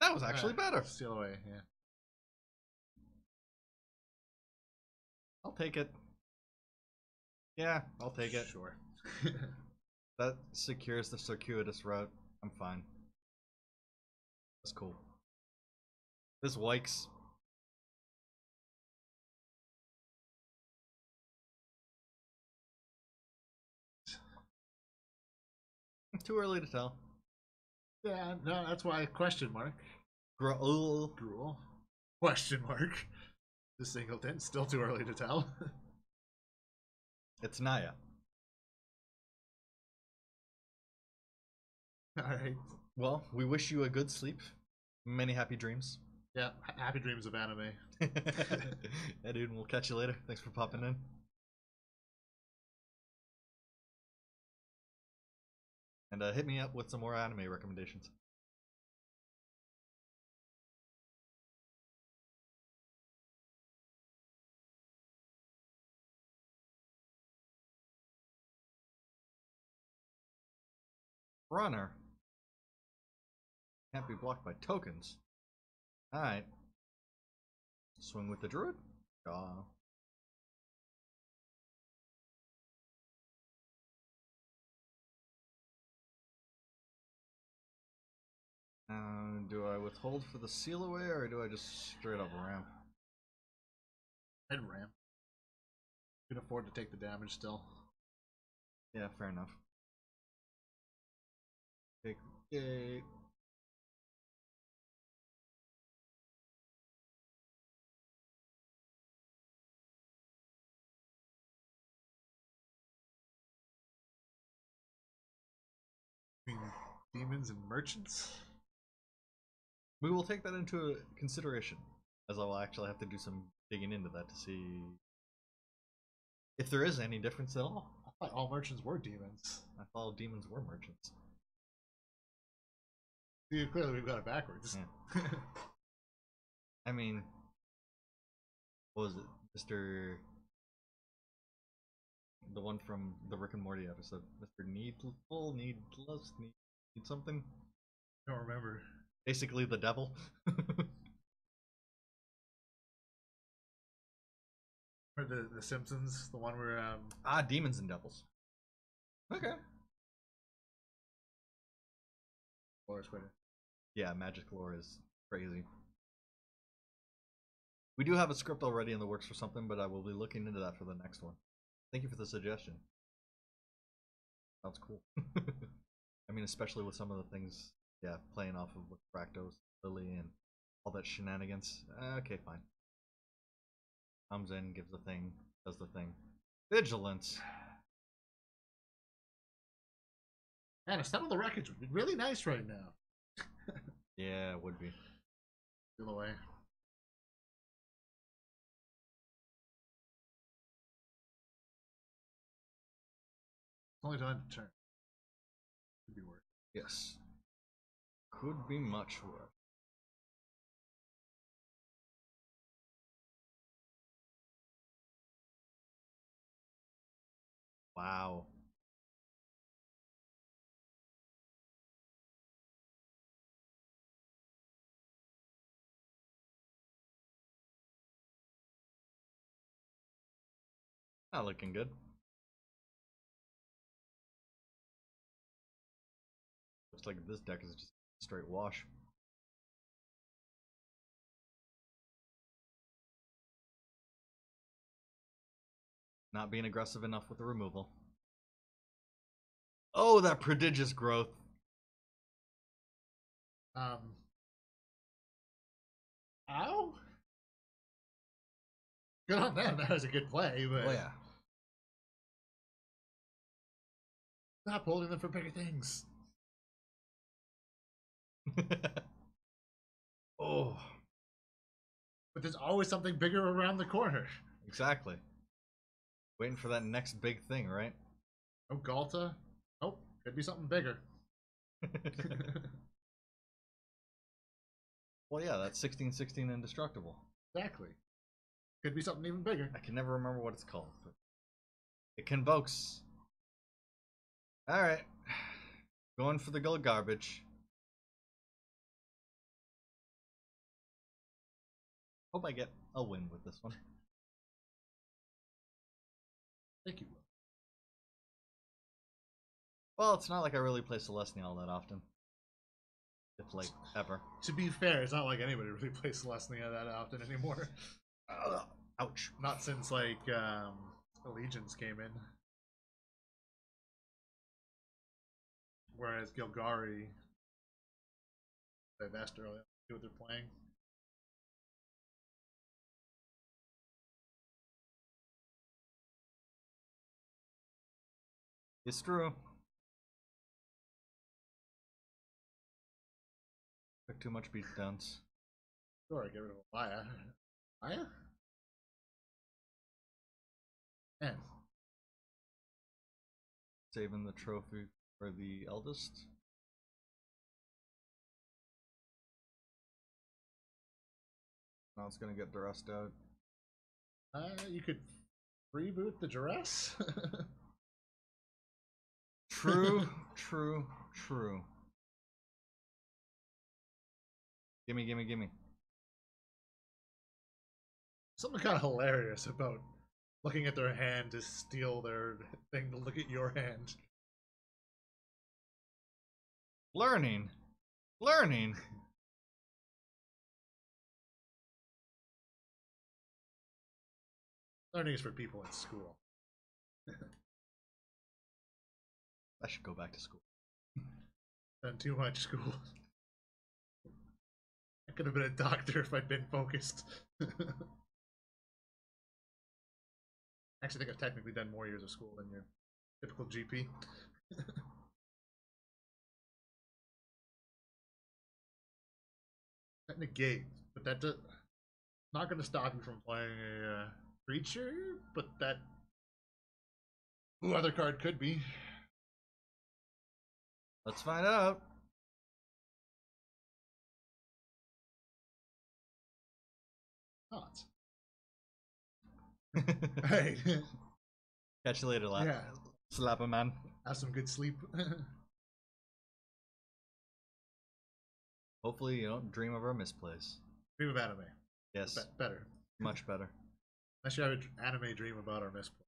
That was actually better. Steal away, yeah. I'll take it. Yeah, I'll take it. Sure. That secures the circuitous route. I'm fine. That's cool. This Wykes. Too early to tell. Yeah, no, that's why question mark. Gruel. Gruel. Question mark. The Singleton, still too early to tell. It's Naya. Alright. Well, we wish you a good sleep. Many happy dreams. Yeah, happy dreams of anime. Yeah, dude, we'll catch you later. Thanks for popping in. And hit me up with some more anime recommendations. Runner. Can't be blocked by tokens. Alright. Swing with the druid? Do I withhold for the seal away, or do I just straight up ramp? I'd ramp. You can afford to take the damage still. Yeah, fair enough. Take the gate. Between demons and merchants. We will take that into consideration, as I will actually have to do some digging into that to see if there is any difference at all. I thought all merchants were demons. I thought all demons were merchants. See, clearly we've got it backwards. Yeah. I mean, what was it, Mr. The one from the Rick and Morty episode, Mr. Needful, Needless, need something? I don't remember. Basically, the devil. Or the Simpsons, the one where Demons and devils. Okay. Yeah, magic lore is crazy. We do have a script already in the works for something, but I will be looking into that for the next one. Thank you for the suggestion. Sounds cool. I mean, especially with some of the things, yeah, playing off of with Fractos, Lily, and all that shenanigans. Okay, fine. Comes in, gives the thing, does the thing. Vigilance. Man, a step on the wreckage would be really nice right now. Yeah, it would be. Feel away. Only time to turn. Could be worse. Yes. Could be much worse. Wow. Not looking good. Looks like this deck is just straight wash. Not being aggressive enough with the removal. Oh, that prodigious growth. Ow? Good on them. That was a good play, but Oh yeah. stop holding them for bigger things. Oh. But there's always something bigger around the corner. Exactly. Waiting for that next big thing, right? Oh, Galta. Oh, could be something bigger. Well, yeah, that's 16/16 indestructible. Exactly. Could be something even bigger. I can never remember what it's called, but it convokes. All right, going for the gold garbage. Hope I get a win with this one. Thank you. Well, it's not like I really play Celestia all that often. If like ever. To be fair, it's not like anybody really plays Celestia that often anymore. Ouch. Not since like Allegiance came in. Whereas Gilgari, they've asked earlier, see what they're playing. It's true. Took too much beatdowns. Sure, get rid of Maya. Maya? Man. Saving the trophy for the eldest. Now it's gonna get dressed out. You could reboot the dress. True, true, true. Gimme, gimme, gimme. Something kind of hilarious about looking at their hand to steal their thing to look at your hand. Learning. Learning. Learning is for people in school. I should go back to school. Done too much school. I could have been a doctor if I'd been focused. Actually, I think I've technically done more years of school than your typical GP. can't negate, but that does not going to stop you from playing a creature. But that other card could be. Let's find out. Not. Hey, Catch you later, lad. yeah, Slap a man. have some good sleep. Hopefully you don't dream of our misplays. Dream of anime. Yes, Better. much better. Unless you have an anime dream about our misplay.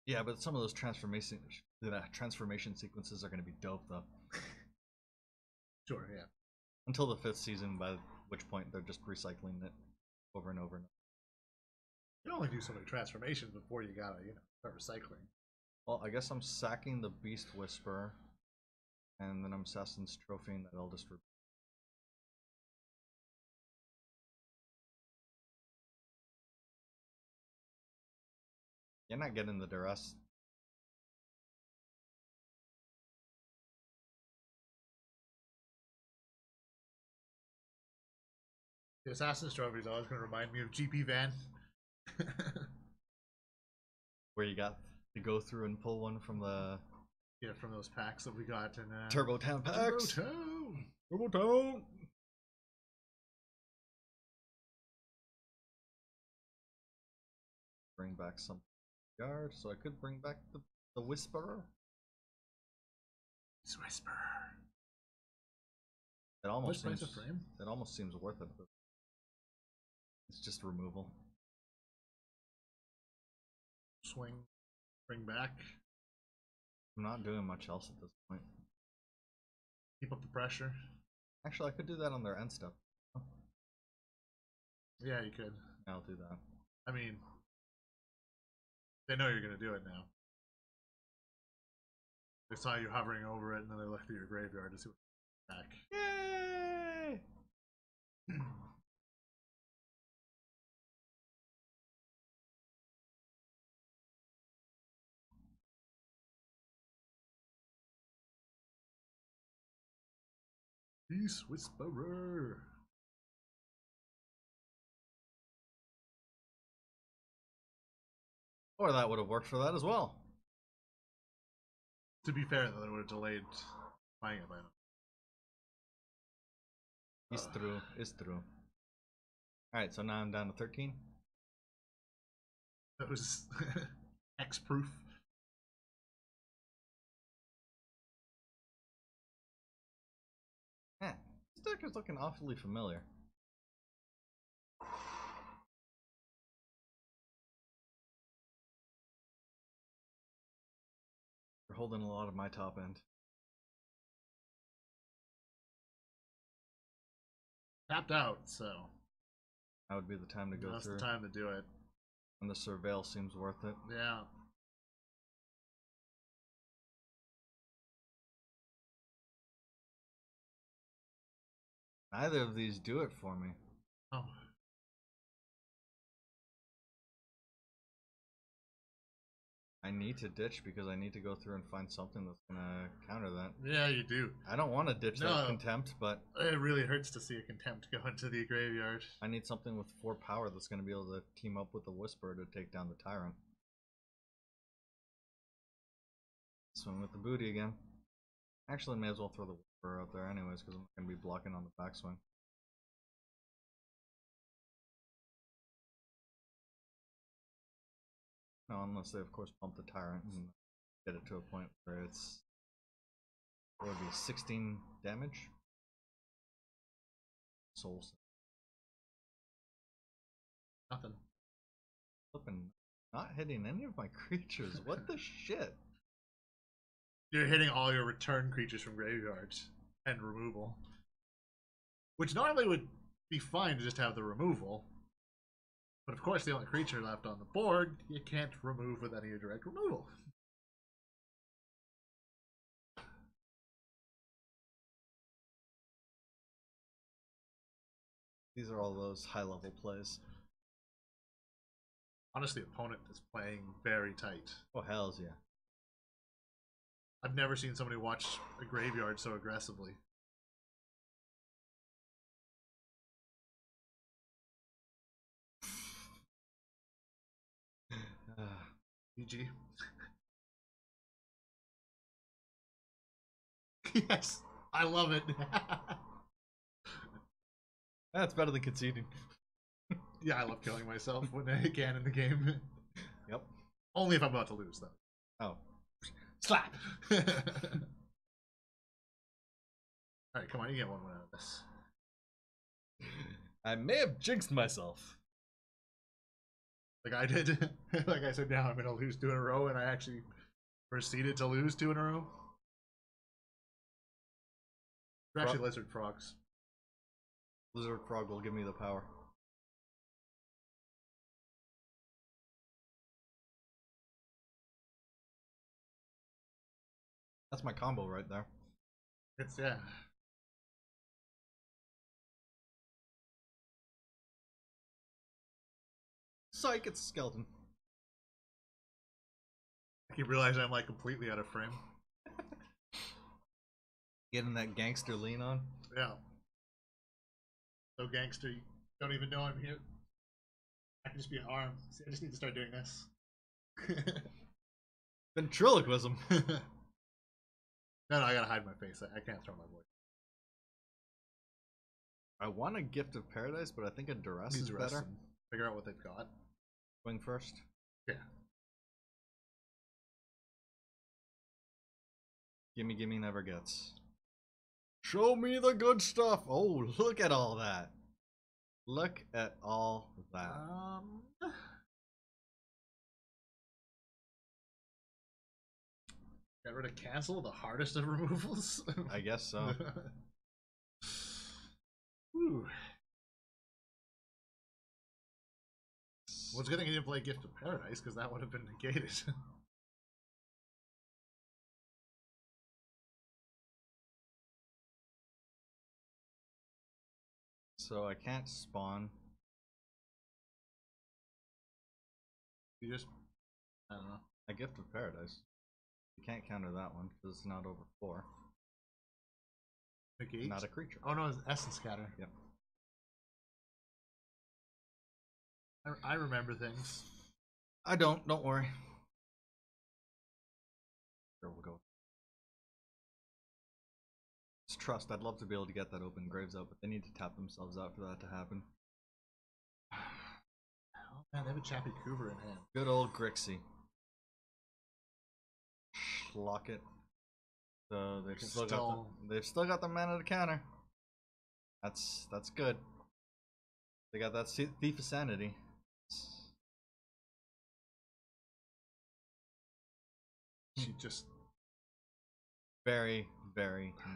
Yeah, but some of those transformation sequences are going to be dope, though. Sure, yeah. Until the 5th season, by which point they're just recycling it over and over and over. You can only do so many transformations before you gotta, start recycling. Well, I guess I'm sacking the Beast Whisperer, and then I'm Assassin's Trophying that Eldest Rebuke. You're not getting the duress. The Assassin's Trophy is always going to remind me of GP Van. Where you got to go through and pull one from the From those packs that we got in Turbo Town packs. Turbo Town. Bring back some guard, so I could bring back the Whisperer. It's Whisper. It almost What price seems of frame? it almost seems worth it, but it's just removal. Swing. Bring back. I'm not doing much else at this point. Keep up the pressure. Actually, I could do that on their end stuff. Yeah, you could. I'll do that. I mean, they know you're going to do it now. They saw you hovering over it, and then they looked at your graveyard to see what's back. Yay! Peace Whisperer. Or that would have worked for that as well. To be fair, though, that would have delayed buying it by now. He's through. Is through. Alright, so now I'm down to 13. That was X-proof. Eh, this deck is looking awfully familiar. You're holding a lot of my top end. Tapped out, so That would be the time to go that's through. the time to do it. And the Surveil seems worth it. Yeah. Neither of these do it for me. Oh. I need to ditch because I need to go through and find something that's gonna counter that. Yeah, you do. I don't want to ditch that No. Contempt, but It really hurts to see a Contempt go into the graveyard. I need something with 4 power that's gonna be able to team up with the Whisperer to take down the Tyrant. Swing with the booty again. Actually, may as well throw the Whisperer out there anyways because I'm not gonna be blocking on the backswing. No, unless they of course pump the Tyrant and get it to a point where it's, what would be 16 damage? Soul. Nothing. Flipping, not hitting any of my creatures. What the shit? You're hitting all your return creatures from graveyards and removal. Which normally would be fine to just have the removal. But of course, the only creature left on the board, you can't remove with any direct removal. These are all those high level plays. Honestly, opponent is playing very tight. Oh, hells yeah. I've never seen somebody watch a graveyard so aggressively. GG. Yes, I love it. That's better than conceding. Yeah, I love killing myself when I can in the game. Yep. Only if I'm about to lose, though. Oh. Slap! Alright, come on, you get one win out of this. I may have jinxed myself. Like I did. Like I said, now I'm going to lose 2 in a row, and I actually proceeded to lose 2 in a row. They're actually lizard frogs. Lizard frog will give me the power. That's my combo right there. It's, yeah. Psych, it's a skeleton. I keep realizing I'm like completely out of frame. Getting that gangster lean on. Yeah. So gangster, you don't even know I'm here. I can just be an arm. See, I just need to start doing this. Ventriloquism. No, I gotta hide my face. I can't throw my voice. I want a Gift of Paradise, but I think a Duress Need is to rest better. and figure out what they've got. Swing first. Yeah. Gimme never gets. Show me the good stuff. Oh, look at all that. Look at all that. Got rid of cancel, the hardest of removals. I guess so. Whew. Well, it's a good thing he didn't play Gift of Paradise, because that would have been negated. So I can't spawn. You just, I don't know. A Gift of Paradise. You can't counter that one because it's not over 4. Negate? Not a creature. Oh no, it's Essence Scatter. Yep. I remember things. I don't worry. Sure, we'll go. It's trust. I'd love to be able to get that open graves out, but they need to tap themselves out for that to happen. Oh man, they have a Chappie Coover in hand. Good old Grixie. Lock it. So they've still got the mana to counter. That's good. They got that Thief of Sanity. She just very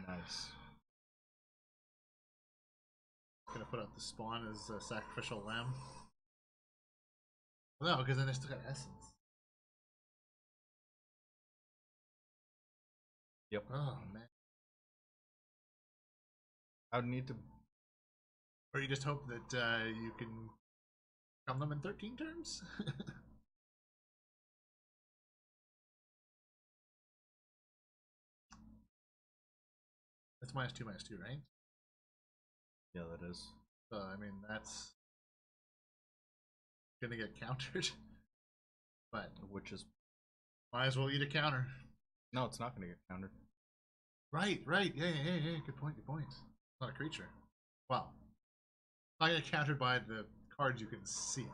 nice. gonna put out the spawn as a sacrificial lamb. No, because then they still got essence. Yep. Oh man. I would need to. Or you just hope that you can come them in 13 turns? That's -2/-2, right? Yeah, that is. So, I mean, that's gonna get countered. But Which is. might as well eat a counter. No, it's not going to get countered. Right. Yeah. Good point. It's not a creature. Well, not gonna get countered by the cards you can see.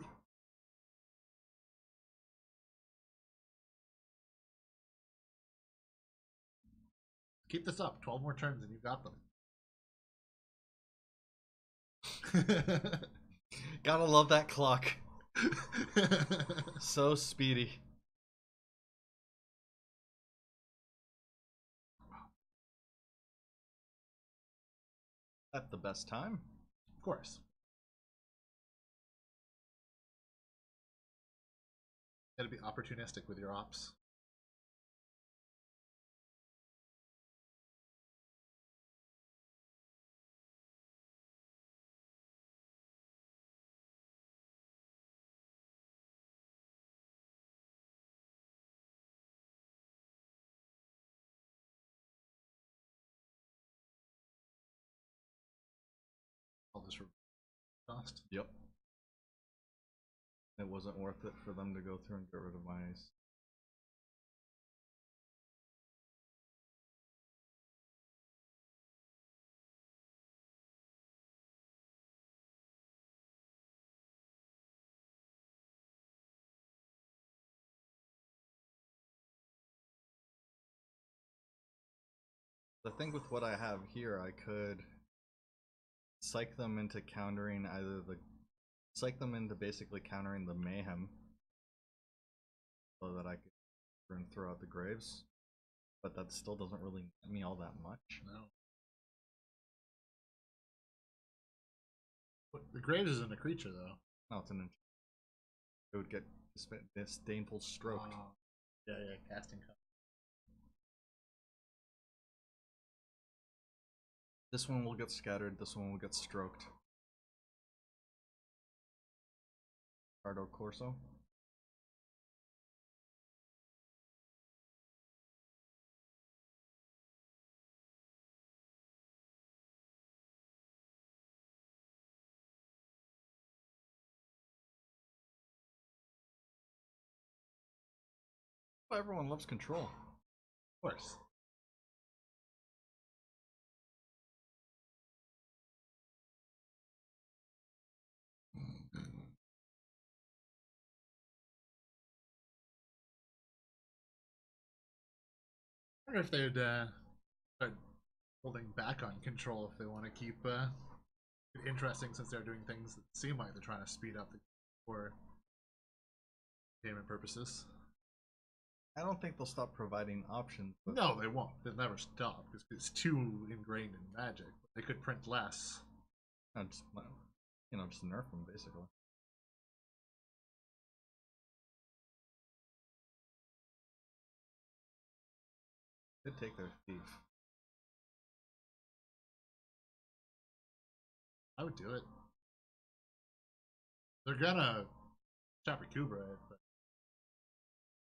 Keep this up. 12 more turns and you've got them. Gotta love that clock. So speedy. At the best time. Of course. Gotta be opportunistic with your ops. cost. Yep. It wasn't worth it for them to go through and get rid of my. The thing with what I have here, I could psych them into countering either the psych them into basically countering the mayhem so that I could throw out the graves, but that still doesn't really net me all that much. No. But the graves isn't a creature though. No, it's an it would get disdainful stroked. Yeah, casting. This one will get scattered, this one will get stroked. Cardo Corso. Well, everyone loves control. Of course. I wonder if they'd start holding back on control if they want to keep it interesting, since they're doing things that seem like they're trying to speed up for entertainment purposes. I don't think they'll stop providing options. But No, they won't. They'll never stop because it's too ingrained in Magic. They could print less. just, just nerf them basically. Could take their thief. I would do it. They're gonna Chopper Kubra it, but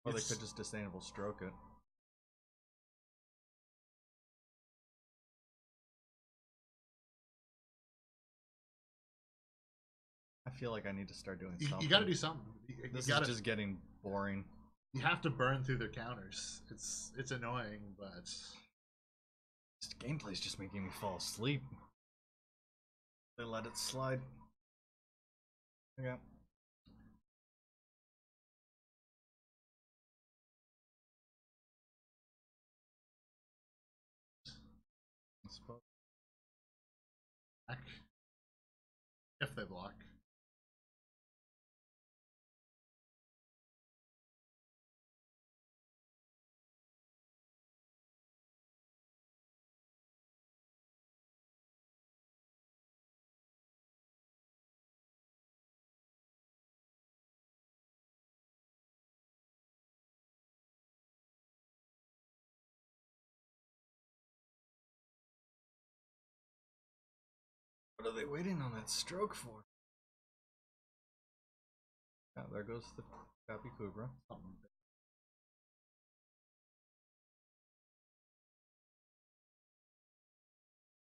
Or they could just disdainable stroke it. I feel like I need to start doing something. you gotta do something. This is just getting boring. You have to burn through their counters. It's annoying, but This gameplay's just making me fall asleep. They let it slide. Okay. back if they block. What are they waiting on that stroke for? Yeah, there goes the copy Kubra.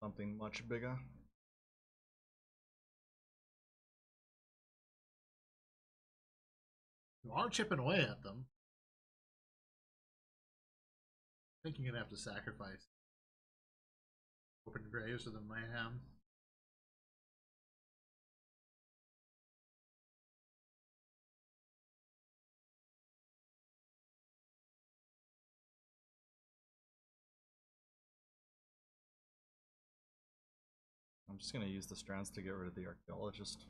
Something much bigger. You are chipping away at them. I think you're gonna have to sacrifice open graves with the mayhem. I'm just gonna use the strands to get rid of the archaeologist.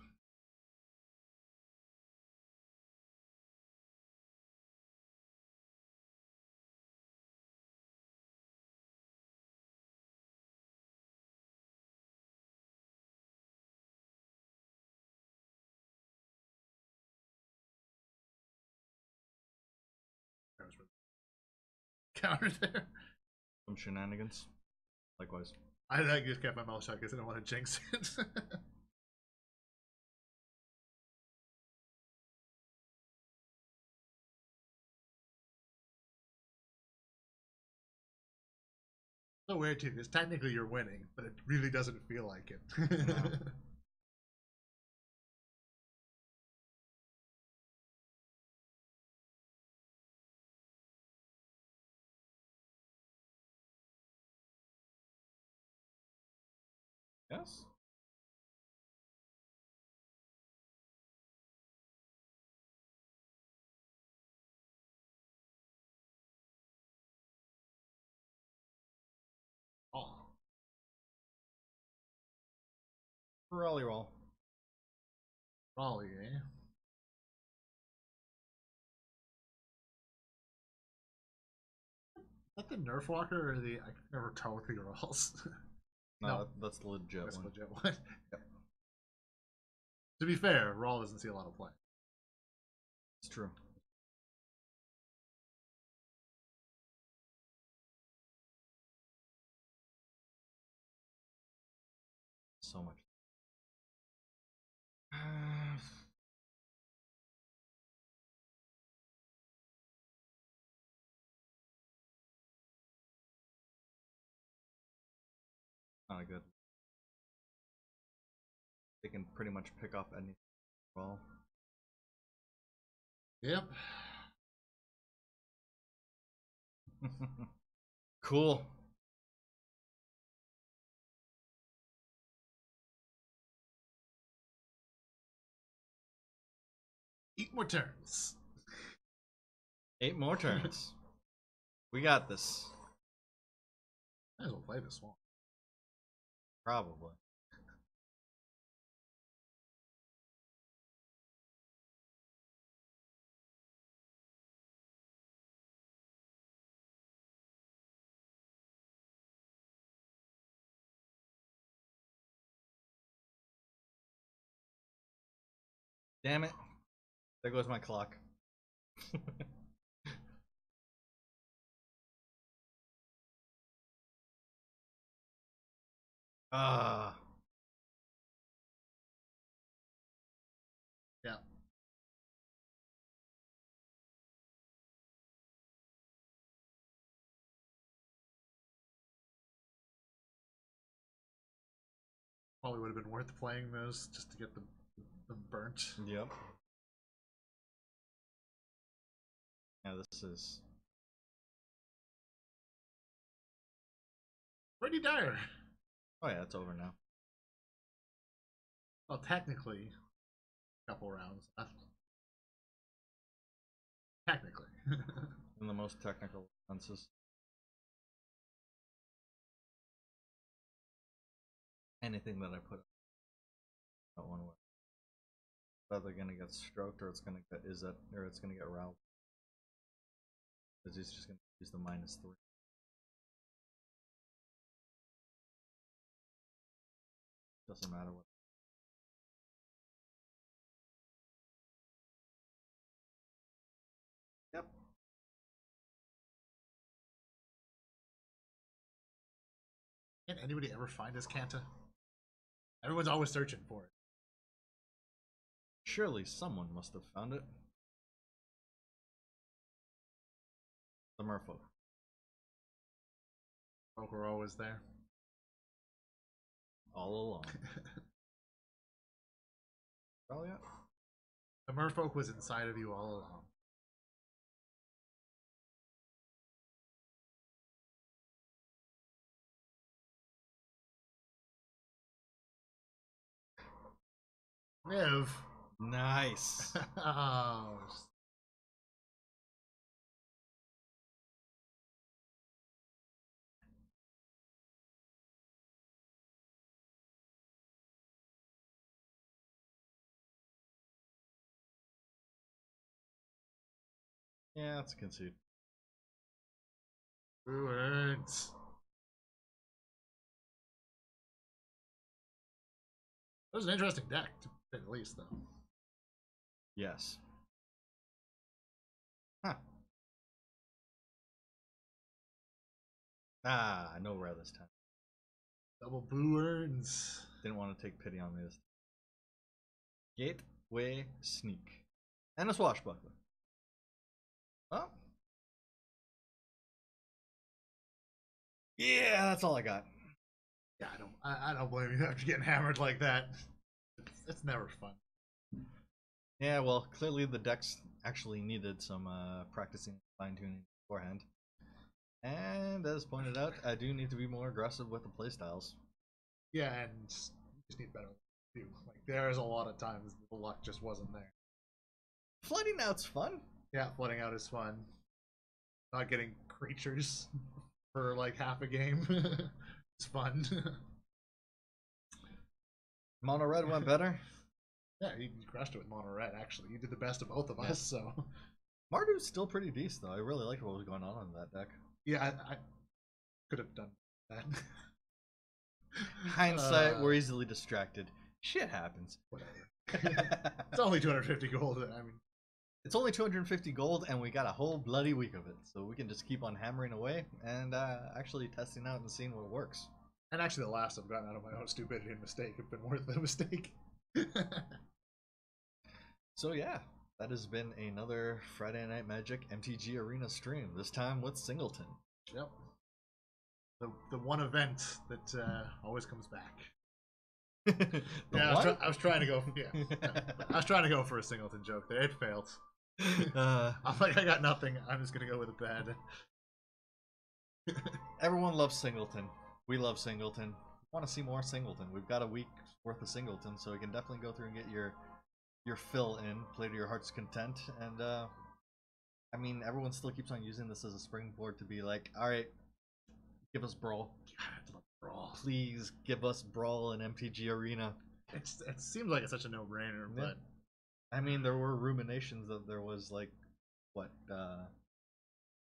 Counter there. Some shenanigans. Likewise. I just kept my mouth shut because I didn't want to jinx it. So weird too, because technically you're winning, but it really doesn't feel like it. No. Yes. Oh. Raleigh roll. Raleigh, eh? Is that the Nerf Walker or the I can never tell with the rolls? No, that's the legit That's one. the legit one. Yep. To be fair, Rawl doesn't see a lot of play. It's true. So much. Not a good. They can pretty much pick up anything. Well, Yep. cool. Eight more turns. 8 more turns. We got this. Might as well play this one. Probably. Damn it. There goes my clock. Ah. Yeah. Probably would have been worth playing those just to get them burnt. Yep. Yeah, this is. Pretty dire. Oh yeah, it's over now. Well, technically, a couple rounds left. Technically. In the most technical senses. Anything that I put that one way. It's either gonna get stroked or it's gonna get it's gonna get routed. Because he's just gonna use the -3. Doesn't matter what. Yep. Can anybody ever find this Kanta? Everyone's always searching for it. Surely someone must have found it. The merfolk. Folk are always there. All along. Oh yeah. The merfolk was inside of you all along. Niv. Nice. Oh. Yeah, that's a concede. Ruins. That was an interesting deck, to say the least, though. Yes. Huh. Ah, no rare this time. Double boo earns. Didn't want to take pity on me this time. Gateway Sneak. And a Swashbuckler. Oh. Yeah, that's all I got. Yeah, I don't blame you after getting hammered like that. It's never fun. Yeah, well, clearly the decks actually needed some practicing fine-tuning beforehand. And as pointed out, I do need to be more aggressive with the playstyles. Yeah, and you just need better luck too. Like there's a lot of times the luck just wasn't there. Flooding out's fun. Yeah, flooding out is fun. Not getting creatures for like half a game. It's fun. Mono red went better. Yeah, you crushed it with mono red. Actually, you did the best of both of us. So Mardu's still pretty decent though. I really liked what was going on that deck. yeah, I could have done that. Hindsight, we're easily distracted. Shit happens. Whatever. It's only 250 gold. I mean, It's only 250 gold, and we got a whole bloody week of it, so we can just keep on hammering away and actually testing out and seeing what works. and actually, the last I've gotten out of my own stupidity and mistake have been worth the mistake. So yeah, that has been another Friday Night Magic MTG Arena stream. This time with Singleton. Yep. The one event that always comes back. The I was trying to go. Yeah, I was trying to go for a Singleton joke there. It failed. I'm like, I got nothing. I'm just gonna go with a bad. Everyone loves Singleton. We love Singleton. Want to see more Singleton? We've got a week's worth of Singleton, so you can definitely go through and get your fill in, play to your heart's content, and I mean, everyone still keeps on using this as a springboard to be like, all right, give us Brawl. Brawl. Please give us Brawl in MTG Arena. It seems like it's such a no-brainer, Yeah. but I mean, there were ruminations that there was like, what,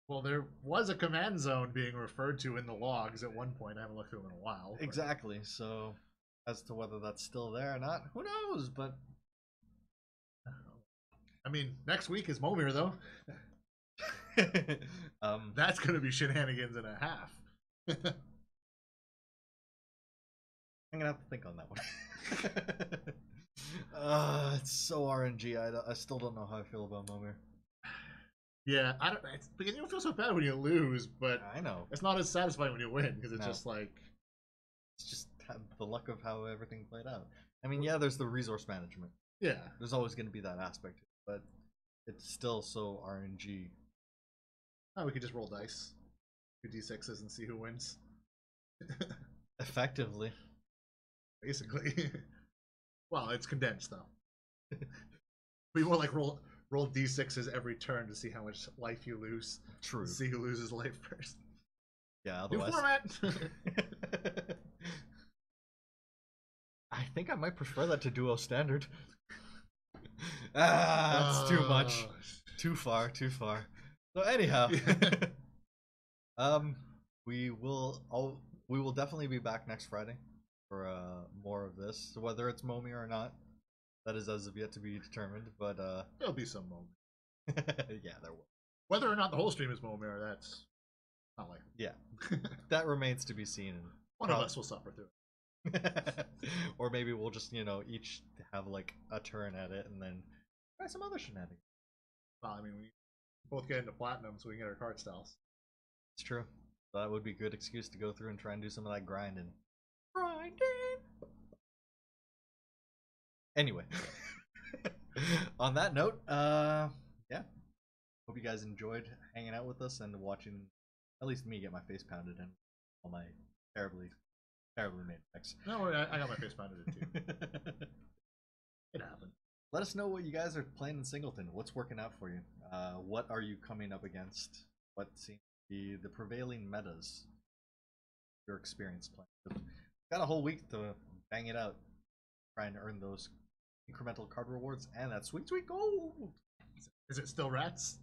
well, there was a command zone being referred to in the logs at one point. I haven't looked through them in a while. But... exactly. So, as to whether that's still there or not, who knows? But I mean, next week is Momir though. That's gonna be shenanigans and a half. I'm gonna have to think on that one. It's so RNG. I still don't know how I feel about Momir. Yeah, I don't. Because you don't feel so bad when you lose, but I know it's not as satisfying when you win because it's No. just like it's just the luck of how everything played out. I mean, yeah, there's the resource management. yeah. There's always going to be that aspect, but it's still so RNG. Oh, we could just roll dice, do d6s, and see who wins. Effectively. Basically. Well, it's condensed though. We will like roll d6s every turn to see how much life you lose. True. See who loses life first. Yeah, New otherwise. format. I think I might prefer that to Duo Standard. It's too much. Too far. So anyhow, we will definitely be back next Friday for more of this. So whether it's Momir or not, that is as of yet to be determined. But There'll be some moment. yeah, there will. Whether or not the whole stream is Momir, that's not likely. Yeah, that remains to be seen. One of us will suffer through it. Or maybe we'll just each have like a turn at it and then try some other shenanigans. Well, I mean, we both get into platinum so we can get our card styles. It's true. So that would be a good excuse to go through and try and do some of that grinding. Anyway, on that note, yeah. Hope you guys enjoyed hanging out with us and watching at least me get my face pounded in all my terribly made decks. No, I got my face pounded in too. It happened. Let us know what you guys are playing in Singleton. What's working out for you? What are you coming up against? What seems to be the prevailing metas? Your experience playing. Got a whole week to bang it out. Try and earn those incremental card rewards and that sweet gold. Is it still rats?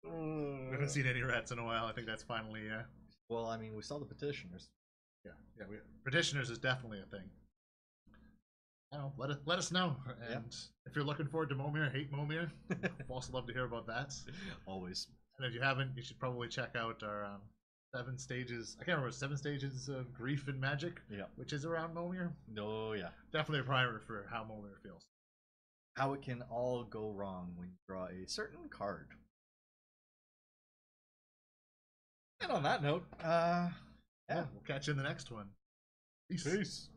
We haven't seen any rats in a while. I think that's finally Well, I mean, we saw the petitioners. yeah. Petitioners is definitely a thing. I don't know, let us know. And if you're looking forward to Momir, hate Momir, we'd also love to hear about that. Always. And if you haven't, you should probably check out our 7 stages. I can't remember 7 stages of grief and magic. Yeah. Which is around Momir. Oh yeah. Definitely a primer for how Momir feels. How it can all go wrong when you draw a certain card. And on that note, yeah, We'll catch you in the next one. Peace.